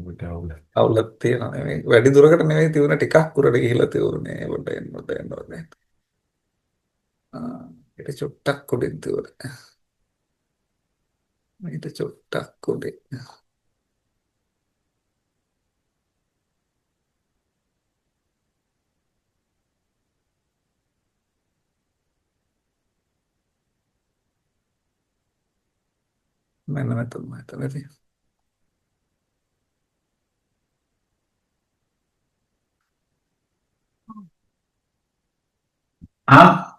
පොඩ්ඩක් අවුලක් තියෙනවා නෙමෙයි වැඩි දුරකට නෙමෙයි තියුණ ටිකක් උරට ගිහිලා තියුනේ පොඩ්ඩක් එන්න ඊට චුට්ටක් උඩින් තියුනේ ඊට චුට්ටක් උඩින් මෙන්න මෙතන තියෙනවා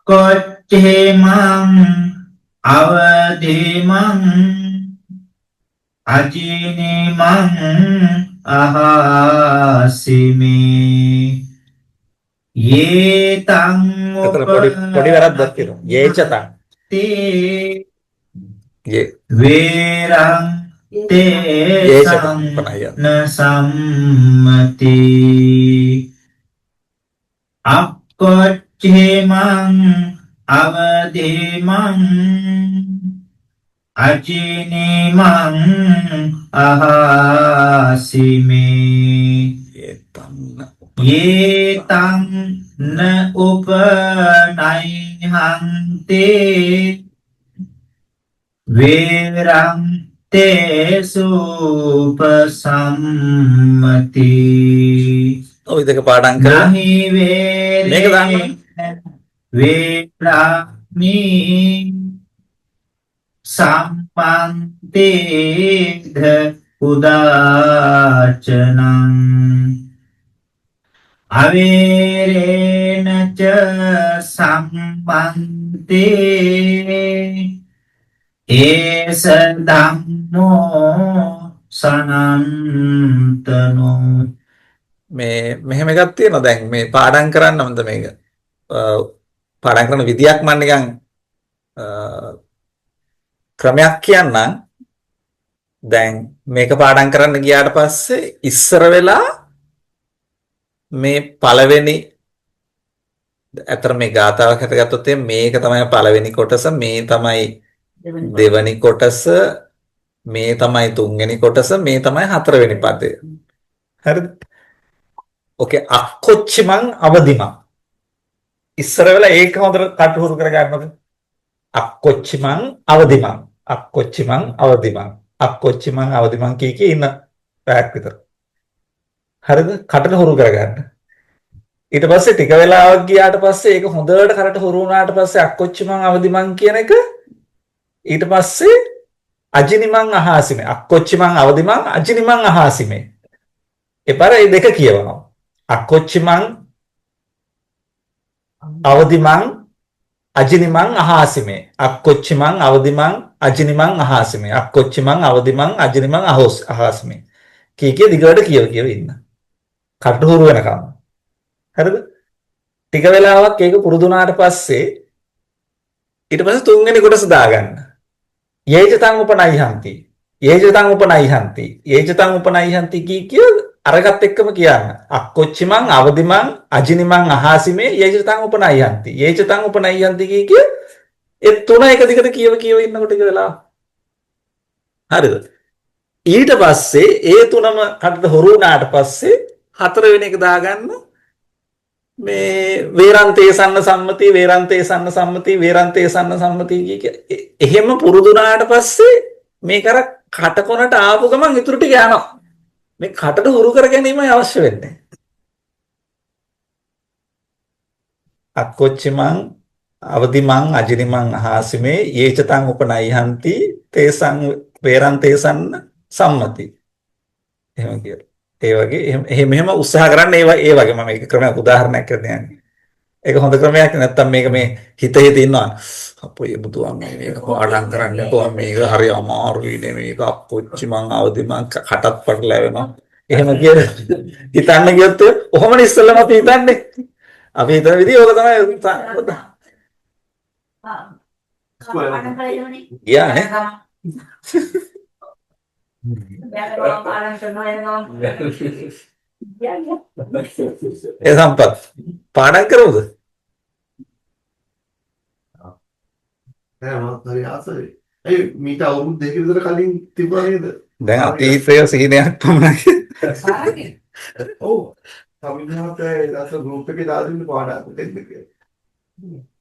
අක්කොච්චේමං අවදීමං අජිනිමං අහාසිමේ යේතං පොඩි වැරද්දක් තියෙනවා යේචතං වේරං තේ සම්න සම්මති අක්කොච්චේමං අවදීමං අජිනිමං අහාසිමේ යේතං න උපනයිහන්තේ වේරං තේසුපසම්මති ඔය දෙක පාඩම් කරලා නහි මේක දාන්න වේරාමි සම්පන්තේධ උදාචනං අවේරේන ච සම්පන්තේ ඒස ධම්මෝ සනන්තනෝ මේ මෙහෙම එකක් තියෙනවා දැන් මේ පාඩම් කරන්න මන්ද මේක පාඩම් කරන විදියක් මම නිකන් ක්‍රමයක් කියන්නම් දැන් මේක පාඩම් කරන්න ගියාට පස්සේ ඉස්සර වෙලා මේ පළවෙනි අතර මේ ගාතාවක් හදගත්තොත් මේක තමයි පළවෙනි කොටස මේ තමයි දෙවෙනි කොටස මේ තමයි තුන්වෙනි කොටස මේ තමයි හතරවෙනි පදය හරිද ඕකේ අක්කොච්චිමං අවදිමං ඉස්සර වෙලා ඒක හොඳට කටහුරු කරගන්නද අක්කොච්චිමං අවදිමං අක්කොච්චිමං අවදිමං අක්කොච්චිමං අවදිමං කී ඉන්න පැයක් විතර හරිද කටට හුරු කරගන්න ඊට පස්සේ ටික වෙලාවක් ගියාට පස්සේ ඒක හොඳට කරට හුරු වුණාට පස්සේ අක්කොච්චිමං අවදිමං කියන එක ඊට පස්සේ අජිනිමං අහාසිමේ අක්කොච්චිමං අවදිමං අජිනිමං අහාසිමේ එපාර මේ දෙක කියවනවා අක්කොච්චිමං අවදිමං අජිනිමං අහාසිමේ. අක්කොච්චිමං අවදිමං අජිනිමං අහාසිමේ. අක්කොච්චිමං අවදිමං අජිනිමං අහාසිමේ. කීකේ දිගට කියව ඉන්න. කට හුරු වෙනකම්. හරිද? ටික වෙලාවක් ඒක පුරුදු වුණාට පස්සේ ඊට පස්සේ තුන්වෙනි කොටස දාගන්න. යේජතං උපනයිහන්ති. යේජතං උපනයිහන්ති. යේජතං උපනයිහන්ති කිය අරකට එක්කම කියන්න. අක්කොච්චිමං අවදිමං අජිනිමං අහාසිමේ යේජතං උපනයිහන්ති. යේජතං උපනයිහන්ති කිය ඒ තුන එක දිගට කියව ඉන්නකොට ටික වෙලා. හරිද? ඊට පස්සේ ඒ තුනම කටට හුරු වුණාට පස්සේ හතරවෙනි එක දාගන්න. මේ වේරන්තේ සන්න සම්මති වේරන්තේ සන්න සම්මති වේරන්තේ සන්න සම්මති එහෙම පුරුදු වුණාට පස්සේ මේක අර කටකොනට ආපු ගමන් ඉතුරු ටික යනවා. මේ කටට හුරු කර ගැනීමයි අවශ්‍ය වෙන්නේ. අක්කොච්චිමං අවදිමං අජිනිමං අහාසිමේ යේචතං උපනයිහන්ති තේසං වේරන්තේ සන්න සම්මති. එහෙම කියලා. ඒ වගේ එහෙම උත්සාහ කරන්න ඒ වගේ මම ඒක ක්‍රමයක් උදාහරණයක් කරන්න යන්නේ. ඒක හොඳ ක්‍රමයක් නැත්තම් මේක මේ හිතේ ඉන්නවා. අපෝ බුදුහාමී මේක පාඩම් කරන්න කොහොම මේක හරි අමාරුයි නේ මේක අපොච්චි මං අවදි මං කටත් පටලැවෙනවා. එහෙම කියලා හිතන්න ගියොත් ඔහොමනේ ඉස්සෙල්ලාම අපි හිතන්නේ. අපි හිතන විදිහ ඕක තමයි. නේ. ඒ සම්පත් පාඩම් කරමුද? නෑ මම හරි ආසයි. ඒ මීට අවුරුදු දෙක විතර කලින් තිබුණා නේද? දැන් අතීතය සිහිනයක් පමණයි. ඔව්. සමිතියත් දාස ගෲප් එකේ දාලා දෙන්න පාඩම් දෙන්න කියලා.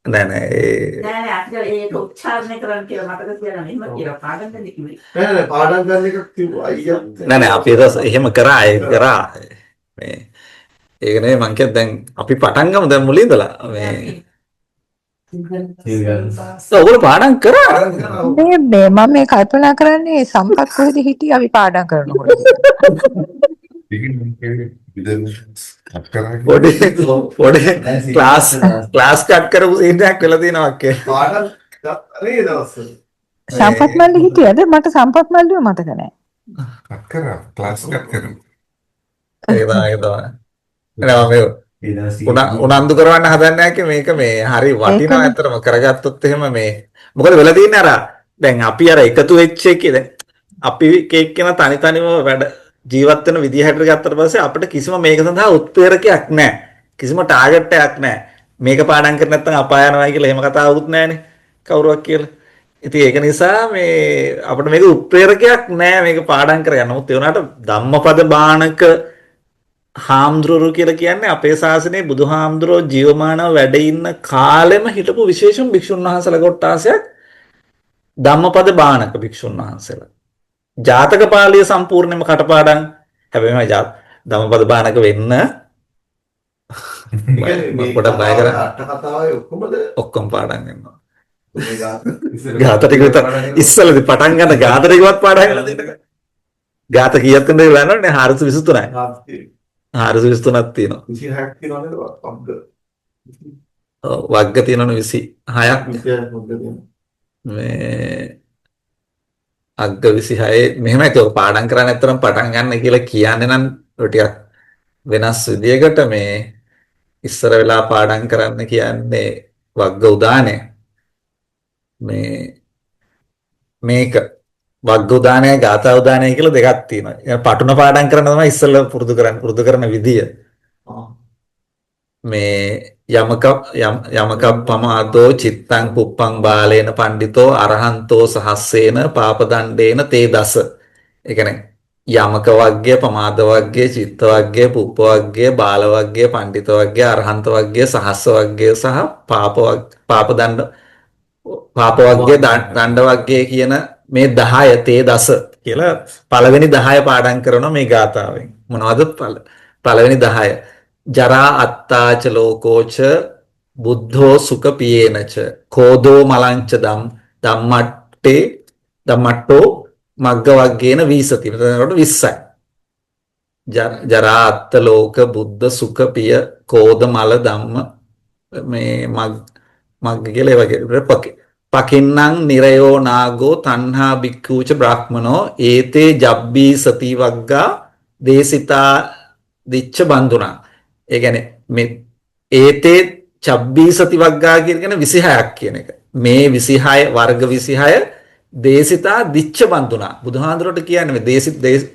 නෑ අපිට ඒක උච්චාරණය කරන්න කියලා මතක තියාගන්න. එහෙම කියලා පාඩම් දෙන්න කිව්වේ. නෑ පාඩම් ගන්න එකක් තිබුණා අයියා. නෑ අපි එහෙම කරා මේ ඒක නෙවෙයි මං කියත් දැන් අපි පටන් ගමු දැන් මුලින් ඉඳලා මේ ඔයගොල්ලෝ පාඩම් කරා මේ මම මේ කල්පනා කරන්නේ සම්පත් කොහෙද හිටියේ අපි පාඩම් කරනකොට. පොඩි ක්ලාස් කට් කරපු සීනයක් වෙලා තියෙනවා අක්කේ. පාඩම් ගත්තේ දවස්වල. සම්පත් මල්ලි හිටියද? මට සම්පත් මල්ලිව මතක නැහැ. කට් කරා ක්ලාස් කට් කරමු. ඒක තමයි. උනන්දු කරවන්න හදන්නේ නැහැ මේක මේ හරි වටිනවා ඇත්තටම කරගත්තොත් එහෙම මේ මොකද වෙලා තියෙන්නේ අර දැන් අපි අර එකතු වෙච්ච එකේ දැන් අපි කේක් කෙන තනි තනිව වැඩ ජීවත් වෙන විදිහ හැටියට ගත්තට පස්සේ අපිට කිසිම මේක සඳහා උත්ප්‍රේරකයක් නැහැ. කිසිම ටාගට් එකක් නැහැ. මේක පාඩම් කර නැත්නම් අපාය යනවා කියලා එහෙම කතාවකුත් නැහැනේ කවුරුවක් කියලා. ඉතින් ඒක නිසා මේ අපිට මේක උත්ප්‍රේරකයක් නැහැ මේක පාඩම් කරගන්න. නමුත් ඒ වුණාට ධම්මපද බාණක හාමුදුරුවෝ කියලා කියන්නේ අපේ ශාසනයේ බුදුහාමුදුරුවෝ ජීවමානව වැඩ ඉන්න කාලෙම හිටපු විශේෂම භික්ෂුන් වහන්සේලා කොටාසයක් ධම්මපද බාණක භික්ෂුන් වහන්සේලා. ජාතක පාළිය සම්පූර්ණයෙන්ම කටපාඩම්. හැබැයි මම ධම්මපද බාණක වෙන්න පොඩක් බය කරා. අට කතාවේ ඔක්කොම පාඩම් වෙනවා. ගාත ටික විතර ඉස්සෙල්ලාදී පටන් ගන්න ගාත ටිකවත් පාඩම් කරලා දෙන්න. ගාත කීයක් හඳ වෙලා නැන්නේ 423යි. 423ක් තියෙනවා. 26ක් තියෙනවා නේද? වග්ග තියෙනවනේ 26ක්. මේ අග්ග 26 මෙහෙම ඒක පාඩම් කරා නැත්නම් පටන් ගන්න කියලා කියන්නේ නම් ටිකක් වෙනස් විදියකට මේ ඉස්සර වෙලා පාඩම් කරන්න කියන්නේ වග්ග උදානය. මේක වග්ග උදානය ගාථා උදානය කියලා දෙකක් තියෙනවා. පටුන පාඩම් කරන තමයි ඉස්සෙල්ලා පුරුදු කරන විදිය. මේ යමක පමාදෝ චිත්තං පුප්පං බාලේන පණ්ඩිතෝ අරහන්තෝ සහස්සේන පාපදණ්ඩේන තේ දස. ඒ කියන්නේ යමක වග්ගය, පමාද වග්ගය, චිත්ත වග්ගය, පුප්ප වග්ගය, බාල වග්ගය, පණ්ඩිත වග්ගය, අරහන්ත වග්ගය, සහස්ස වග්ගය සහ පාපදණ්ඩ දණ්ඩ වග්ගය කියන මේ 10 තේ දස කියලා පළවෙනි 10 පාඩම් කරනවා මේ ගාථාවෙන්. මොනවද පළවෙනි 10? ජරා අත්තාච ලෝකෝච බුද්ධෝ සුඛ පියේනච කෝදෝ මලංච ධම්මට්ටෝ මග්ග වග්ගේන වීසති. එතකොට 20යි. ජරා අත්ත ලෝක බුද්ධ සුඛ පිය කෝද මල ධම්ම මේ මග්ග කියලා ඒ වගේ පකින්නම් නිරයෝ නාගෝ තණ්හා භික්ඛූච බ්‍රාහ්මනෝ ඒතේ ජබ්බී සති වග්ගා දේසිතා දිච්ච බන්දුනා. ඒ කියන්නේ මේ ඒතේ චබ්බී සති වග්ගා කියන 26ක් කියන එක. මේ 26 වර්ග 26 දේසිතා දිච්ච බන්දුනා. බුදුහාඳුරට කියන්නේ මේ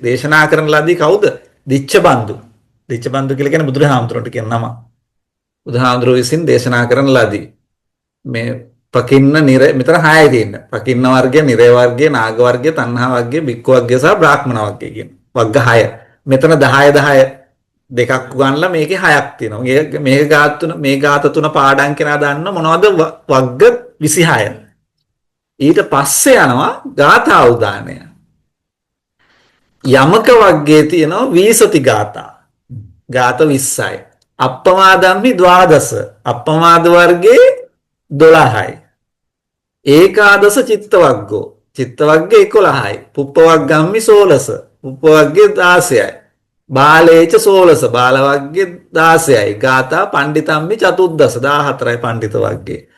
දේශනා කරන ලදී කවුද? දිච්ච බන්දු. දිච්ච බන්දු කියලා කියන්නේ බුදුහාඳුරට කියන නම. බුදුහාඳුර විසින් දේශනා කරන ලදී. මේ පකින්න නිර මෙතන 6යි තියෙන. පකින්න වර්ගය, නිරය වර්ගය, නාග වර්ගය, තණ්හා වර්ගය, භික්ඛු වර්ගය සහ බ්‍රාහ්මණ වර්ගය කියන වර්ග 6. මෙතන 10 10 දෙකක් ගන්නලා මේකේ 6ක් තියෙනවා. මේ ගාත තුන පාඩම් කරලා දාන්න මොනවද වර්ග 26. ඊට පස්සේ යනවා ගාථා උදානය. යමක වර්ගයේ තියෙනවා වීසති ගාථා. ගාත 20යි. අප්පමාදම්හි 12. අප්පමාද වර්ගයේ 12යි. ඒකාදස චිත්ත වර්ගෝ. චිත්ත වර්ගයේ 11යි. පුප්ප වර්ගම්හි 16. පුප්ප වර්ගයේ 16යි. බාලේච 16. බාල වර්ගයේ 16යි. ගාථා පණ්ඩිතම්හි චතුද්දස 14යි පණ්ඩිත වර්ගයේ.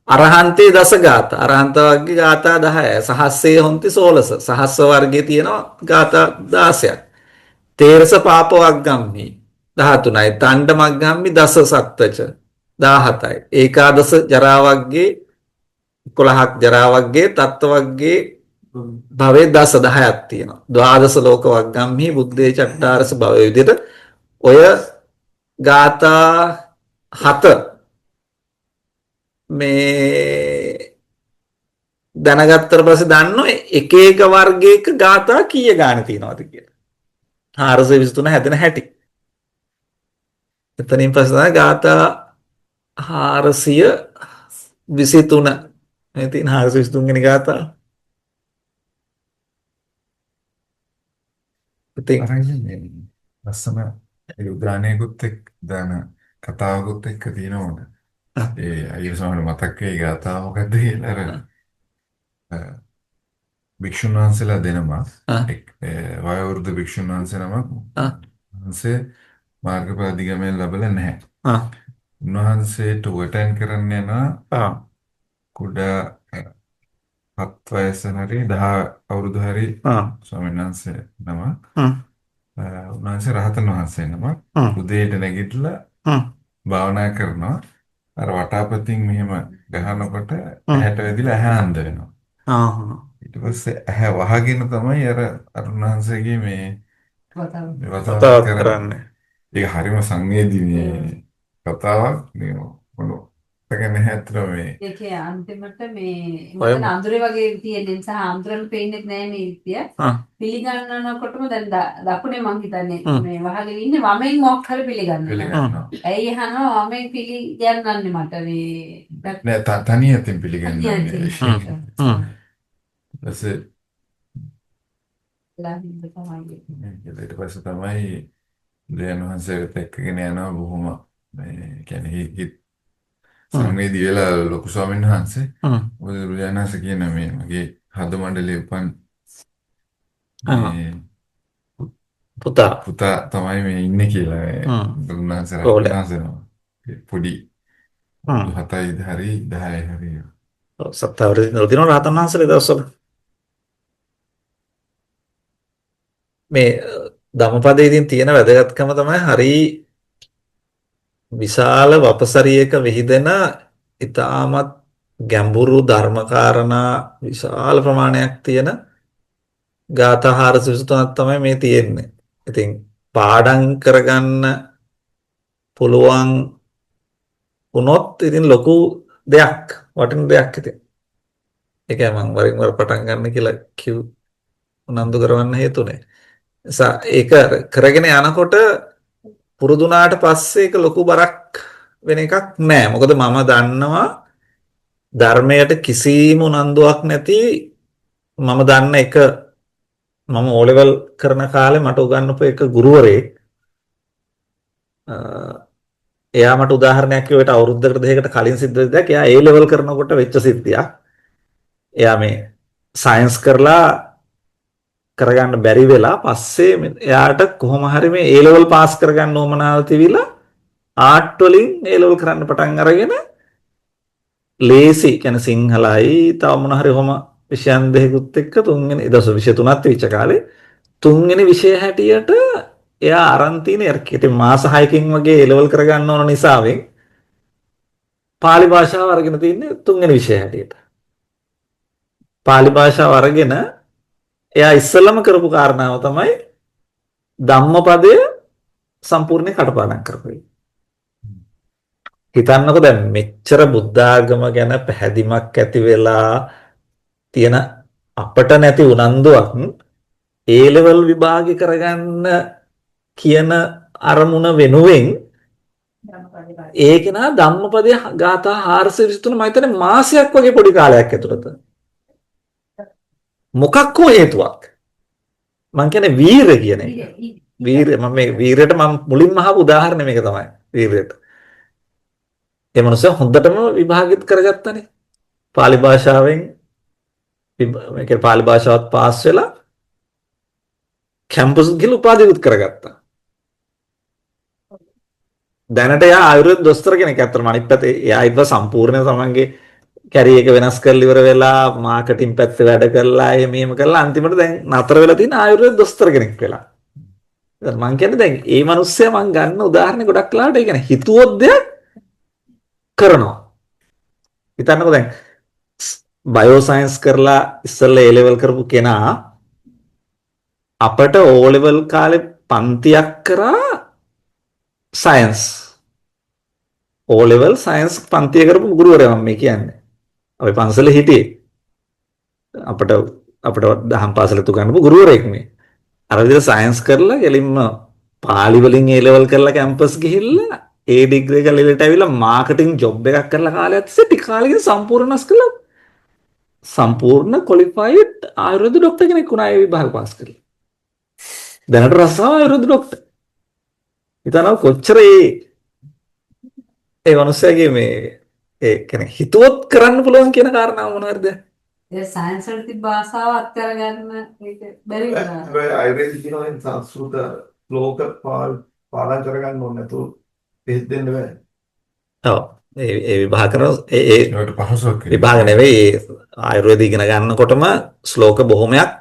අරහන්තේ දස ගාථා. අරහන්ත වර්ගයේ ගාථා 10යි. සහස්සේ හොන්ති 16. සහස්ස වර්ගයේ තියෙනවා ගාථා 16ක්. තේරස පාප වර්ගම්හි 13යි. තණ්ඩ මග්ගම්හි දස සත්තච 17යි. ඒකාදස ජරා වර්ගයේ 11ක් ජරා වර්ගයේ තත්ත්ව වර්ගයේ භවයේ 10ක් තියෙනවා. ද්වාදස ලෝක වර්ගම්හි බුද්ධේ චට්ටාරස භවයේ විදිහට ඔය ගාථා 7 මේ දැනගත්තට පස්සේ දන්නෝ එක එක වර්ගයක ගාථා කීය ගාන තියෙනවද කියලා. 423 හැදෙන හැටි. එතනින් පස්සේ තමයි ගාථා 423 මේ තියෙන 423 වෙනි ගාථා. ඉතින් ලස්සන ඒ උදාහරණයකුත් එක්ක දාන කතාවකුත් එක්ක තියෙනවනේ. ඒ අයියෝ සමහර මතක් වෙයි ගාථා මොකද්ද කියලා අර භික්ෂුන් වහන්සේලා දෙනම වයෝවෘද්ධ භික්ෂුන් වහන්සේ නමක් වහන්සේ මාර්ගඵල අධිගමනය ලැබලා නැහැ. උන්වහන්සේට වටෙන් කරන්න යන කුඩා 7 වයස හරි 10 අවුරුදු හරි ස්වාමීන් වහන්සේ නම උන්වහන්සේ රහතන් වහන්සේ නම උදේට නැගිටලා භාවනා කරනවා. අර වටාපතින් මෙහෙම ගහනකොට ඇහැට වැදිලා ඇහැ අන්ධ වෙනවා. ඊට පස්සේ ඇහැ වහගෙන තමයි අර අරුණහන්සේගේ මේ වතාව කරන්නේ. ඒක හරිම සංවේදී මේ කතාවක් මේ මොනවද නැහැතර මේ ඒකේ අන්තිමට මේ මොකද අඳුරේ වගේ තියෙන නිසා අඳුරට පේන්නේ නැහැ මේ ඉතිය. පිළිගන්නනකොටම දැන් දකුණේ මං හිතන්නේ මේ වහගෙන ඉන්නේ වමෙන් මොකක් හරි පිළිගන්නවා. ඇයි අහනවා වමෙන් පිළිගන්නන්නේ මට මේ නෑ තනියෙන් පිළිගන්නේ. ඊට පස්සේ තමයි දෙයයන් වහන්සේට එක්කගෙන යනවා බොහොම මේ කියන්නේ සංවේදී වෙලා ලොකු ස්වාමීන් වහන්සේ බුදුරජාණන්සේ කියන මේ මගේ හද මණ්ඩලයේ උපන් පුතා තමයි මේ ඉන්නේ කියලා බුදුරජාණන්සේ පොඩි 7යි හරි 10යි හරි සත්‍යවරදී නෝදිනෝ රහතන් වහන්සේලා දවස්වල මේ ධම්මපදයේදී තියෙන වැදගත්කම තමයි හරි විශාල වපසරියක විහිදෙන ඊටාමත් ගැඹුරු ධර්මකාරණා විශාල ප්‍රමාණයක් තියෙන ගාථා 423ක් තමයි මේ තියෙන්නේ. ඉතින් පාඩම් කරගන්න පුළුවන් වුණොත් ඉතින් ලොකු දෙයක් වටින දෙයක් ඉතින්. ඒකයි මම වරින් වර පටන් ගන්න කියලා කිව් උනන්දු කරවන්න හේතුනේ. ඒක කරගෙන යනකොට පුරුදුනාට පස්සේ ඒක ලොකු බරක් වෙන එකක් නෑ. මොකද මම දන්නවා ධර්මයට කිසිම උනන්දුවක් නැති මම දන්න එක මම O level කරන කාලේ මට උගන්වපු එක ගුරුවරයෙක් එයා මට උදාහරණයක් කිව්වට අවුරුද්දකට දෙකකට කලින් සිද්ධ වෙච්ච දෙයක්. එයා A level කරනකොට වෙච්ච සිද්ධියක්. එයා මේ සයන්ස් කරලා කරගන්න බැරි වෙලා පස්සේ එයාට කොහොම හරි මේ A level පාස් කරගන්න උවමනාව තිබිලා ආර්ට් වලින් A level කරන්න පටන් අරගෙන ලේසි කියන්නේ සිංහලයි තව මොන හරි ඔහම විෂයන් දෙකකුත් එක්ක තුන්වෙනි විෂය තුනක් තිබිච්ච කාලේ තුන්වෙනි විෂය හැටියට එයා අරන් තියෙන ඉතින් මාස 6කින් වගේ A level කරගන්න ඕන නිසාවෙන් පාලි භාෂාව අරගෙන තින්නේ තුන්වෙනි විෂය හැටියට. පාලි භාෂාව අරගෙන එයා ඉස්සෙල්ලම කරපු කාරණාව තමයි ධම්මපදය සම්පූර්ණයෙන් කටපාඩම් කරපුවා. හිතන්නකෝ දැන් මෙච්චර බුද්ධ ආගම ගැන පැහැදිමක් ඇති වෙලා තියෙන අපට නැති උනන්දුවක් A level විභාගය කරගන්න කියන අරමුණ වෙනුවෙන් ඒක නා ධම්මපදයේ ගාථා 423 මම හිතන්නේ මාසයක් වගේ පොඩි කාලයක් ඇතුළත මොකක් හෝ හේතුවක් මම කියන්නේ වීරය කියන එක වීරය මම මේ වීරයට මම මුලින්ම අහපු උදාහරණය මේක තමයි වීරයට ඒ මනුස්සයා හොඳටම විභාගිත කරගත්තානේ පාලි භාෂාවෙන් මේක පාලි භාෂාවත් පාස් වෙලා කැම්පස් ගිහලා උපාධියත් කරගත්තා දැනට එයා ආයුර්වේද දොස්තර කෙනෙක් අතරම අනිත් පැත්තේ එයා ඉව සම්පූර්ණ තමන්ගේ කැරියර් එක වෙනස් කරලා ඉවර වෙලා මාකටිං පැත්තේ වැඩ කරලා එහෙම කරලා අන්තිමට දැන් නතර වෙලා තියෙන ආයුර්වේද දොස්තර කෙනෙක් වෙලා. දැන් මං කියන්නේ දැන් මේ මිනිස්සයා මං ගන්න උදාහරණ ගොඩක් ලාට ඒ කියන්නේ හිතුවොත් දෙයක් කරනවා. හිතන්නකෝ දැන් බයෝ සයන්ස් කරලා ඉස්සෙල්ලා A level කරපු කෙනා අපට O level කාලේ පන්තියක් කරා සයන්ස් O level සයන්ස් පන්තිය කරපු ගුරුවරයා මම කියන්නේ. අපි පන්සලේ හිටියේ. අපිට දහම් පාසලේ උගන්වපු ගුරුවරයෙක් මේ. අර විදිහට සයන්ස් කරලා එලින්ම පාලි වලින් A level කරලා කැම්පස් ගිහිල්ලා ඒ ඩිග්‍රී එක ලෙලට ඇවිල්ලා මාකටිං ජොබ් එකක් කරලා කාලයක් තිස්සේ ටික කාලෙකින් සම්පූර්ණස් කළා. සම්පූර්ණ ක්වොලිෆයිඩ් ආයුර්වේද ડોක්ටර් කෙනෙක් වුණා ඒ විභාග පාස් කරලා. දැනට රසාව ආයුර්වේද ડોක්ටර්. හිතනවා කොච්චර ඒ මනුස්සයාගේ මේ ඒ කියන්නේ හිතුවොත් කරන්න පුළුවන් කියන කාරණාව මොනවද? ඒ සයන්ස් වල තිබ්බ ආසාව අත්හැරගන්න ඒක බැරි වුණා. ආයුර්වේද කියනවා සංස්කෘත ශ්ලෝක පාඩම් කරගන්න ඕනේ නැතුව පෙහෙත් දෙන්න බෑ. ඔව් ඒ විභාග කරන ඒ ඒකට පහසුවක් විභාග නෙවෙයි ආයුර්වේද ඉගෙන ගන්නකොටම ශ්ලෝක බොහොමයක්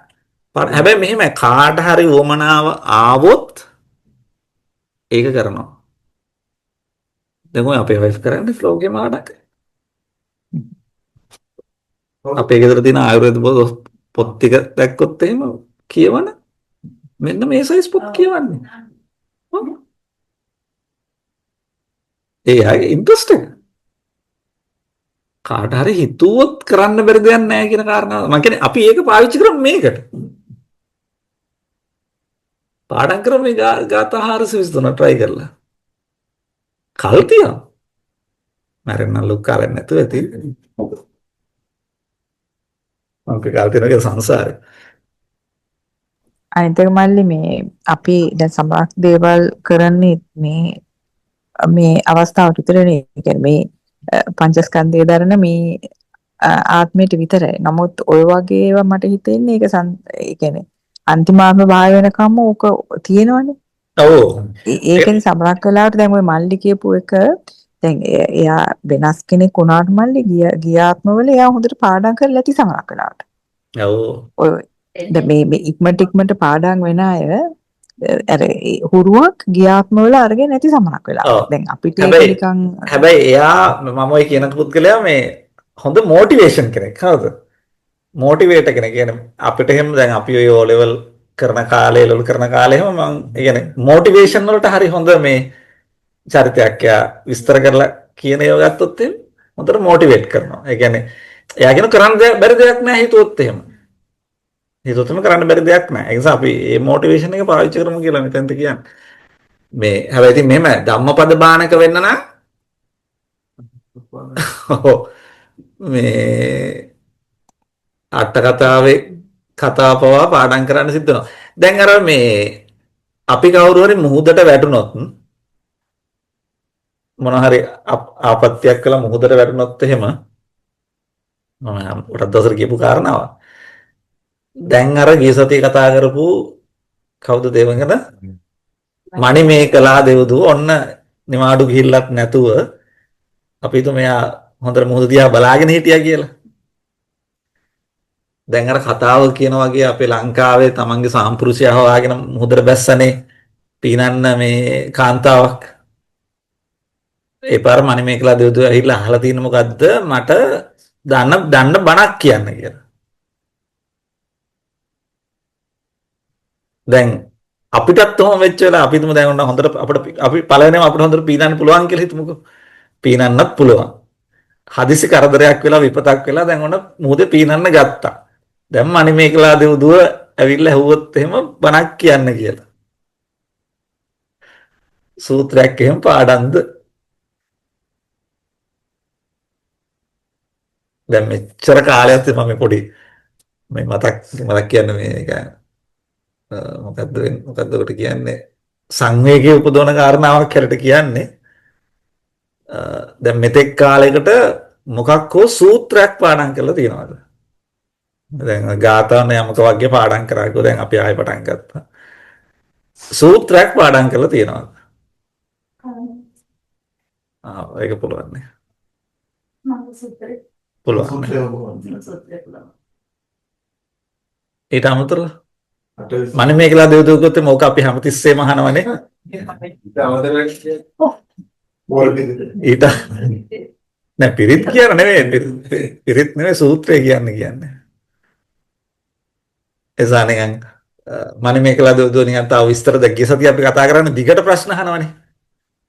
හැබැයි මෙහෙම කාට හරි වමනාව ආවොත් ඒක කරනවා. දැන් ඔය අපේ වයිෆ් කරන්නේ ශ්ලෝකේ මාඩක්. අපේ ගෙදර තියෙන ආයුර්වේද පොත් ටික දැක්කොත් එහෙම කියවන මෙන්න මේ සයිස් පොත් කියවන්නේ. ඒ අය ඉන්ට්‍රස්ට් එක. කාට හරි හිතුවොත් කරන්න බැරි දෙයක් නැහැ කියන කාරණාව. මම කියන්නේ අපි ඒක පාවිච්චි කරමු මේකට. පාඩම් කරමු මේ ගාථා 423 try කරලා. කල් තියනවා. මරන්න ලුක්කාරෙන් නැතුව ඇති. අපේ කල් තියනක සංසාරේ. අනිත් එක මල්ලි මේ අපි දැන් සමහර දේවල් කරන්නේ මේ අවස්ථාවට විතරනේ. ඒ කියන්නේ මේ පංචස්කන්ධය දරන මේ ආත්මයට විතරයි. නමුත් ඔය වගේ ඒවා මට හිතෙන්නේ ඒක ඒ කියන්නේ අන්තිමාත්ම භාවය වෙනකම්ම ඕක තියෙනවනේ. ඔව්. ඒකෙන් සමහරක් වෙලාවට දැන් ඔය මල්ලි කියපු එක දැන් එයා වෙනස් කෙනෙක් වුණාට මල්ලි ගිය ආත්මවල එයා හොඳට පාඩම් කරලා ඇති සමහරක් වෙලාවට. ඔව්. ඔය දැන් මේ ඉක්මනට පාඩම් වෙන අය අර හුරුවක් ගිය ආත්මවල අරගෙන නැති සමහරක් වෙලාවට. දැන් අපිට නිකන් හැබැයි එයා මම ඔය කියන පුද්ගලයා මේ හොඳ මොටිවේෂන් කෙනෙක්. හරිද? මොටිවේටර් කෙනෙක්. කියන්නේ අපිට එහෙම දැන් අපි ඔය O level කරන කාලේ ලොල් කරන කාලේ එහෙම මම කියන්නේ මොටිවේෂන් වලට හරි හොඳ මේ චරිතයක් යා විස්තර කරලා කියන ඒවා ගත්තොත් එහෙම හොඳට මොටිවේට් කරනවා. ඒ කියන්නේ එයා කියන කරන්න බැරි දෙයක් නෑ හිතුවොත් එහෙම. හිතුවොත් එහෙම කරන්න බැරි දෙයක් නෑ. ඒ නිසා අපි මේ මොටිවේෂන් එක පාවිච්චි කරමු කියලා මෙතෙන්ට කියන්නේ. මේ හැබැයි ඉතින් මෙහෙම ධම්මපද බානක වෙන්න නම් මේ අට කතාවේ කතා පවා පාඩම් කරන්න සිද්ධ වෙනවා. දැන් අර මේ අපි කවුරු හරි මුහුදට වැටුනොත් මොන හරි ආපත්‍යක් කළා මුහුදට වැටුනොත් එහෙම මම උඩ දවසට කියපු කාරණාව. දැන් අර ගිය සතියේ කතා කරපු කවුද දේවංගන මණිමේකලා දෙව්දුව ඔන්න නිවාඩු ගිහිල්ලත් නැතුව අපි හිතුව මෙයා හොඳට මුහුද දිහා බලාගෙන හිටියා කියලා. දැන් අර කතාව කියන වගේ අපේ ලංකාවේ තමන්ගේ සාම්පුරුෂයා හොයාගෙන මුහුදට බැස්සනේ පීනන්න මේ කාන්තාවක්. ඒ පාර මණිමේකලා දෙව්දුව ඇවිල්ලා අහලා තියෙන මොකද්ද මට දන්න බණක් කියන්න කියලා. දැන් අපිටත් ඔහොම වෙච්ච වෙලාව අපි හිතමු දැන් ඔන්න හොඳට අපි පළවෙනිම අපිට හොඳට පීනන්න පුළුවන් කියලා හිතමුකෝ. පීනන්නත් පුළුවන්. හදිසි කරදරයක් වෙලා විපතක් වෙලා දැන් ඔන්න මුහුදේ පීනන්න ගත්තා. දැන් මණිමේකලා දෙව්දුව ඇවිල්ලා ඇහුවොත් එහෙම බණක් කියන්න කියලා. සූත්‍රයක් එහෙම පාඩම්ද? දැන් මෙච්චර කාලයක් මම පොඩි මේ මතක් කියන්නේ මේක මොකද්ද කොට කියන්නේ සංවේගයේ උපදවන කාරණාවක් හැරට කියන්නේ දැන් මෙතෙක් කාලයකට මොකක් හෝ සූත්‍රයක් පාඩම් කරලා තියෙනවද? දැන් ගාථාන යමක වගේ පාඩම් කරාකෝ දැන් අපි ආයෙ පටන් ගත්තා. සූත්‍රයක් පාඩම් කරලා තියෙනවද? ඒක පුළුවන් නේ. පුළුවන්. ඊට අමතරව මණිමේකලා දෙව්දුවගොත් මොක අපි හැමතිස්සෙම අහනවනේ. ඊට නෑ පිරිත් කියන නෙවෙයි පිරිත් නෙවෙයි සූත්‍රය කියන්නේ. එසා නිකන් මණිමේකලා දෙව්දුව නිකන් තාම විස්තර දැක්කේ සතිය අපි කතා කරන්නේ දිගට ප්‍රශ්න අහනවනේ.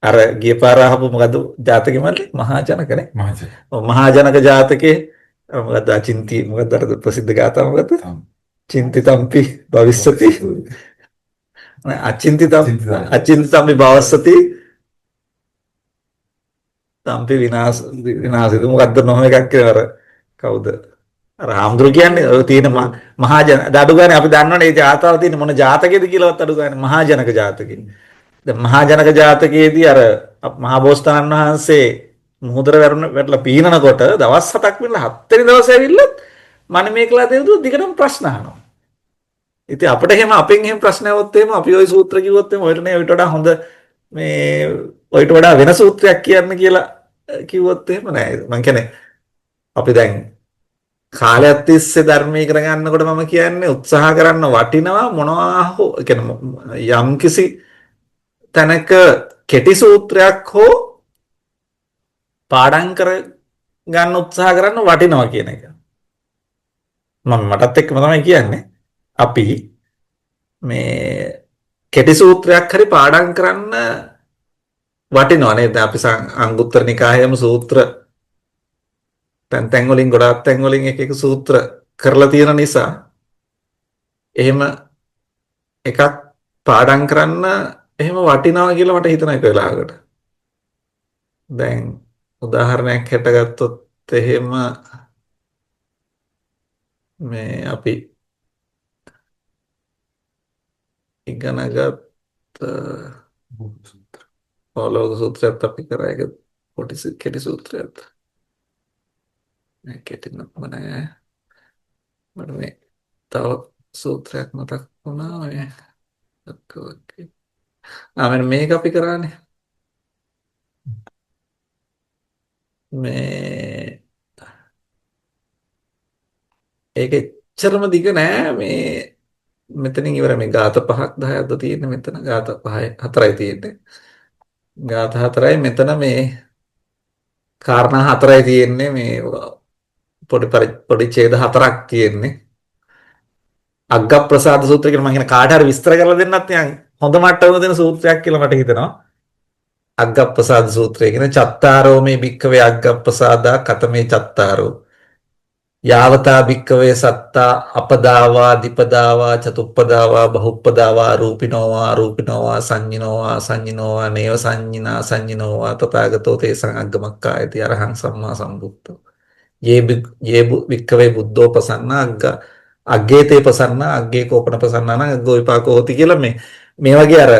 අර ගිය පාර අහපු මොකද්ද ජාතකෙ මල්ලි මහාජනකනේ. මහාජනක ජාතකේ මොකද්ද අචින්ති මොකද්ද අර ප්‍රසිද්ධ ගාථා මොකද්ද? චින්තිතම්පි භවිස්සති අචින්තිතම්පි භවස්සති තම්පි විනාශිත මොකද්ද නොම එකක් කියලා අර කවුද අර හාමුදුරු කියන්නේ ඔය තියෙන මහාජන අඩු ගානේ අපි දන්නවනේ මේ ජාතාව තියෙන මොන ජාතකයේද කියලාවත් අඩු ගානේ මහාජනක ජාතකේ. දැන් මහාජනක ජාතකයේදී අර මහබෝසතාණන් වහන්සේ මුහුදට වැටලා පීනනකොට දවස් 7ක් විතර 7 වෙනි දවසේ ඇවිල්ලා මණිමේකලා දෙව්දුව දිගටම ප්‍රශ්න අහනවා. ඉතින් අපිට එහෙම අපෙන් එහෙම ප්‍රශ්න આવොත් එහෙම අපි ওই සූත්‍ර කිව්වොත් එහෙම ඔයිට නේ ඔයිට වඩා හොඳ මේ ඔයිට වඩා වෙන සූත්‍රයක් කියන්න කියලා කිව්වොත් එහෙම නෑ. මං කියන්නේ අපි දැන් කාලයක් තිස්සේ ධර්මයේ ඉගෙන ගන්නකොට මම කියන්නේ උත්සාහ කරන්න වටිනවා මොනවා හෝ කියන්නේ යම්කිසි තැනක කෙටි සූත්‍රයක් හෝ පාඩම් කර ගන්න උත්සාහ කරන්න වටිනවා කියන එක. මම මටත් එක්කම තමයි කියන්නේ අපි මේ කෙටි සූත්‍රයක් හරි පාඩම් කරන්න වටිනවා නේද? අපි අංගුත්තර නිකායේම සූත්‍ර තැන් වලින් ගොඩාක් තැන් වලින් එක එක සූත්‍ර කරලා තියෙන නිසා එහෙම එකක් පාඩම් කරන්න එහෙම වටිනවා කියලා මට හිතන එක වෙලාවකට. දැන් උදාහරණයක් හිතගත්තොත් එහෙම මේ අපි ඉගෙනගත් පොළොව සූත්‍රයත් අපි කරා එක පොඩි කෙටි සූත්‍රයක්. මේ කෙටි නෑ මට මේ තව සූත්‍රයක් මතක් වුණා මේ ඔක්කොගේ ආමෙන් මේක අපි කරානේ මේ ඒක එච්චරම දිග නෑ මේ මෙතනින් ඉවර මේ ගාත 5ක් 10ක්ද තියෙන්නේ මෙතන ගාත 4යි තියෙන්නේ ගාත 4යි මෙතන මේ කාරණා 4යි තියෙන්නේ මේ පොඩි ඡේද 4ක් තියෙන්නේ අග්ගප්‍රසාද සූත්‍රය කියලා මම කියන කාට හරි විස්තර කරලා දෙන්නත් නිකන් හොඳ මට්ටමක දෙන සූත්‍රයක් කියලා මට හිතෙනවා අග්ගප්‍රසාද සූත්‍රය කියන චත්තාරෝ මේ භික්ඛවේ අග්ගප්‍රසාදා කතමේ චත්තාරෝ යාවතා භික්ඛවේ සත්තා අපදාවා දිපදාවා චතුප්පදාවා බහුප්පදාවා රූපිනෝවා සංඤිනෝවා නේව සංඤිනා තථාගතෝ තේසං අග්ගමක්ඛායති අරහං සම්මා සම්බුද්ධෝ යේ භික්ඛවේ බුද්ධෝ පසන්නා අග්ගේතේ පසන්නා අග්ගේ කෝපන පසන්නාන අග්ගෝ විපාකෝ හොති කියලා මේ වගේ අර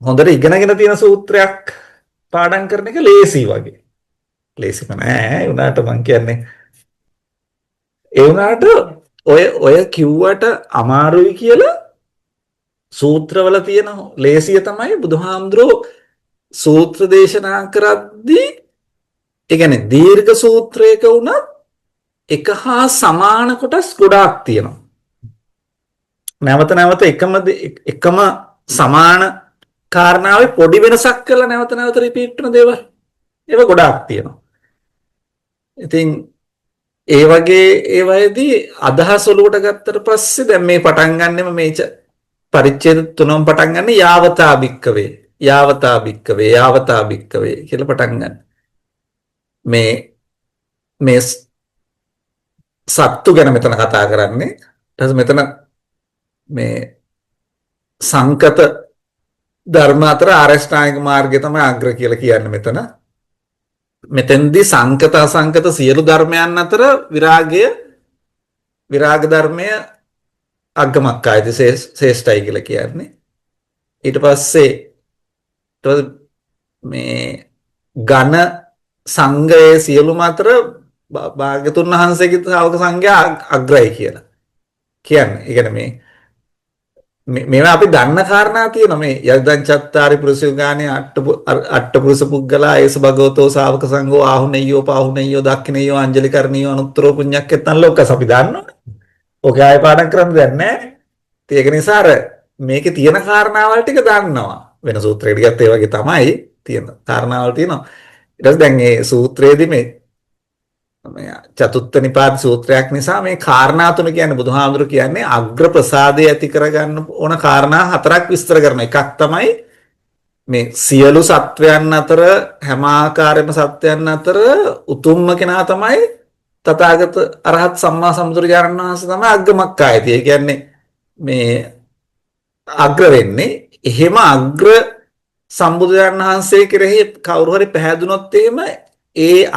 හොඳට ඉගෙනගෙන තියෙන සූත්‍රයක් පාඩම් කරන එක ලේසි වගේ ලේසිම නෑ උනාට මං කියන්නේ ඒ වුණාට ඔය කිව්වට අමාරුයි කියලා සූත්‍රවල තියෙන ලේසිය තමයි බුදුහාමුදුරෝ සූත්‍ර දේශනා කරද්දී ඒ කියන්නේ දීර්ඝ සූත්‍රයක වුණත් එක හා සමාන කොටස් ගොඩාක් තියෙනවා. නැවත නැවත එකම සමාන කාරණාවේ පොඩි වෙනසක් කරලා නැවත නැවත රිපීට් කරන දේවල් ඒවා ගොඩාක් තියෙනවා. ඉතින් ඒ වගේ ඒවයේදී අදහස් ඔලුවට ගත්තට පස්සේ දැන් මේ පටන් ගන්නෙම මේ පරිච්ඡේද 3ම පටන් ගන්න යාවතා භික්කවේ කියලා පටන් ගන්න. මේ සත්තු ගැන මෙතන කතා කරන්නේ. ඊට මෙතන මේ සංකත ධර්ම අතර ආරෂ්ඨාංගික මාර්ගය තමයි අග්‍ර කියලා කියන්නේ මෙතන. මෙතෙන්දී සංකත අසංකත සියලු ධර්මයන් අතර විරාග ධර්මය අග්ගමක්ඛායති ශ්‍රේෂ්ඨයි කියලා කියන්නේ. ඊට පස්සේ මේ ඝන සංඝයේ සියලුම අතර භාග්‍යතුන් වහන්සේගේ ශ්‍රාවක සංඝයා අග්‍රයි කියලා කියන්නේ. ඒ කියන්නේ මේවා අපි දන්න කාරණා තියෙනවා. මේ යද්දං චත්තාරි පුරුෂයෝගානේ අට්ඨ පුරුෂ පුද්ගලා ඒස භගවතෝ ශාවක සංඝෝ ආහුනේයෝ පාහුනේයෝ දක්ඛිනේයෝ අංජලි කරණීයෝ අනුත්තරෝ පුඤ්ඤක්කෙත්තං ලෝකස් අපි දන්නවනේ. ඔකේ ආයෙ පාඩම් කරන්න දෙයක් නැහැ. ඒක නිසා අර මේකේ තියෙන කාරණාවල් ටික දන්නවා. වෙන සූත්‍රයකට ගියත් ඒ වගේ තමයි තියෙන කාරණාවල් තියෙනවා. ඊට පස්සේ දැන් මේ සූත්‍රයේදී මේ චතුත්ථ නිපාත සූත්‍රයක් නිසා මේ කාරණා තුන කියන්නේ බුදුහාමුදුරු කියන්නේ අග්‍ර ප්‍රසාදය ඇති කරගන්න ඕන කාරණා 4ක් විස්තර කරන එකක් තමයි මේ සියලු සත්වයන් අතර හැම ආකාරයේම සත්වයන් අතර උතුම්ම කෙනා තමයි තථාගත අරහත් සම්මා සම්බුදුරජාණන් වහන්සේ තමයි අග්ගමක්ඛායති. ඒ කියන්නේ මේ අග්‍ර වෙන්නේ. එහෙම අග්‍ර සම්බුදුරජාණන් වහන්සේ කෙරෙහි කවුරු හරි පැහැදුනොත් එහෙම ඒ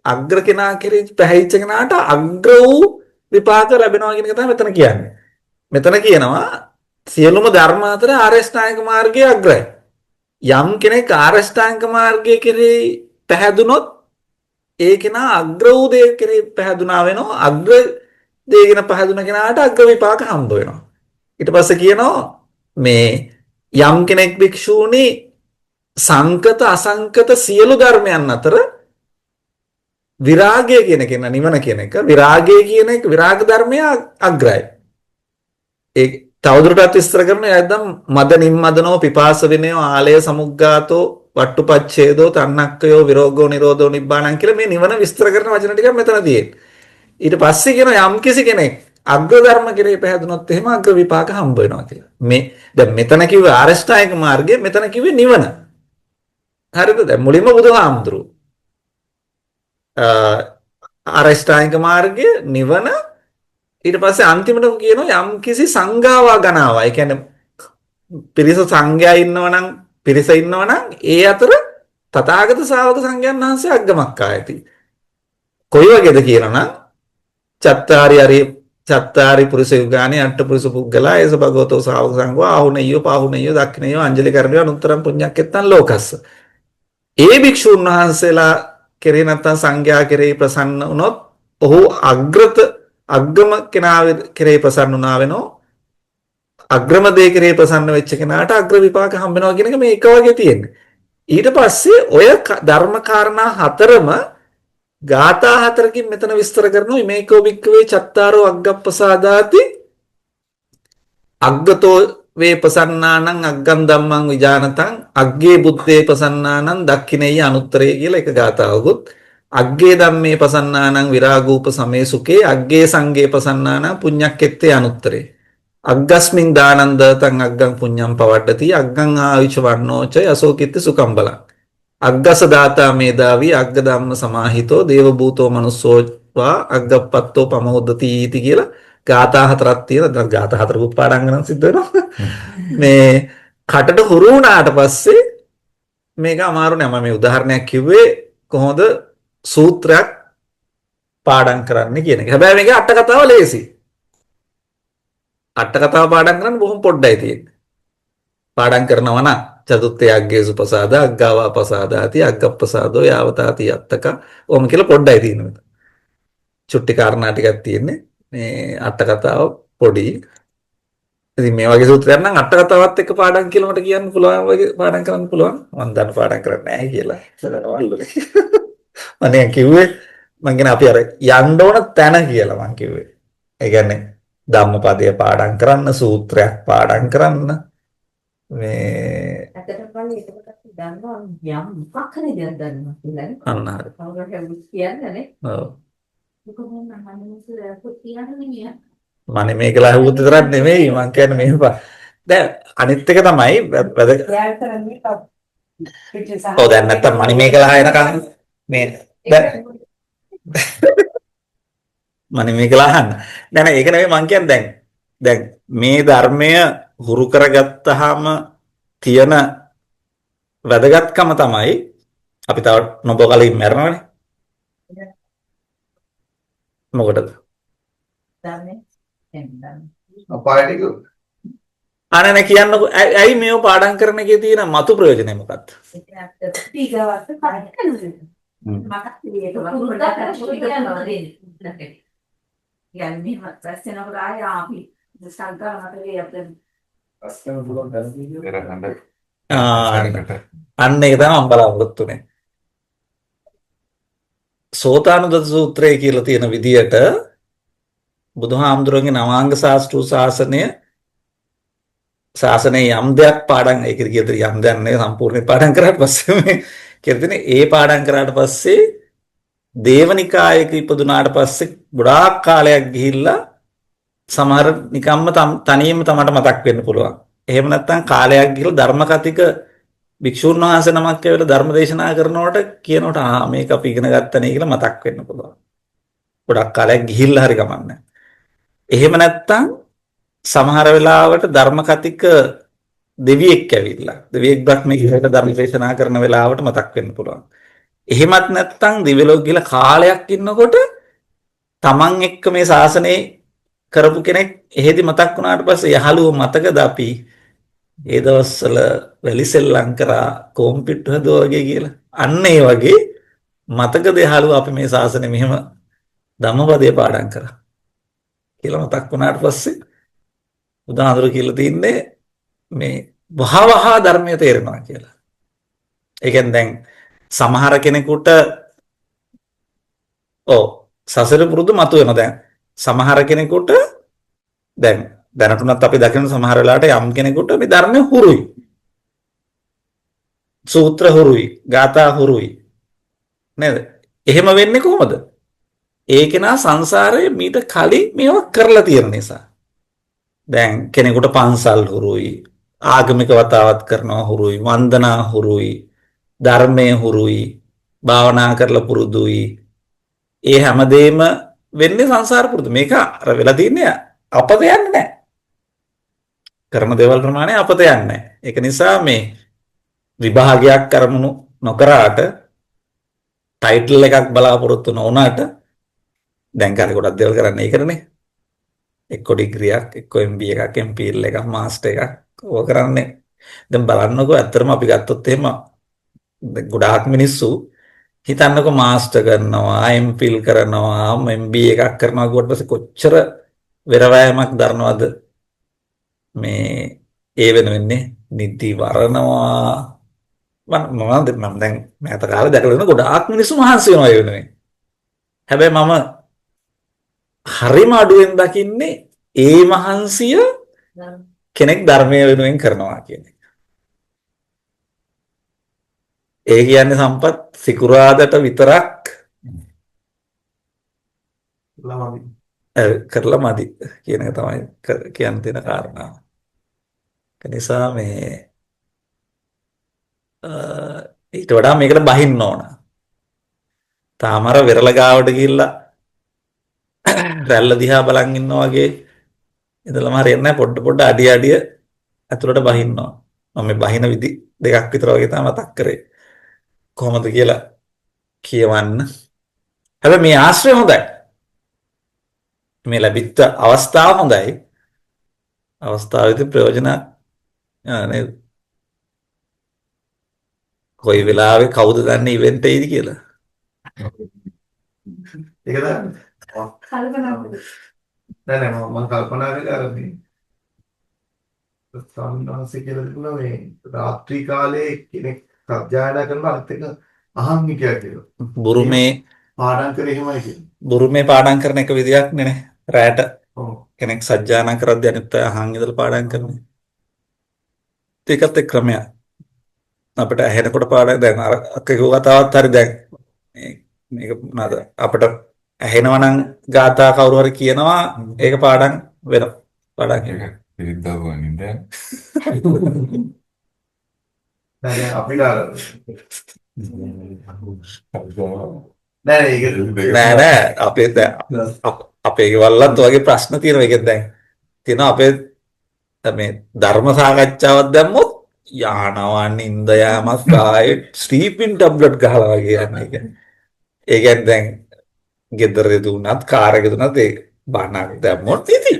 අග්‍ර කෙනා කෙරෙහි පැහැදිච්ච කෙනාට අග්‍ර වූ විපාක ලැබෙනවා කියන එක තමයි මෙතන කියන්නේ. මෙතන කියනවා සියලුම ධර්ම අතර ආරෂ්ඨාංගික මාර්ගයේ අග්‍රයි. යම් කෙනෙක් ආරෂ්ඨාංගික මාර්ගයේ කෙරෙහි පැහැදුනොත් ඒ කෙනා අග්‍ර වූ දේ කෙරෙහි පැහැදුනා වෙනවා. අග්‍ර දේ ගැන පැහැදුන කෙනාට අග්‍ර විපාක හම්බ වෙනවා. ඊට පස්සේ කියනවා මේ යම් කෙනෙක් භික්ෂූනි සංකත අසංකත සියලු ධර්මයන් අතර විරාගය කියන කෙනා නිවන කියන එක විරාගය කියන එක විරාග ධර්මය අග්‍රයි. ඒ තවදුරටත් විස්තර කරනවා යද්දම් මද නිම්මදනෝ පිපාස විනයෝ ආලය සමුග්ගාතෝ වට්ටුපච්ඡේදෝ තණ්හක්කයෝ විරෝගෝ නිරෝධෝ නිබ්බාණං කියලා මේ නිවන විස්තර කරන වචන ටිකක් මෙතන තියෙන්නේ. ඊට පස්සේ කියනවා යම් කිසි කෙනෙක් අග්‍ර ධර්ම කෙරේ පැහැදුනොත් එහෙම අග්‍ර විපාක හම්බ වෙනවා කියලා. මේ දැන් මෙතන කිව්වේ ආරෂ්ඨායක මාර්ගය මෙතන කිව්වේ නිවන. හරිද? දැන් මුලින්ම බුදුහාමුදුරු ආරෂ්ඨායක මාර්ගය නිවන ඊට පස්සේ අන්තිමට කියනවා යම් කිසි සංඝාවා ගණාවා. ඒ කියන්නේ පිරිස සංඝයා ඉන්නවනම් පිරිස ඉන්නවනම් ඒ අතර තථාගත ශ්‍රාවක සංඝයන් වහන්සේ අග්ගමක්ඛායති. කොයි වගේද කියනනම් චත්තාරි පුරුෂ යුගානේ අට්ඨ පුරුෂ පුද්ගලා ඒස භගවතෝ ශ්‍රාවක සංඝෝ ආහුනේයෝ පාහුනේයෝ දක්ඛිනේයෝ අංජලි කරණීයෝ අනුත්තරං පුඤ්ඤක්කෙත්තං ලෝකස්ස. ඒ භික්ෂුන් වහන්සේලා කෙරේ නැත්නම් සංඝයා කෙරේ ප්‍රසන්න වුණොත් ඔහු අග්‍රම කෙනා කෙරේ ප්‍රසන්න වුණා වෙනවා. අග්‍රම දේ කෙරේ ප්‍රසන්න වෙච්ච කෙනාට අග්‍ර විපාක හම්බ වෙනවා කියන එක මේ එක වගේ තියෙන්නේ. ඊට පස්සේ ඔය ධර්ම කාරණා හතරම ගාථා හතරකින් මෙතන විස්තර කරනවා. මේකෝ වික්කවේ චත්තාරෝ අග්ගප්පසාදාති අග්ගතෝ වේ ප්‍රසන්නානං අග්ගං ධම්මං විජානතං අග්ගේ බුද්දේ ප්‍රසන්නානං දක්ඛිනේය අනුත්තරේ කියලා එක ගාථාවකුත් අග්ගේ ධම්මේ ප්‍රසන්නානං විරාගූප සමේ සුඛේ අග්ගේ සංඝේ ප්‍රසන්නානං පුඤ්ඤක්කෙත්තේ අනුත්තරේ අග්ගස්මින් දානන්දතං අග්ගං පුඤ්ඤං පවඩ්ඩති අග්ගං ආයුෂ වන්නෝච යසෝකිත්ත සුඛං බලං අග්ගස දාතා මේදාවි අග්ග ධම්ම සමාහිතෝ දේව භූතෝ මනුස්සෝවා අග්ගප්පත්තෝ පමෝදති इति කියලා ගාථා හතරක් තියෙනවා. දැන් ගාථා හතරකුත් පාඩම් කරන්න සිද්ධ වෙනවා. මේ කටට හුරු වුණාට පස්සේ මේක අමාරු නෑ. මම මේ උදාහරණයක් කිව්වේ කොහොමද සූත්‍රයක් පාඩම් කරන්න කියන එක. හැබැයි මේක අට කතාව ලේසි. අට කතාව පාඩම් කරන්න බොහොම පොඩ්ඩයි තියෙන්නේ. පාඩම් කරනවා නම් චතුත්ථය අග්ගේ සුපසාද අග්ගාවා පසාදාති අග්ගප්පසාදෝ යාවතාති යත්තක ඕම කියලා පොඩ්ඩයි තියෙනවා. චුට්ටි කාරණා ටිකක් තියෙන්නේ. මේ අට කතාව පොඩි. ඉතින් මේ වගේ සූත්‍රයක් නම් අට කතාවත් එක්ක පාඩම් කියලා මට කියන්න පුළුවන් වගේ පාඩම් කරන්න පුළුවන්. මම දන්න පාඩම් කරන්නේ නැහැ කියලා. සරවල්ලුනේ. මම කිව්වේ මම කියන අපි අර යන්න ඕන තැන කියලා මම කිව්වේ. ඒ කියන්නේ ධම්මපදයේ පාඩම් කරන්න, සූත්‍රයක් පාඩම් කරන්න මේ ඇත්තටම බලන්න එතකොට අපි දන්නවා යම් මොකක් හරි දෙයක් දන්නවා කියලා නේ. අන්න හරි. කවුරු හරි කියන්නේ නේ. ඔව්. ඒක මොන මනසට කියන්නේ මම මේක ලහුවුත් විතරක් නෙමෙයි මම කියන්නේ මෙහෙම දැන් අනිත් එක තමයි ඔව් දැන් නැත්තම් මම මේක ලහ එනකන් මේ දැන් මම මේක ලහන්න නෑ නෑ ඒක නෙමෙයි මම කියන්නේ දැන් මේ ධර්මය හුරු කරගත්තාම තියෙන වැදගත්කම තමයි අපි තව නොබෝ කලින් මැරෙනවනේ මොකටද දන්නේ එන්නම් අපායට ගියොත් අනේ කියන්නකෝ ඇයි මේව පාඩම් කරන එකේ තියෙන මතු ප්‍රයෝජනය මොකක්ද? ඒක ඇත්තට ටිකවත් කරන්නේ. මට ඒක වුණා කරලා දෙන්නේ. යන්නේ මත් ප්‍රශ්නවල ආය අපි සංකල්ප මතකේ අපිට ප්‍රශ්න පුළුවන් දැන් අන්න ඒක තමයි මම බලාපොරොත්තු වෙන්නේ. සෝතානුදත සූත්‍රය කියලා තියෙන විදියට බුදුහාමුදුරන්ගේ නවාංග ශාස්ත්‍රීය ශාසනයේ යම් දෙයක් පාඩම් ඒක කියතර යම් දෙයක් නේ සම්පූර්ණ පාඩම් කරාට පස්සේ මේ කියතනේ ඒ පාඩම් කරාට පස්සේ දේවනිකායක ඉපදුනාට පස්සේ ගොඩාක් කාලයක් ගිහිල්ලා සමහර නිකම්ම තනියම තමට මතක් වෙන්න පුළුවන්. එහෙම නැත්නම් කාලයක් ගිහිල්ලා ධර්ම කතික භික්ෂුන් වහන්සේ නමක් ඇවිල්ලා ධර්ම දේශනා කරනකොට කියනකොට මේක අපි ඉගෙන ගත්තනේ කියලා මතක් වෙන්න පුළුවන්. ගොඩක් කාලයක් ගිහිල්ලා හරි ගමන්නේ. එහෙම නැත්නම් සමහර වෙලාවට ධර්ම කතික දෙවියෙක් ඇවිල්ලා දෙවියෙක් බ්‍රහ්මෙක් විදිහට ධර්ම දේශනා කරන වෙලාවට මතක් වෙන්න පුළුවන්. එහෙමත් නැත්නම් දිවලෝක ගිහලා කාලයක් ඉන්නකොට තමන් එක්ක මේ ශාසනයේ කරපු කෙනෙක් එහෙදි මතක් වුණාට පස්සේ යහළුව මතකද අපි ඒ දවස්වල වැලිසෙල්ලම් කරා කොම්පියුටර් හදුවා වගේ කියලා. අන්න ඒ වගේ මතකද යහළුව අපි මේ ශාසනය මෙහෙම ධම්මපදයේ පාඩම් කරා කියලා මතක් වුණාට පස්සේ උදාහරණ කියලා තින්නේ මේ වහවහා ධර්මය තේරෙනවා කියලා. ඒ කියන්නේ දැන් සමහර කෙනෙකුට සසර පුරුදු මතුවෙනවා. දැන් සමහර කෙනෙකුට දැන් දැනටුණත් අපි දකින සමහර වෙලාවට යම් කෙනෙකුට මේ ධර්මය හුරුයි. සූත්‍ර හුරුයි, ගාථා හුරුයි. නේද? එහෙම වෙන්නේ කොහොමද? ඒ කෙනා සංසාරයේ මීට කලින් මේවා කරලා තියෙන නිසා. දැන් කෙනෙකුට පන්සල් හුරුයි, ආගමික වතාවත් කරනවා හුරුයි, වන්දනා හුරුයි, ධර්මයේ හුරුයි, භාවනා කරලා පුරුදුයි. ඒ හැමදේම වෙන්නේ සංසාර පුරුදු. මේක අර වෙලා තින්නේ අපත යන්නේ නැහැ. කරන දේවල් ප්‍රමාණය අපත යන්නේ නැහැ. ඒක නිසා මේ විභාගයක් කරමුණු නොකරාට ටයිටල් එකක් බලාපොරොත්තු නොවුනාට දැන් කාලේ ගොඩක් දේවල් කරන්නේ ඒකනේ. එක්ක ඩිග්‍රියක්, එක්ක MBA එකක්, MPhil එකක්, මාස්ටර් එකක් ඕක කරන්නේ. දැන් බලන්නකෝ ඇත්තටම අපි ගත්තොත් එහෙම ගොඩාක් මිනිස්සු හිතන්නකෝ මාස්ටර් කරනවා, MPhil කරනවා, MBA එකක් කරනවා ඊට පස්සේ කොච්චර වෙරවැයමක් දරනවද මේ ඒ වෙනුවෙන්නේ නිදි වරනවා මම දැන් මෑත කාලේ දැකලා ඉන්න ගොඩාක් මිනිස්සු මහන්සි වෙනවා ඒ වෙනුවෙන්. හැබැයි මම හරිම අඩුවෙන් දකින්නේ ඒ මහන්සිය කෙනෙක් ධර්මය වෙනුවෙන් කරනවා කියන එක. ඒ කියන්නේ සම්පත් සිකුරාදට විතරක් කරලා මදි කියන එක තමයි කියන්න තියෙන කාරණාව. ඒ නිසා මේ ඊට වඩා මේකට බහින්න ඕන. තාමර වෙරළ ගාවට ගිහිල්ලා රැල්ල දිහා බලන් ඉන්නා වගේ ඉතලම හරියන්නේ නැහැ. පොඩ අඩිය ඇතුළට බහින්නවා. මම මේ බහින විදි දෙකක් විතර වගේ තමයි මතක් කරේ. කොහොමද කියලා කියවන්න. හැබැයි මේ ආශ්‍රය හොඳයි. මේ ලැබිච්ච අවස්ථාව හොඳයි. අවස්ථාවේදී ප්‍රයෝජන නේද? කොයි වෙලාවෙ කවුද දන්නේ ඉවෙන්ට් එකේද කියලා. ඒක තමයි කල්පනා කරලා නෑ මම කල්පනා කළේ අර මේ ස්වාමීන් වහන්සේ කියලා තිබුණා මේ රාත්‍රී කාලේ කෙනෙක් සත්‍යයනා කරනවා අනිත් එක අහන් හිටියා කියලා. බුරුමේ පාඩම් කරේ එහෙමයි කියලා. බුරුමේ පාඩම් කරන එක විදියක් නේ රැට ඔව්. කෙනෙක් සජ්ජායනා කරද්දී අනිත් අය අහන් ඉඳලා පාඩම් කරනවා. ඒකත් එක්ක ක්‍රමයක්. අපිට ඇහෙනකොට පාඩම් දැන් අර අක්කේ කතාවත් හරි දැන් මේක මොනවාද අපිට ඇහෙනවා නම් ගාථා කවුරු හරි කියනවා ඒක පාඩම් වෙනවා. පාඩම් ඒක පිළිද්දාවන්නේ දැන්. නෑ අපිට අර නෑ ඒක නෑ අපේ දැන් අපේ ගෙවල්ලත් වගේ ප්‍රශ්න තියෙනවා. ඒකෙන් දැන් තියෙනවා අපේ මේ ධර්ම සාකච්ඡාවක් දැම්මොත් යනවා නින්ද යාමස් කායේ ස්ලීපින් ටැබ්ලට් ගහලා වගේ යන්නේ ඒක. ඒ කියන්නේ දැන් ගෙදර දුන්නත් කාර් එක දුන්නත් ඒ බණක් දැම්මොත් ඉතින්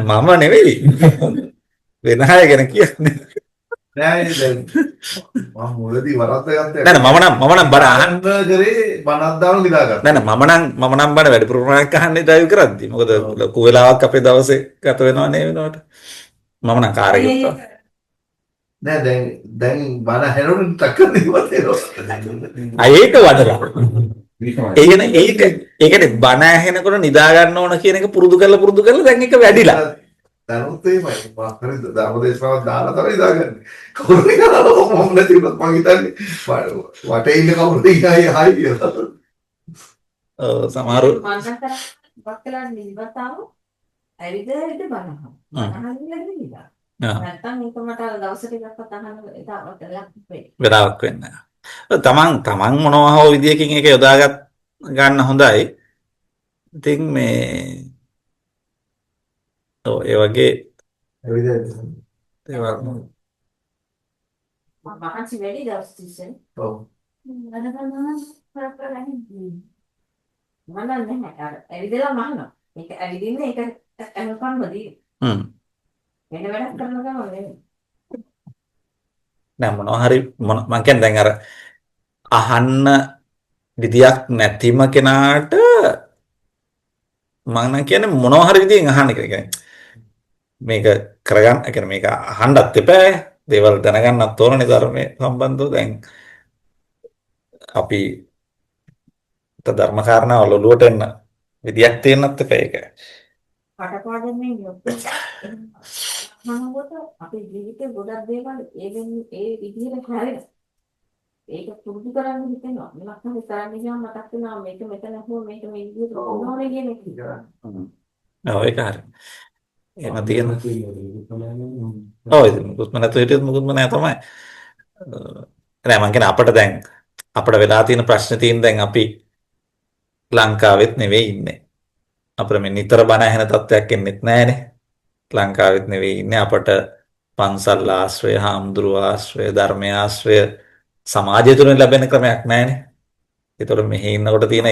මම නෙවෙයි වෙන අය ගැන කියන්නේ. නෑ දැන් මම මුලදී වරද්දාගත්තා. නෑ මම නම් බණ අහන්න කරේ බණක් දාන නිදාගත්තා. නෑ මම නම් බණ වැඩි ප්‍රමාණයක් අහන්නේ ඩ්‍රයිව් කරද්දී. මොකද ලොකු වෙලාවක් අපේ දවසේ ගත වෙනවා නේ වෙනවට. මම නම් කාර් එකේ නෑ දැන් බණ හැරෙන්න ටක්කර දෙවත් එනවා. ඒක වදලා. ඒ කියන්නේ බණ ඇහෙනකොට නිදා ගන්න ඕන කියන එක පුරුදු කරලා දැන් ඒක වැඩිලා. දැනුත් එහෙමයි. මාකරේ ධර්මදේශනාවක් දාලා තමයි නිදාගන්නේ. කවුරු නිකන් මොම් නැති වුණත් මං හිතන්නේ වටේ ඉන්න කවුරු ඉහයි හයි කියලා. සමහරු මම වක්කලා නිවතාව ඇවිද බලනවා. අහන්නේ නැහැ. නැත්තම් මේක මට දවසට එකක් අහන්න එතාවට වෙයි. වෙලාවක් වෙන්නේ නැහැ. තමන් මොනවා හෝ විදියකින් ඒක යොදාගත් ගන්න හොඳයි. ඉතින් මේ ඒ වගේ ඒවා මම මහන්සි වෙලී දවස් තිස්සේ. ඔව්. මම නැහැ අර ඇවිදලා මහනවා. ඒක ඇවිදින්නේ ඒක අනුකම්මදී. වෙන වැඩක් කරන ගමන් නෙමෙයි. නෑ මොනවා හරි මම කියන්නේ දැන් අර අහන්න විදියක් නැතිම කෙනාට මම කියන්නේ මොනවා හරි විදියෙන් අහන්න කියලා. මේක කරගන්න, ඒ කියන්නේ මේක අහන්නත් එපා. දේවල් දැනගන්නත් ඕනනේ ධර්මයේ සම්බන්ධව. දැන් අපි ධර්ම කාරණා වල ඔලුවට එන්න විදියක් තියෙන්නත් එපා ඒක. කටපාඩම්ෙන් යොත් මනෝගත අපේ ජීවිතේ ගොඩක් දේවල් ඒ විදිහට හැරෙනවා. ඒක පුරුදු කරන්න හිතෙනවා. මම හිතන්නේ කරන්න ගියාම මතක් වෙනවා මේක මෙතන හෝ මේක මේ විදිහට ඕනෝනේ කියන එක. ඔව් ඒක හරි. එහෙම තියෙන. ඔව් ඉතින් මුකුත්ම නැතුව හිටියොත් මුකුත්ම නැහැ තමයි. නෑ මං කියන්නේ අපිට වෙලා තියෙන ප්‍රශ්න තියෙන දැන් අපි ලංකාවෙත් නෙවෙයි ඉන්නේ. අපිට මේ නිතර බණ ඇහෙන තත්ත්වයක් එන්නෙත් නැහනේ. ලංකාවෙත් නෙවෙයි ඉන්නේ. අපට පන්සල් ආශ්‍රය, හාමුදුරුවෝ ආශ්‍රය, ධර්මයේ ආශ්‍රය සමාජය තුලින් ලැබෙන ක්‍රමයක් නැහනේ. ඒතකොට මෙහි ඉන්නකොට තියෙන